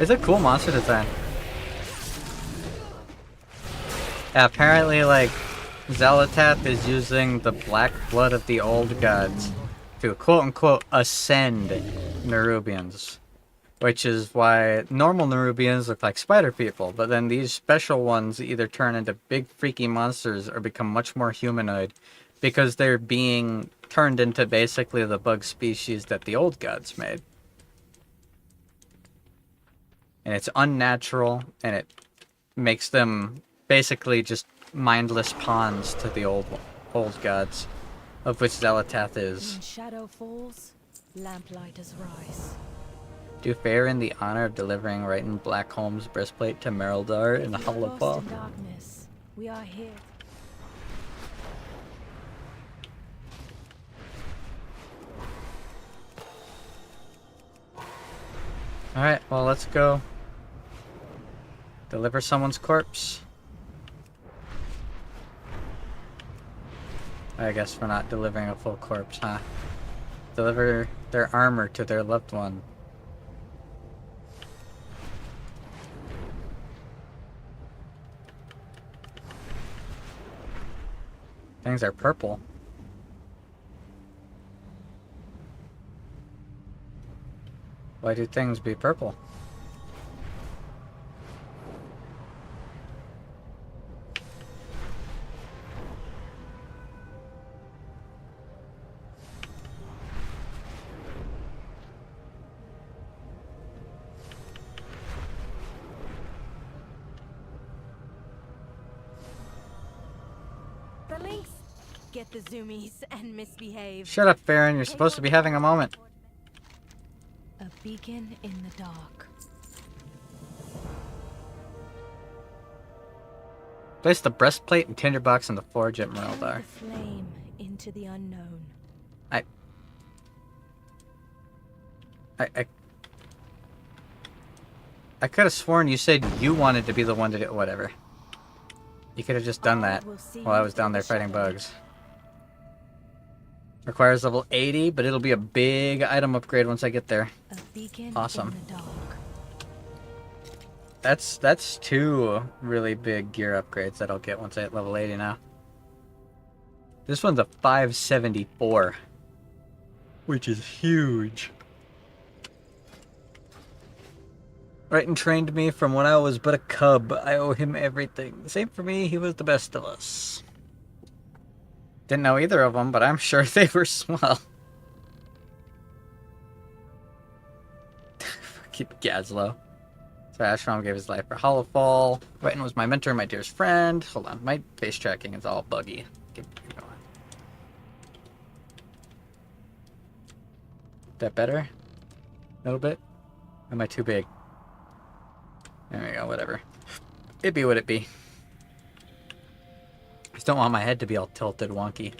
Speaker 1: It's a cool monster design. Yeah, apparently, like, Xalatath is using the black blood of the old gods to quote-unquote ascend Nerubians. Which is why normal Nerubians look like spider people, but then these special ones either turn into big freaky monsters or become much more humanoid because they're being turned into basically the bug species that the old gods made. And it's unnatural, and it makes them basically just mindless pawns to the old gods, of which Xalatath is.
Speaker 6: When shadow falls, lamplighters rise.
Speaker 1: Do Farron the honor of delivering Righton Blackholm's breastplate to Merildar in the Hall of Fall.
Speaker 6: Lost in darkness, we are here.
Speaker 1: Alright, well, let's go deliver someone's corpse. I guess we're not delivering a full corpse, huh? Deliver their armor to their loved one. Things are purple. Why do things be purple?
Speaker 6: get the zoomies and misbehave.
Speaker 1: Shut up, Farron. You're supposed to be having a moment.
Speaker 6: A beacon in the dark.
Speaker 1: Place the breastplate and tinderbox in the forge at Merildar.
Speaker 6: The flame into the unknown.
Speaker 1: I could have sworn you said you wanted to be the one to do whatever. You could have just done that while I was down there fighting bugs. Requires level 80, but it'll be a big item upgrade once I get there.
Speaker 6: A beacon
Speaker 1: Awesome.
Speaker 6: in the dark.
Speaker 1: That's 2 really big gear upgrades that I'll get once I hit level 80 now. This one's a 574, which is huge. Brighton trained me from when I was but a cub. I owe him everything. Same for me, he was the best of us. Didn't know either of them, but I'm sure they were swell. Keep Gazlow. So Ashram gave his life for Hollowfall. Brighton was my mentor, my dearest friend. Hold on, my face tracking is all buggy. Keep going. That better? A little bit? Am I too big? There we go, whatever. It be what it be. I just don't want my head to be all tilted wonky.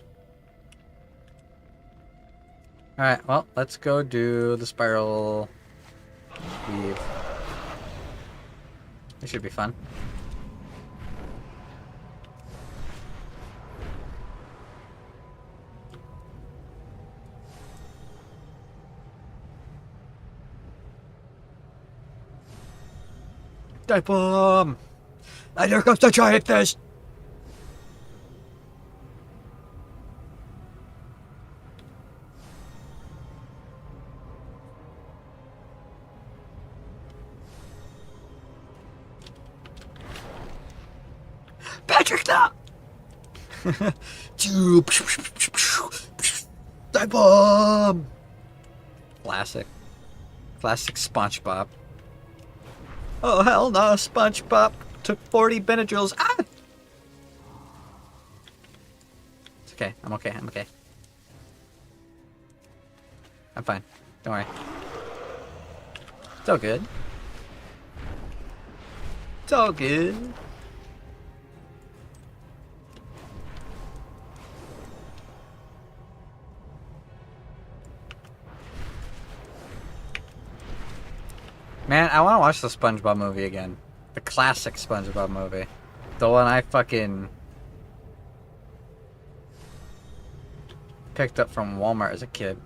Speaker 1: Alright, well, let's go do the spiral weave. This should be fun. Dive bomb! And here comes the giant fish! Patrick, no! Dive bomb! Classic. Classic SpongeBob. Oh, hell no, SpongeBob took 40 Benadryls. Ah! It's okay. I'm okay. I'm okay. I'm fine. Don't worry. It's all good. It's all good. Man, I want to watch the SpongeBob movie again. The classic SpongeBob movie. The one I fucking picked up from Walmart as a kid.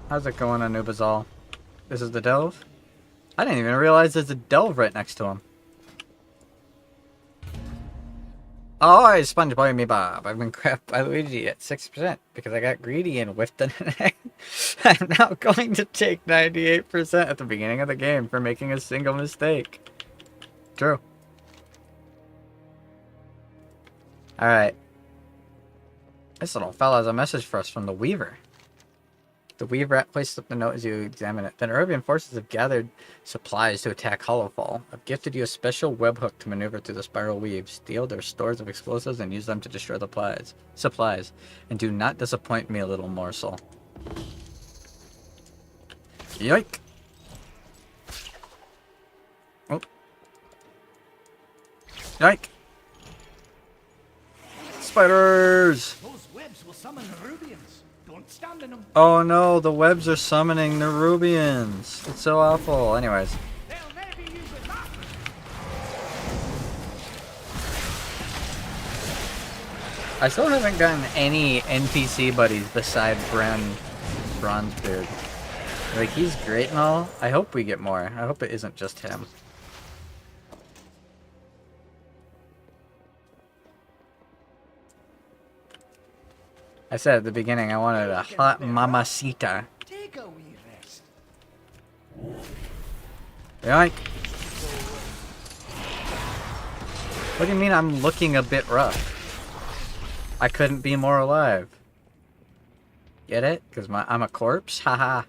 Speaker 1: How's it going, Anubizal? This is the Delve? I didn't even realize there's a Delve right next to him. Oh, it's SpongeBob me Bob. I've been crapped by Luigi at 6% because I got greedy and whiffed an egg. I'm now going to take 98% at the beginning of the game for making a single mistake. True. Alright. This little fella has a message for us from the Weaver. The Weaver placed up the note as you examine it. The Nerubian forces have gathered supplies to attack Hollowfall. I've gifted you a special webhook to maneuver through the spiral weave. Steal their stores of explosives and use them to destroy the supplies. And do not disappoint me, a little morsel. Yoink! Oh. Yoink! Spiders!
Speaker 11: Those webs will summon Nerubians. Don't stand in them.
Speaker 1: Oh no, the webs are summoning Nerubians. It's so awful. Anyways. I still haven't gotten any NPC buddies beside Bronzebeard. Like, he's great and all. I hope we get more. I hope it isn't just him. I said at the beginning I wanted a hot mamacita.
Speaker 11: Take a wee rest.
Speaker 1: Yoink. What do you mean I'm looking a bit rough? I couldn't be more alive. Get it? Because I'm a corpse? Haha.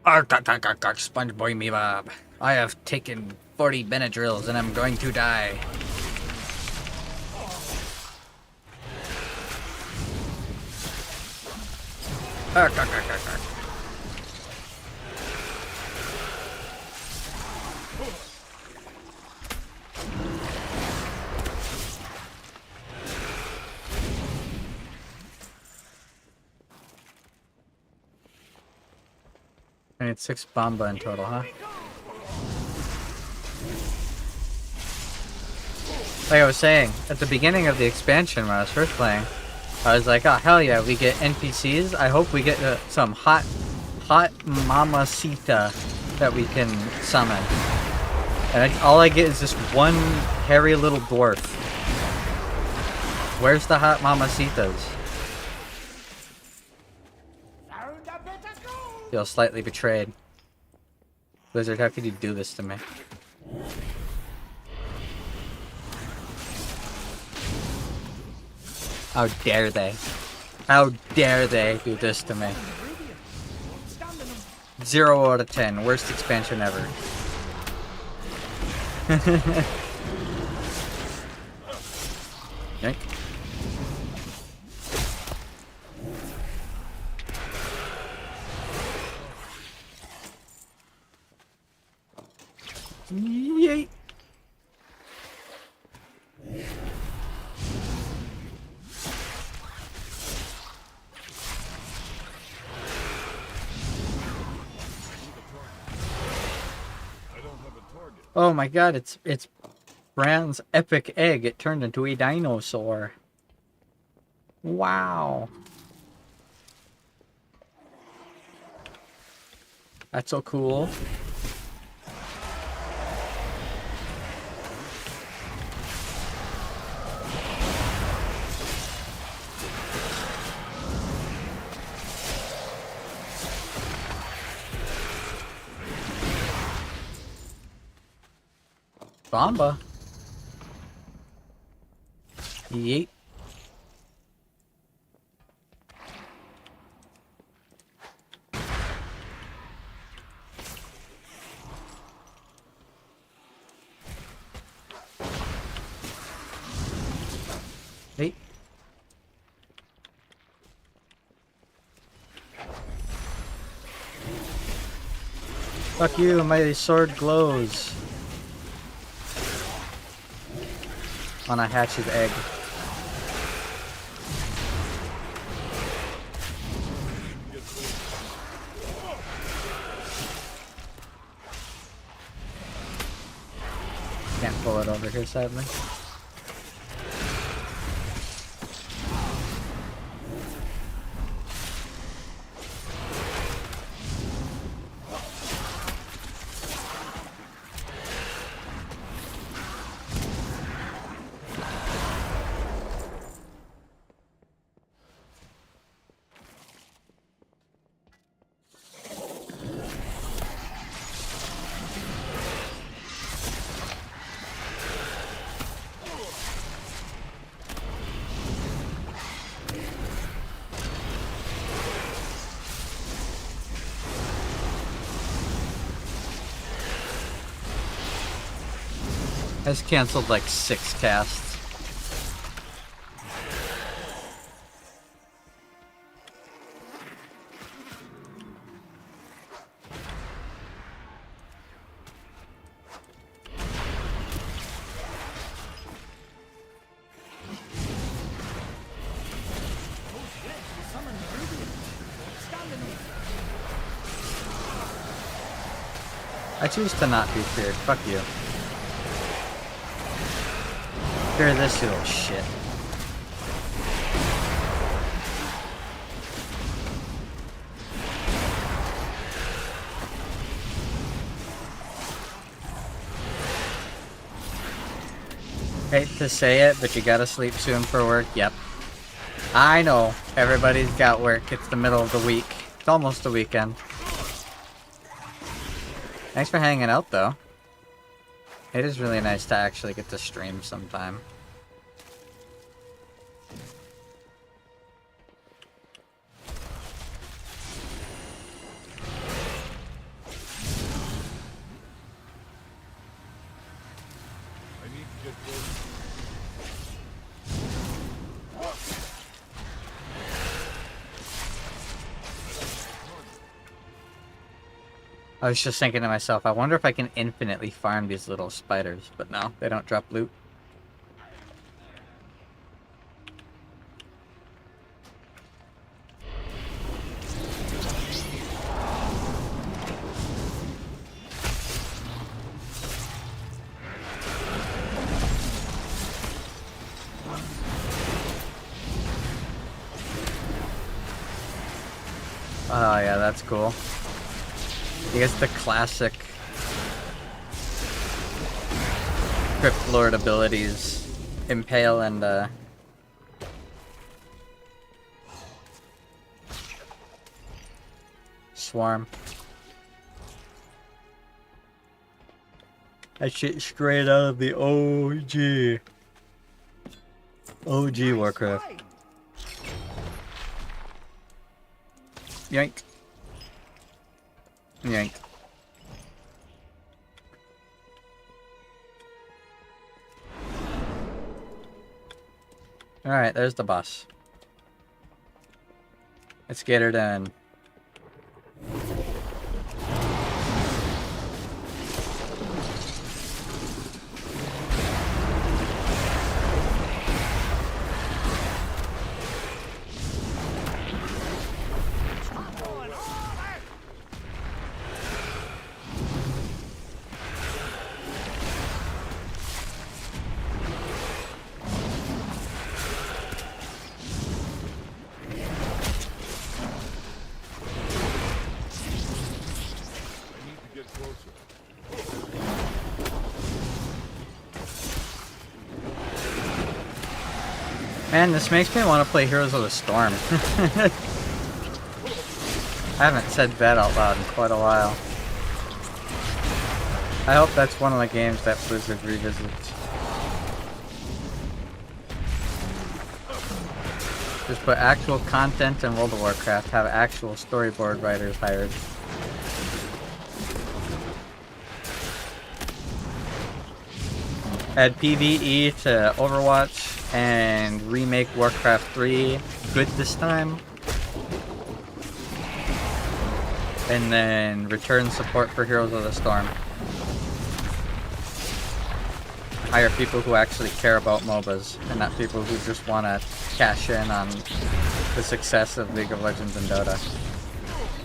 Speaker 1: SpongeBob me Bob. I have taken 40 Benadryls and I'm going to die. Ark, ark, ark, ark, ark. I need 6 Bomba in total, huh? Like I was saying, at the beginning of the expansion when I was first playing, I was like, oh hell yeah, we get NPCs. I hope we get some hot mamacita that we can summon. And all I get is this one hairy little dwarf. Where's the hot mamacitas? Feel slightly betrayed. Blizzard, how could you do this to me? How dare they? How dare they do this to me? 0 out of 10. Worst expansion ever. Yank. Yay! Oh my god, it's Brand's epic egg. It turned into a dinosaur. Wow. That's so cool. Bomba. Yeet. Hey. Fuck you, my sword glows. On a hatch's egg. Can't pull it over here, sadly. I just canceled like 6 casts. I choose to not be feared. Fuck you. Fear this little shit. Hate to say it, but you gotta sleep soon for work. Yep. I know. Everybody's got work. It's the middle of the week. It's almost the weekend. Thanks for hanging out, though. It is really nice to actually get to stream sometime. I was just thinking to myself, I wonder if I can infinitely farm these little spiders, but no, they don't drop loot. Oh yeah, that's cool. I guess the classic Crypt Lord abilities, Impale and Swarm. That shit straight out of the OG Warcraft. Yank. Yank. Alright, there's the boss. Let's get her done. Man, this makes me want to play Heroes of the Storm. I haven't said that out loud in quite a while. I hope that's one of the games that Blizzard revisits. Just put actual content in World of Warcraft, have actual storyboard writers hired. Add PvE to Overwatch and remake Warcraft 3 good this time. And then return support for Heroes of the Storm. Hire people who actually care about MOBAs and not people who just want to cash in on the success of League of Legends and Dota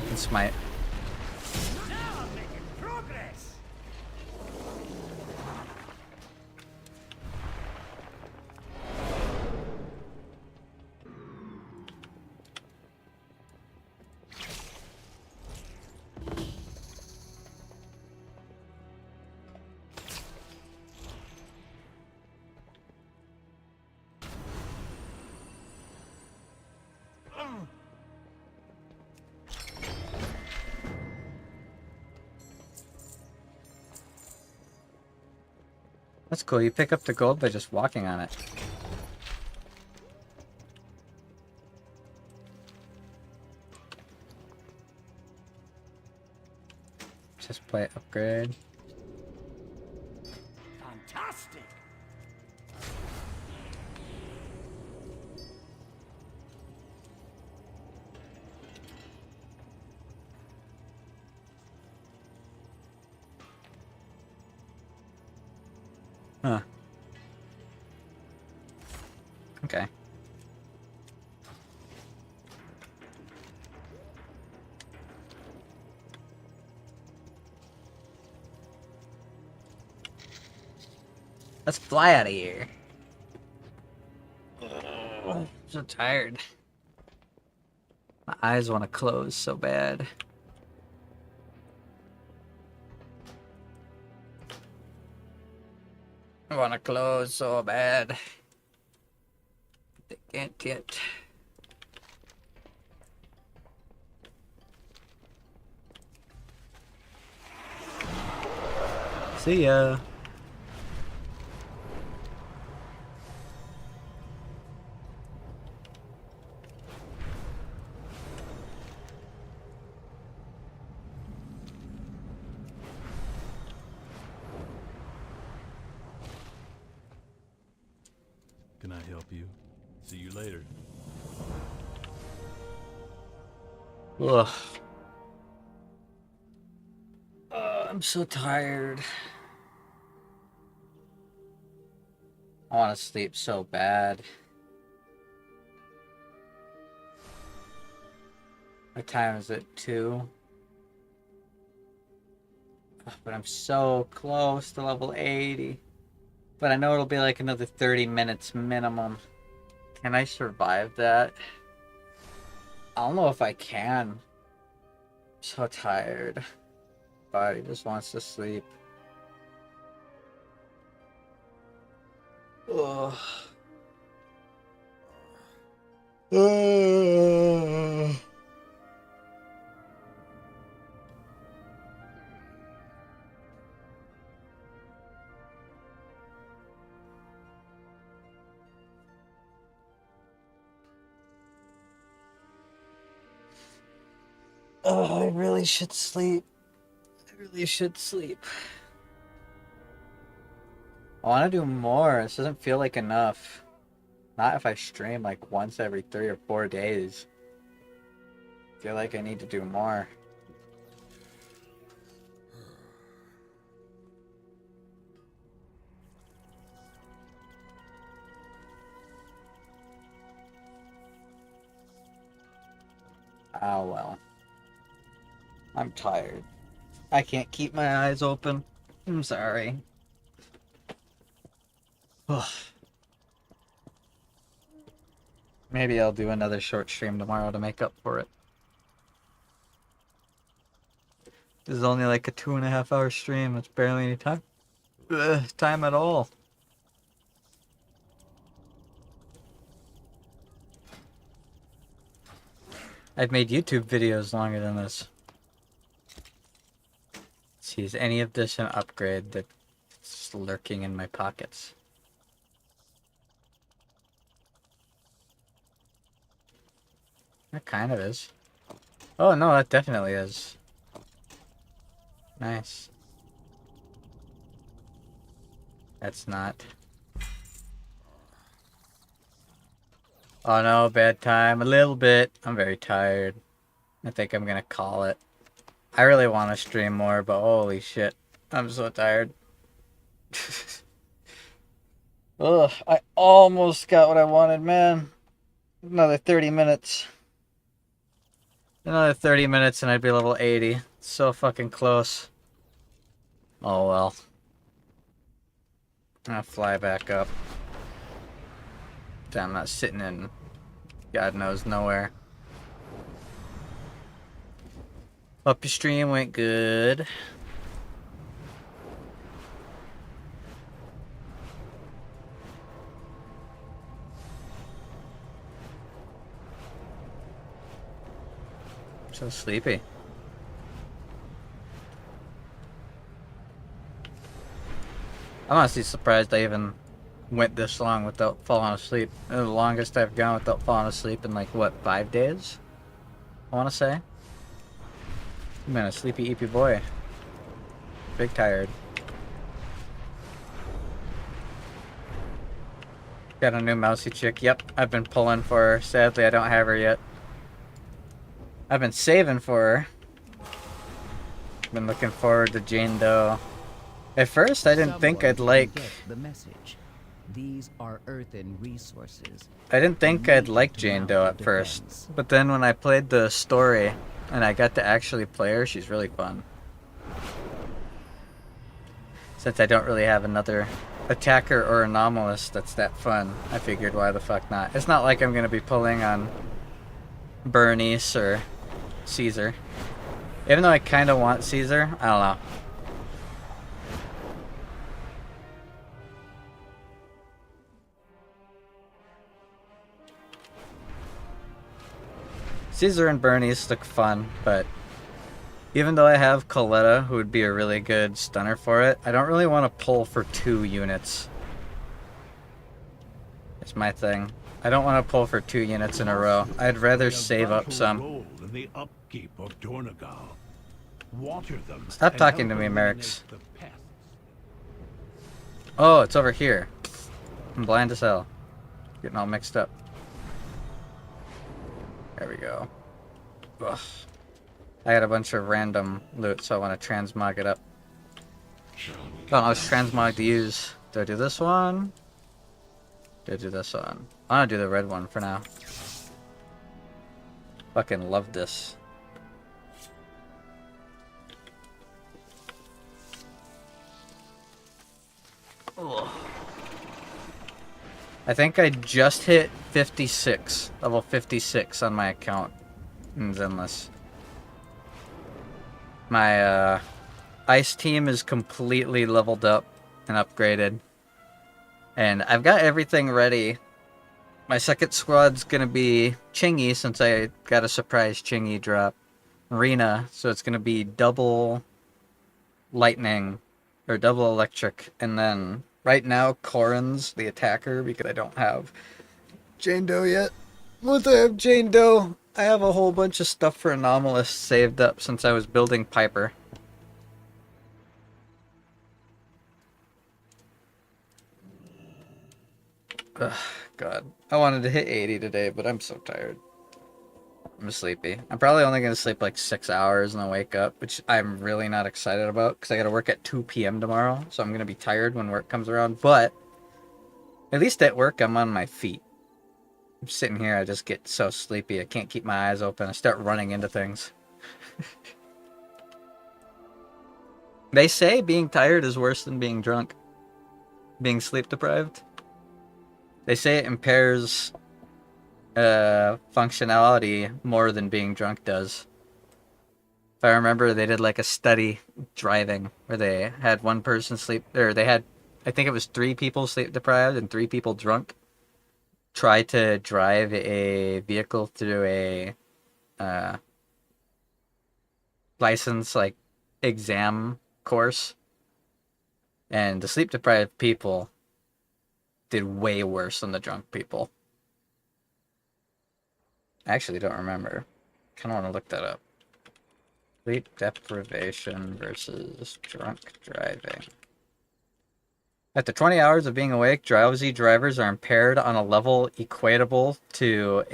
Speaker 1: and Smite. That's cool, you pick up the gold by just walking on it. Just play upgrade.
Speaker 11: Fantastic.
Speaker 1: Huh. Okay. Let's fly out of here. I'm so tired. My eyes want to close so bad. I want to close so bad. They can't yet. See ya.
Speaker 13: Can I help you? See you later.
Speaker 1: Ugh. I'm so tired. I want to sleep so bad. What time is it? 2? But I'm so close to level 80. But I know it'll be like another 30 minutes minimum. Can I survive that? I don't know if I can. I'm so tired. Body just wants to sleep. Ugh. Oh, I really should sleep. I really should sleep. I want to do more. This doesn't feel like enough. Not if I stream like once every 3 or 4 days. I feel like I need to do more. Oh well. I'm tired. I can't keep my eyes open. I'm sorry. Ugh. Maybe I'll do another short stream tomorrow to make up for it. This is only like a 2.5-hour stream. It's barely any time. Time at all. I've made YouTube videos longer than this. See, is any of this an upgrade that's lurking in my pockets? That kind of is. Oh no, that definitely is. Nice. That's not. Oh no, bad time. A little bit. I'm very tired. I think I'm gonna call it. I really want to stream more, but holy shit. I'm so tired. Ugh, I almost got what I wanted, man. Another 30 minutes. Another 30 minutes and I'd be level 80. So fucking close. Oh well. I'll fly back up. I'm not sitting in God knows nowhere. Hope your stream went good. So sleepy. I'm honestly surprised I even went this long without falling asleep. The longest I've gone without falling asleep in like, what, 5 days? I want to say. I'm a sleepy, eepy boy. Big tired. Got a new mousy chick. Yep, I've been pulling for her. Sadly, I don't have her yet. I've been saving for her. Been looking forward to Jane Doe. At first, I didn't think I'd like...
Speaker 12: the message. These are earthen resources.
Speaker 1: I didn't think I'd like Jane Doe at first. But then when I played the story and I got to actually play her, she's really fun. Since I don't really have another attacker or anomalous that's that fun, I figured why the fuck not. It's not like I'm going to be pulling on Bernice or Caesar. Even though I kind of want Caesar, I don't know. Caesar and Bernice look fun, but even though I have Coletta, who would be a really good stunner for it, I don't really want to pull for 2 units. It's my thing. I don't want to pull for 2 units in a row. I'd rather save up some.
Speaker 9: The upkeep of Dornagal. Water them.
Speaker 1: Stop talking to me, Merrick's. Oh, it's over here. I'm blind as hell. Getting all mixed up. There we go. Ugh. I got a bunch of random loot, so I want to transmog it up. Don't know which transmog to use. Do I do this one? Do I do this one? I'm gonna do the red one for now. Fucking love this. Ugh. I think I just hit 56, level 56 on my account in Zenless. My ice team is completely leveled up and upgraded. And I've got everything ready. My second squad's gonna be Chingy, since I got a surprise Chingy drop. Rena, so it's gonna be double lightning, or double electric, and then right now Corrin's the attacker because I don't have Jane Doe yet. Once I have Jane Doe, I have a whole bunch of stuff for Anomalous saved up since I was building Piper. Ugh, God. I wanted to hit 80 today, but I'm so tired. I'm sleepy. I'm probably only going to sleep like 6 hours and then wake up, which I'm really not excited about because I got to work at 2 p.m. tomorrow, so I'm going to be tired when work comes around. But at least at work, I'm on my feet. I'm sitting here, I just get so sleepy. I can't keep my eyes open. I start running into things. They say being tired is worse than being drunk. Being sleep deprived. They say it impairs functionality more than being drunk does. If I remember, they did like a study driving where they had one person sleep, or they had, I think it was 3 people sleep deprived and 3 people drunk, try to drive a vehicle through a license like exam course, and the sleep deprived people did way worse than the drunk people. I actually don't remember. Kind of want to look that up. Sleep deprivation versus drunk driving. After 20 hours of being awake, drowsy drivers are impaired on a level equatable to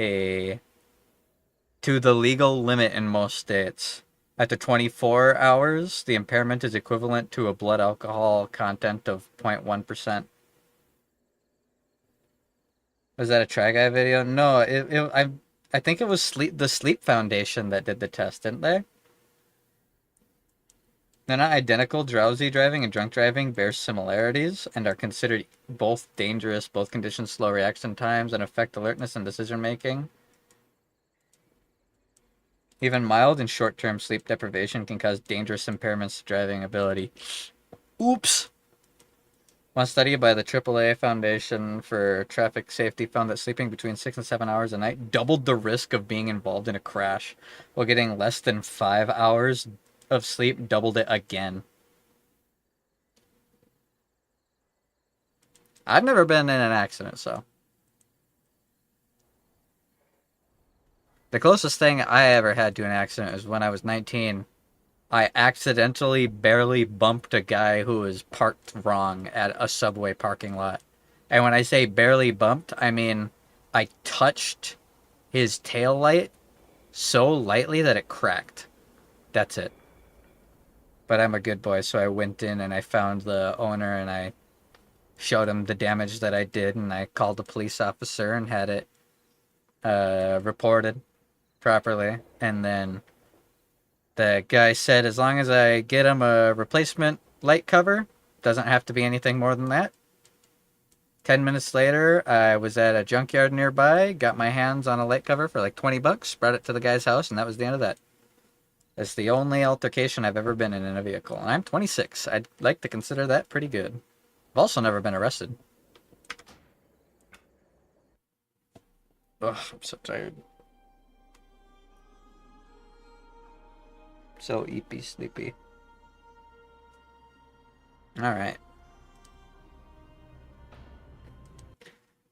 Speaker 1: the legal limit in most states. After 24 hours, the impairment is equivalent to a blood alcohol content of 0.1%. Was that a Try Guy video? No, I think it was the Sleep Foundation that did the test, didn't they? They're not identical. Drowsy driving and drunk driving bear similarities and are considered both dangerous. Both conditions slow reaction times and affect alertness and decision making. Even mild and short-term sleep deprivation can cause dangerous impairments to driving ability. Oops! One study by the AAA Foundation for Traffic Safety found that sleeping between 6 and 7 hours a night doubled the risk of being involved in a crash, while getting less than 5 hours of sleep doubled it again. I've never been in an accident, so. The closest thing I ever had to an accident was when I was 19. I accidentally barely bumped a guy who was parked wrong at a subway parking lot. And when I say barely bumped, I mean I touched his tail light so lightly that it cracked. That's it. But I'm a good boy, so I went in and I found the owner and I showed him the damage that I did, and I called the police officer and had it reported properly. And then the guy said as long as I get him a replacement light cover, doesn't have to be anything more than that. 10 minutes later, I was at a junkyard nearby, got my hands on a light cover for like $20, brought it to the guy's house, and that was the end of that. That's the only altercation I've ever been in a vehicle. And I'm 26. I'd like to consider that pretty good. I've also never been arrested. Ugh, I'm so tired. So eepy sleepy. Alright.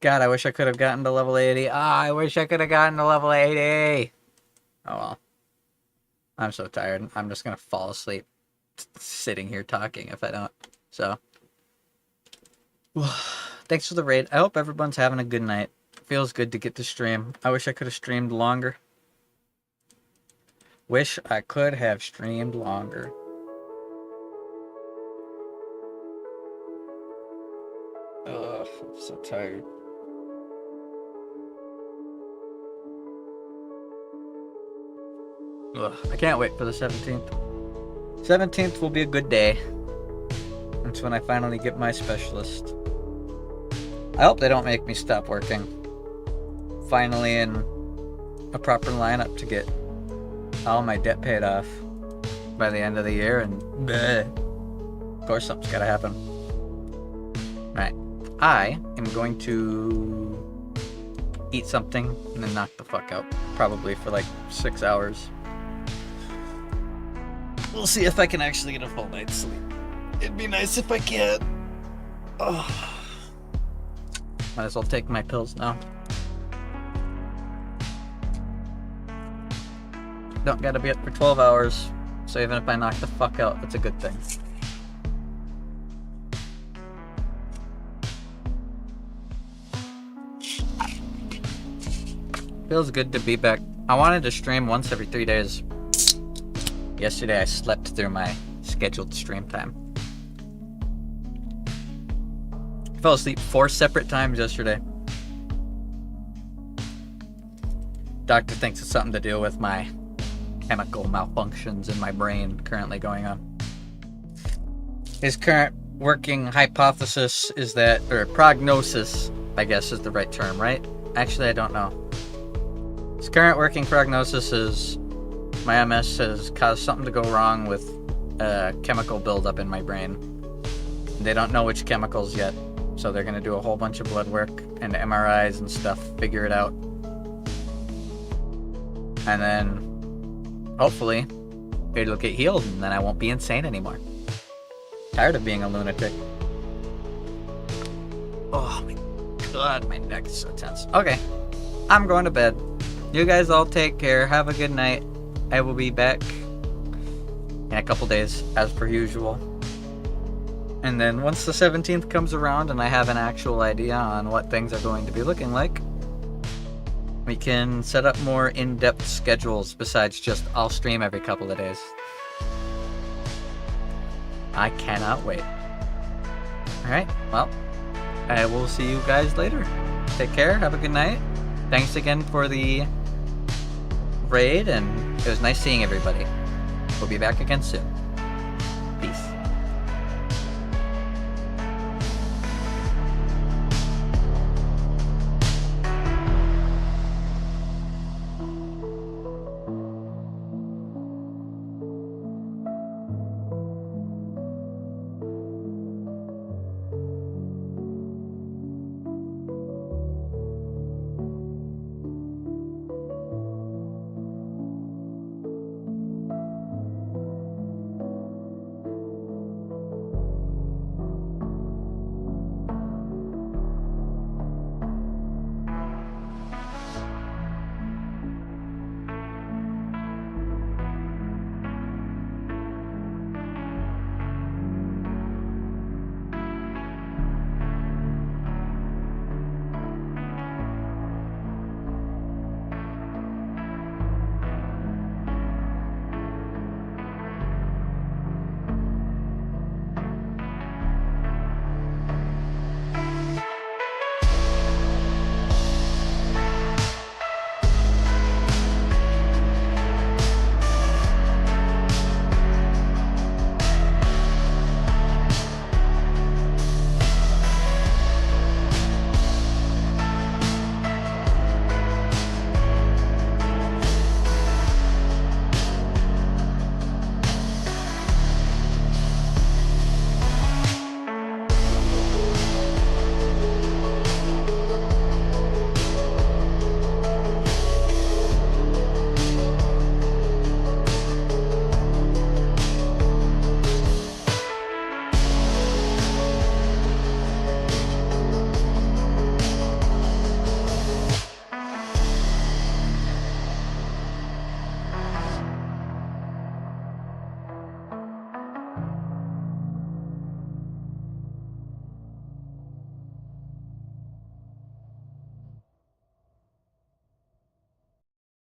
Speaker 1: God, I wish I could have gotten to level 80. I wish I could have gotten to level 80. Oh well. I'm so tired. I'm just gonna fall asleep sitting here talking if I don't. So. Thanks for the raid. I hope everyone's having a good night. Feels good to get to stream. I wish I could have streamed longer. Wish I could have streamed longer. So tired. Ugh, I can't wait for the 17th. 17th will be a good day. That's when I finally get my specialist. I hope they don't make me stop working. Finally in a proper lineup to get all my debt paid off by the end of the year, and bleh. Of course something's gotta happen. Right. I am going to eat something and then knock the fuck out. Probably for like 6 hours. We'll see if I can actually get a full night's sleep. It'd be nice if I can. Oh. Might as well take my pills now. Don't gotta be up for 12 hours, so even if I knock the fuck out, that's a good thing. Feels good to be back. I wanted to stream once every 3 days. Yesterday I slept through my scheduled stream time. I fell asleep 4 separate times yesterday. Doctor thinks it's something to do with my chemical malfunctions in my brain currently going on. His current working hypothesis is that, or prognosis, I guess is the right term, right? Actually, I don't know. His current working prognosis is my MS has caused something to go wrong with chemical buildup in my brain. They don't know which chemicals yet, so they're going to do a whole bunch of blood work and MRIs and stuff, figure it out. And then, hopefully, it'll get healed, and then I won't be insane anymore. Tired of being a lunatic. Oh my god, my neck is so tense. Okay, I'm going to bed. You guys all take care. Have a good night. I will be back in a couple days, as per usual. And then once the 17th comes around and I have an actual idea on what things are going to be looking like, we can set up more in-depth schedules besides just I'll stream every couple of days. I cannot wait. Alright, well, I will see you guys later. Take care, have a good night. Thanks again for the raid, and it was nice seeing everybody. We'll be back again soon.